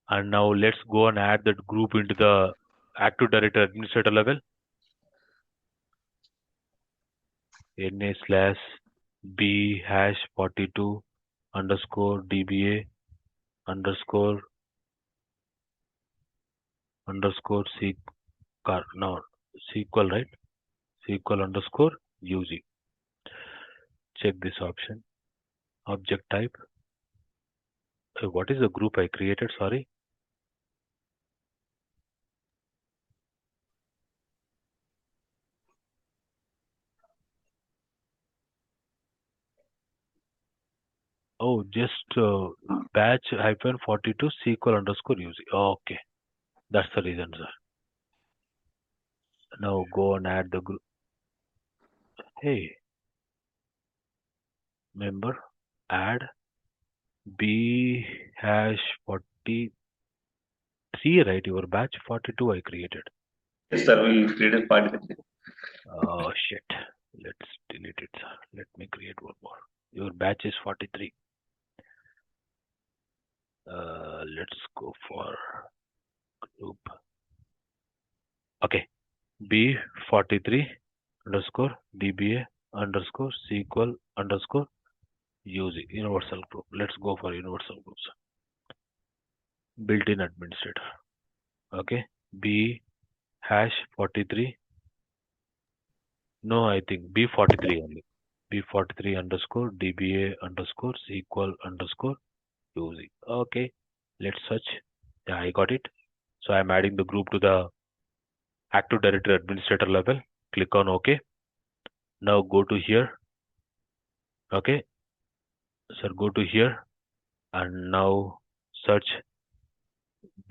And now let's go and add that group into the Active Directory administrator level. NA slash B hash 42 underscore DBA underscore SQL, right? SQL underscore UG. Check this option. Object type. What is the group I created? Sorry. Oh, just batch hyphen 42 SQL underscore UG. Okay, that's the reason, sir. Now go and add the group. Hey, member, add B hash 43, right? Your batch 42 I created. Yes, sir. We'll create a party. Oh shit. Let's delete it, sir. Let me create one more. Your batch is 43. Let's go for group. Okay. B43 underscore DBA underscore SQL underscore UG universal group. Let's go for universal groups. Built-in administrator. Okay. B hash 43. No, I think B43 only. B43 underscore DBA underscore SQL underscore UG. Okay. Let's search. Yeah, I got it. So I'm adding the group to the Active Directory administrator level. Click on OK. Now go to here. Okay. Sir, go to here and now search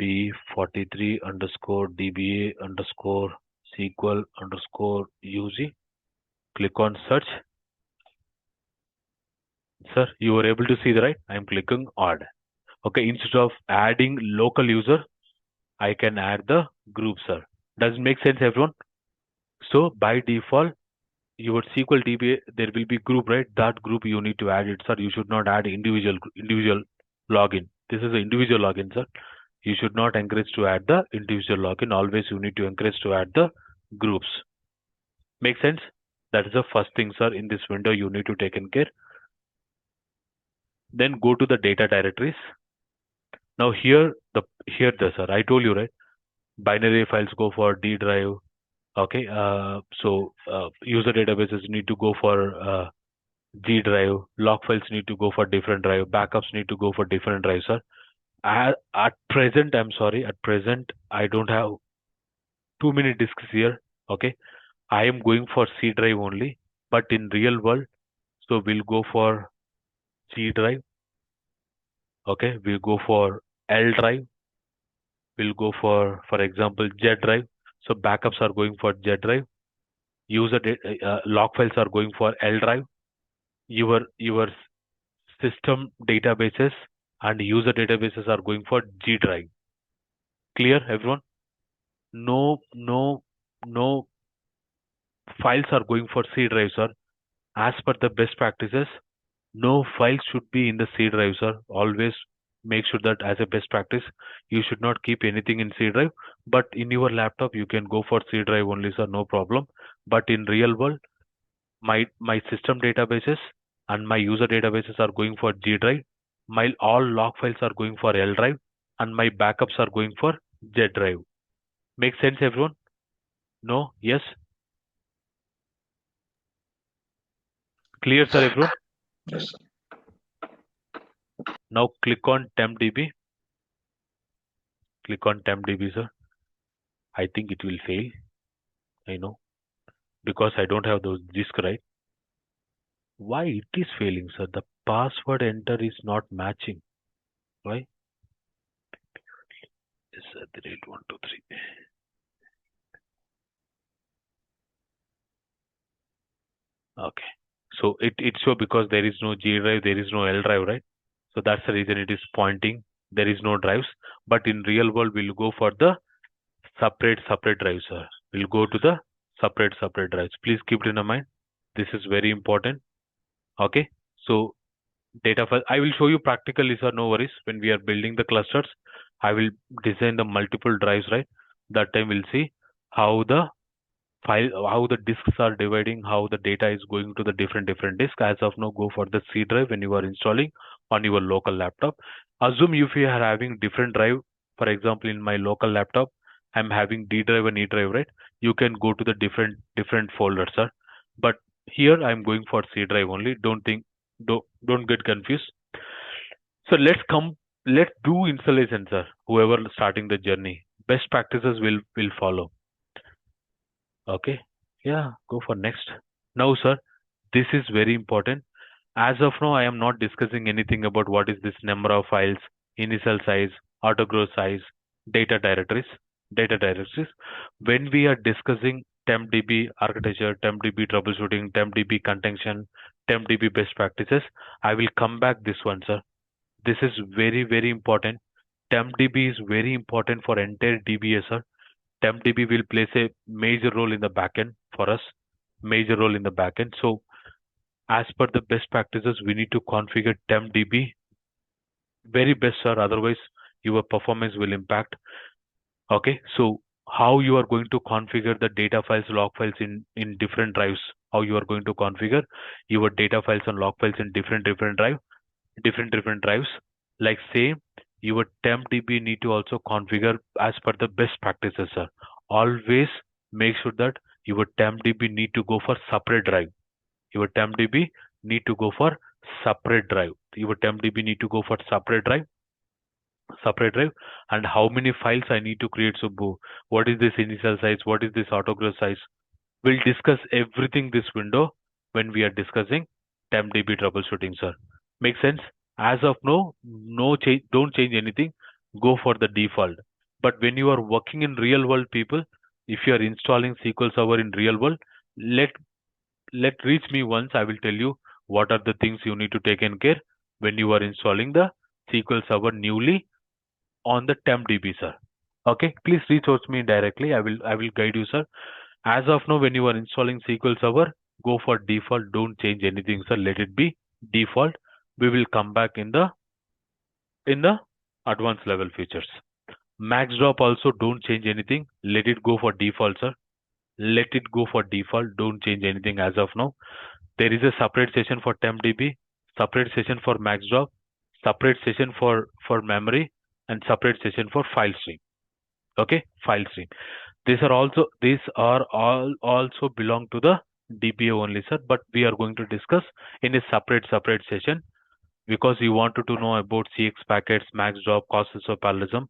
B43 underscore DBA underscore SQL underscore UG. Click on search. Sir, you were able to see the right? I am clicking add. Okay, instead of adding local user, I can add the group, sir. Does it make sense, everyone? So by default, your SQL DBA, there will be group, right? That group you need to add it, sir. You should not add individual login. This is an individual login, sir. You should not encourage to add the individual login. Always you need to encourage to add the groups. Make sense? That is the first thing, sir. In this window, you need to take in care. Then go to the data directories. Now here the sir, I told you, right? Binary files go for D drive. Okay, so user databases need to go for G drive. Log files need to go for different drive. Backups need to go for different drive, sir. At present, I'm sorry. At present, I don't have too many disks here. Okay, I am going for C drive only. But in real world, so we'll go for C drive. Okay, we'll go for L drive. We'll go for example, Z drive. So backups are going for Z drive. Log files are going for L drive. Your system databases and user databases are going for G drive. Clear, everyone? No files are going for C drive, sir. As per the best practices, no files should be in the C drive, sir. Always make sure that as a best practice, you should not keep anything in C drive. But in your laptop, you can go for C drive only, sir. No problem. But in real world, my system databases and my user databases are going for G drive. My all log files are going for L drive, and my backups are going for Z drive. Make sense, everyone? No? Yes? Clear, sir, everyone? Yes, sir. Now click on tempdb. Click on tempdb, sir. I think it will fail. I know. Because I don't have those disk, right? Why it is failing, sir? The password enter is not matching. Why? Yes, at the rate 123. Okay. So it's so because there is no G drive, there is no L drive, right? So that's the reason it is pointing. There is no drives. But in real world, we'll go for the separate drives, sir. We'll go to the separate drives. Please keep it in mind. This is very important. Okay. So data file, I will show you practically, sir. No worries. When we are building the clusters, I will design the multiple drives, right? That time we'll see how the how the disks are dividing, how the data is going to the different disk. As of now, go for the C drive when you are installing, on your local laptop. Assume if you are having different drive, for example, in my local laptop, I'm having D drive and E drive, right? You can go to the different folders, sir. But here I'm going for C drive only. Don't get confused. So let's do installation, sir. Whoever starting the journey, best practices will follow. Okay. Yeah, go for next. Now, sir, this is very important. As of now, I am not discussing anything about what is this number of files, initial size, auto growth size, data directories, data directories. When we are discussing TempDB architecture, TempDB troubleshooting, TempDB contention, TempDB best practices, I will come back this one, sir. This is very, very important. TempDB is very important for entire DBA, sir. TempDB will play a major role in the backend for us, major role in the backend. So as per the best practices, we need to configure TempDB very best, sir. Otherwise, your performance will impact. Okay, so how you are going to configure the data files, log files in different drives? How you are going to configure your data files and log files in different drives? Like say your TempDB need to also configure as per the best practices, sir. Always make sure that your TempDB need to go for separate drive. Your TempDB need to go for separate drive. Your TempDB need to go for separate drive. And how many files I need to create, Subbu? What is this initial size? What is this autograph size? We'll discuss everything this window when we are discussing TempDB troubleshooting, sir. Make sense? As of now, no change, don't change anything. Go for the default. But when you are working in real world, people, if you are installing SQL Server in real world, let reach me once. I will tell you what are the things you need to take in care when you are installing the SQL Server newly on the TempDB, sir. Okay, please reach out to me directly. I will guide you, sir. As of now, when you are installing SQL Server, go for default. Don't change anything, sir. Let it be default. We will come back in the advanced level features. Max drop also don't change anything. Let it go for default, sir. Let it go for default. Don't change anything as of now. There is a separate session for TempDB, separate session for max drop, separate session for memory, and separate session for file stream. Okay, file stream. These are all also belong to the DBA only, sir. But we are going to discuss in a separate session because you wanted to know about CX packets, max drop, causes of parallelism.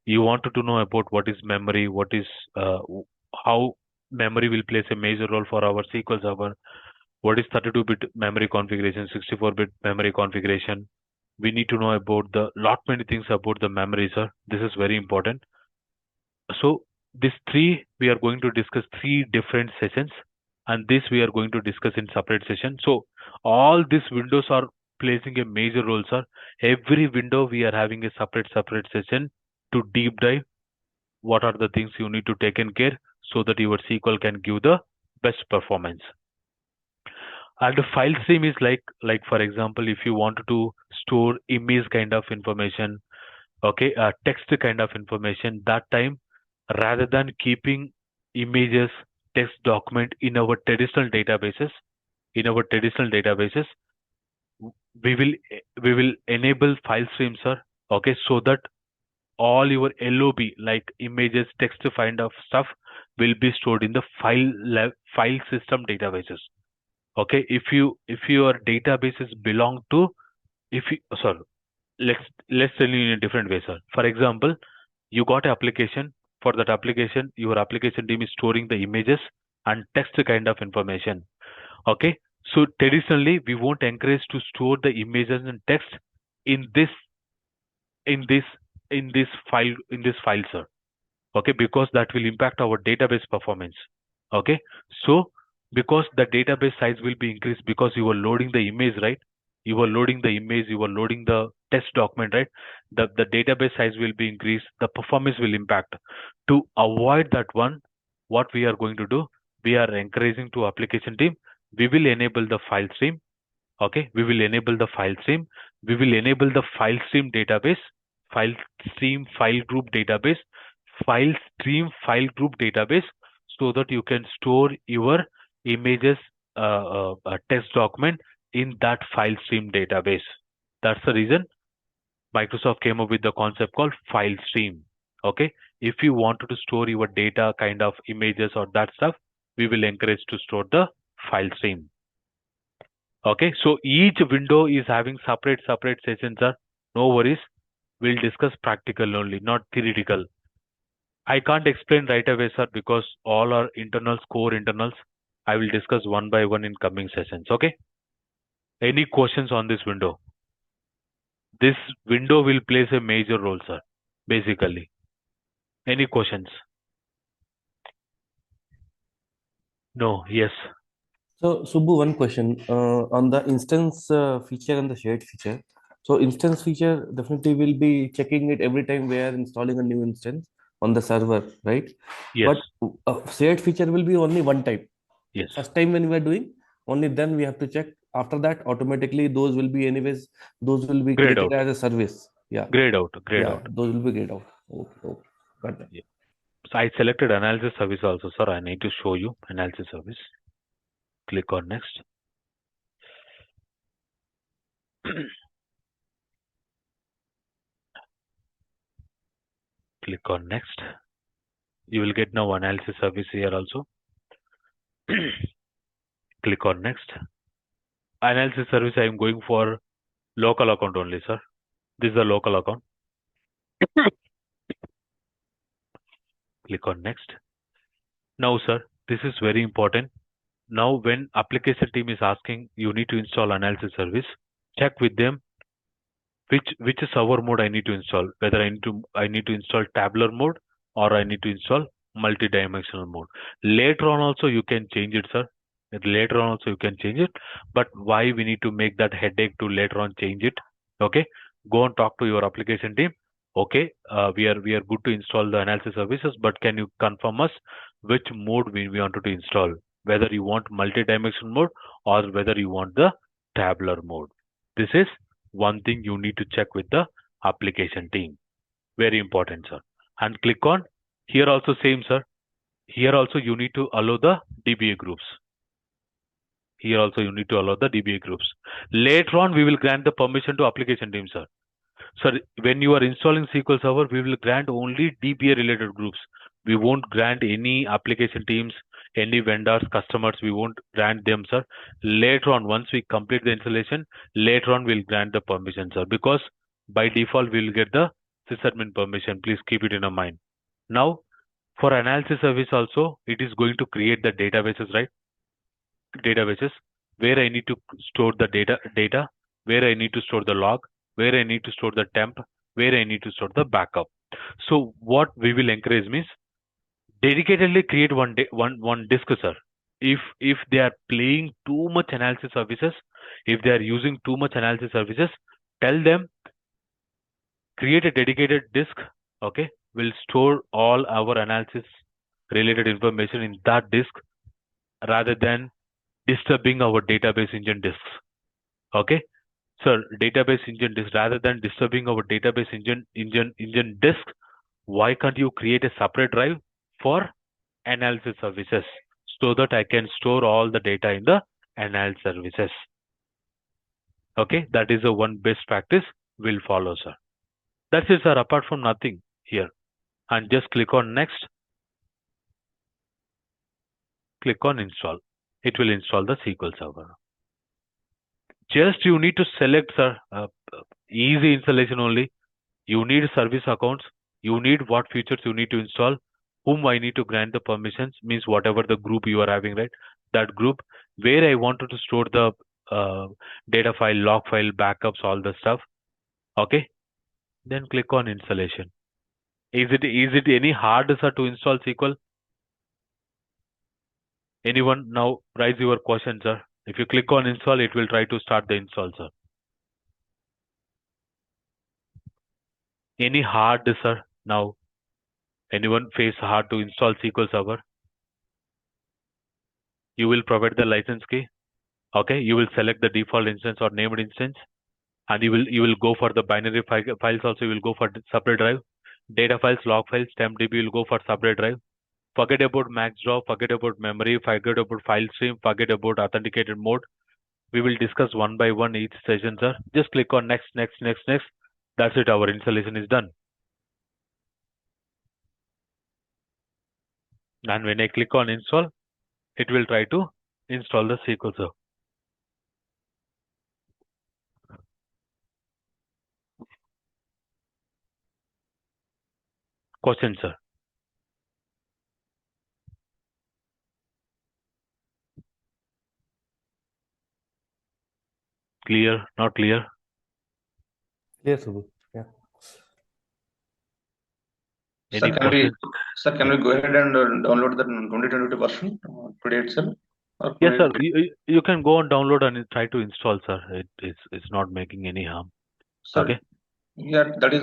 You wanted to know about what is memory, what is how memory will play a major role for our SQL Server. What is 32-bit memory configuration, 64-bit memory configuration? We need to know about the lot many things about the memory, sir. This is very important. So we are going to discuss 3 different sessions, and this we are going to discuss in separate session. So all these windows are playing a major role, sir. Every window we are having a separate session to deep dive. What are the things you need to take in care so that your SQL can give the best performance? And the file stream is like for example, if you want to store image kind of information, okay, text kind of information, that time rather than keeping images, text document in our traditional databases, we will enable file stream, sir. Okay, so that all your LOB like images, text kind of stuff will be stored in the file system databases. Okay, if your databases belong to let's tell you in a different way, sir. For example, you got an application. For that application, your application team is storing the images and text kind of information. Okay, so traditionally we won't encourage to store the images and text in this file, sir. Okay, because that will impact our database performance. Okay, so because the database size will be increased because you are loading the image, right? You are loading the image, you are loading the text document, right? The database size will be increased, the performance will impact. To avoid that one, what we are going to do, we are encouraging to application team, we will enable the file stream. Okay, we will enable the file stream. We will enable the file stream database, file stream file group database, file stream file group database, so that you can store your images, text document in that file stream database. That's the reason Microsoft came up with the concept called file stream. Okay, if you wanted to store your data, kind of images or that stuff, we will encourage to store the file stream. Okay, so each window is having separate sessions, sir. No worries. We'll discuss practical only, not theoretical. I can't explain right away, sir, because all are internals, core internals. I will discuss one by one in coming sessions. Okay. Any questions on this window? This window will plays a major role, sir. Basically. Any questions? No. Yes. So, Subbu, one question on the instance feature and the shared feature. So, instance feature definitely will be checking it every time we are installing a new instance on the server, right? Yes. But shared feature will be only one time. Yes. First time when we are doing, only then we have to check. After that, automatically those will be anyways, those will be Grayed created out. as a service. Yeah. Grayed out. Grayed Yeah, out. those will be grayed out. Okay, okay. Got that. Yeah. So I selected analysis service also, sir. I need to show you analysis service. Click on next. Click on next. You will get now analysis service here also. Click on next. Analysis service I am going for local account only, sir. This is a local account. Click on next. Now, sir, this is very important. Now, when application team is asking you need to install analysis service, check with them which server mode I need to install. Whether I need to install tabular mode or I need to install multi-dimensional mode. Later on also you can change it, sir. Later on also you can change it. But why we need to make that headache to later on change it? Okay, go and talk to your application team. Okay, we are good to install the analysis services, but can you confirm us which mode we wanted to install? Whether you want multi-dimensional mode or whether you want the tabular mode. This is one thing you need to check with the application team. Very important, sir. And click on here also same, sir. Here also you need to allow the DBA groups. Here also you need to allow the DBA groups. Later on, we will grant the permission to application team, sir. Sir, when you are installing SQL Server, we will grant only DBA related groups. We won't grant any application teams, any vendors, customers. We won't grant them, sir. Later on, once we complete the installation, later on we'll grant the permission, sir. Because by default, we'll get the sysadmin permission. Please keep it in your mind. Now, for analysis service also, it is going to create the databases, right? Databases where I need to store the data, where I need to store the log, where I need to store the temp, where I need to store the backup. So what we will encourage means dedicatedly create one disk, sir. If they are playing too much analysis services, if they are using too much analysis services, tell them create a dedicated disk. Okay, we'll store all our analysis related information in that disk rather than disturbing our database engine disks. Okay, sir, database engine disk rather than disturbing our database engine disk, why can't you create a separate drive for analysis services so that I can store all the data in the analysis services? Okay, that is the one best practice we'll follow, sir. That's it, sir. Apart from nothing here, and just click on next. Click on install. It will install the SQL Server. Just you need to select, sir, easy installation only. You need service accounts. You need what features you need to install, whom I need to grant the permissions, means whatever the group you are having, right? That group, where I wanted to store the data file, log file, backups, all the stuff. Okay. Then click on installation. Is it any hard, sir, to install SQL? Anyone now raise your question, sir. If you click on install, it will try to start the install, sir. Any hard, sir, now? Anyone face hard to install SQL Server? You will provide the license key. Okay, you will select the default instance or named instance, and you will go for the binary files also. You will go for separate drive. Data files, log files, tempdb will go for separate drive. Forget about max drop, forget about memory, forget about file stream, forget about authenticated mode. We will discuss one by one each session, sir. Just click on next. That's it. Our installation is done. And when I click on install, it will try to install the SQL, sir. Question, sir. Clear? Not clear? Clear, Subbu. Yeah. Any Sir, questions? can we go ahead and download the 2022 version today itself? Or Yes, sir. today? You can go and download and try to install, sir. It's not making any harm. Sir, Okay. yeah, that is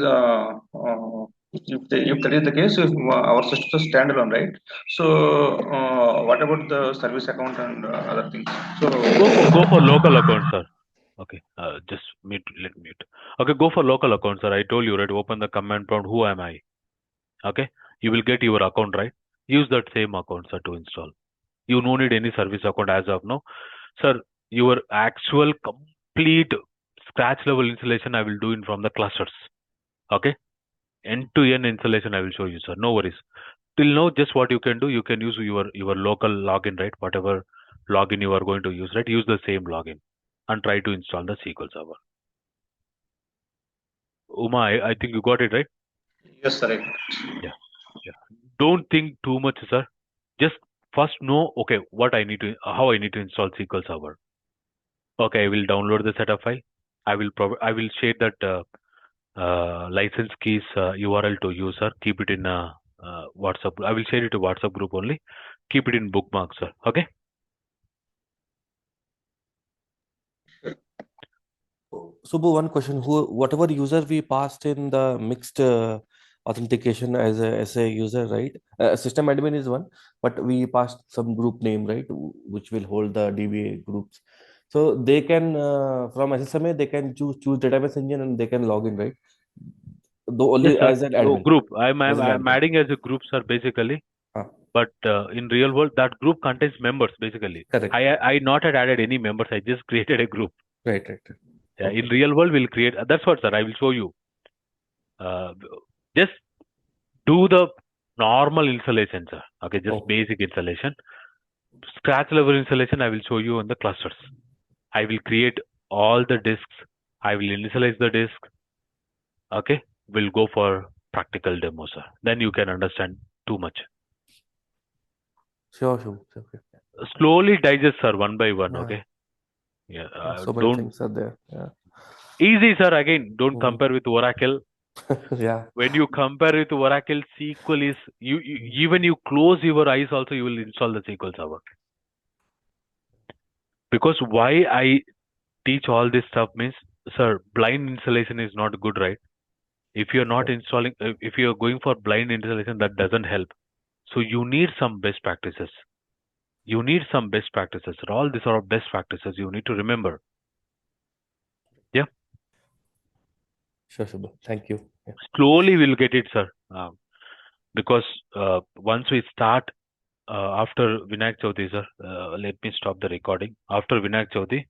if that is the case, if our system is standalone, right? So what about the service account and other things? So Go for local account, sir. Okay. Just let mute. Okay, go for local account, sir. I told you, right? Open the command prompt. Who am I? Okay. You will get your account, right? Use that same account, sir, to install. You no need any service account as of now, sir. Your actual complete scratch level installation I will do it from the clusters. Okay. End to end installation I will show you, sir. No worries. Till now, just what you can do, you can use your local login, right? Whatever login you are going to use, right? Use the same login and try to install the SQL server. Uma, I think you got it, right? yes, sir. Yeah. Don't think too much, sir. Just first know, okay, how I need to install SQL server. Okay, I will download the setup file. I will share that license keys URL to user. Keep it in WhatsApp. I will share it to WhatsApp group only. Keep it in bookmarks, sir. Okay. Subbu, one question. Whatever user we passed in the mixed authentication as a user, right? System admin is one, but we passed some group name, right? Which will hold the DBA groups. So they can from SSMA they can choose database engine and they can log in, right? Though only Yes, sir. as an admin. Group. I'm As an I'm admin. adding as a group, sir. Basically. Ah. But in real world, that group contains members. Basically, Correct. I not had added any members. I just created a group. Right. Yeah, Okay. in real world, we'll create. That's what, sir. I will show you. Just do the normal installation, sir. Okay, just Okay. basic installation. Scratch level installation, I will show you on the clusters. I will create all the disks. I will initialize the disk. Okay, we'll go for practical demo, sir. Then you can understand too much. Sure. Okay. Slowly digest, sir, one by one. Yeah. Okay. Yeah. So many things are there. Yeah. Easy, sir. Again, don't compare with Oracle. Yeah. When you compare with Oracle, SQL is even you close your eyes also you will install the SQL server. Because why I teach all this stuff means, sir, blind installation is not good, right? If you're not installing, if you're going for blind installation, that doesn't help. So you need some best practices. You need some best practices. All these are best practices you need to remember. Yeah. Sure, Subbu. Thank you. Yeah. Slowly we'll get it, sir. Because once we start after Vinayak Chaudhary, sir, let me stop the recording. After Vinayak Chaudhary,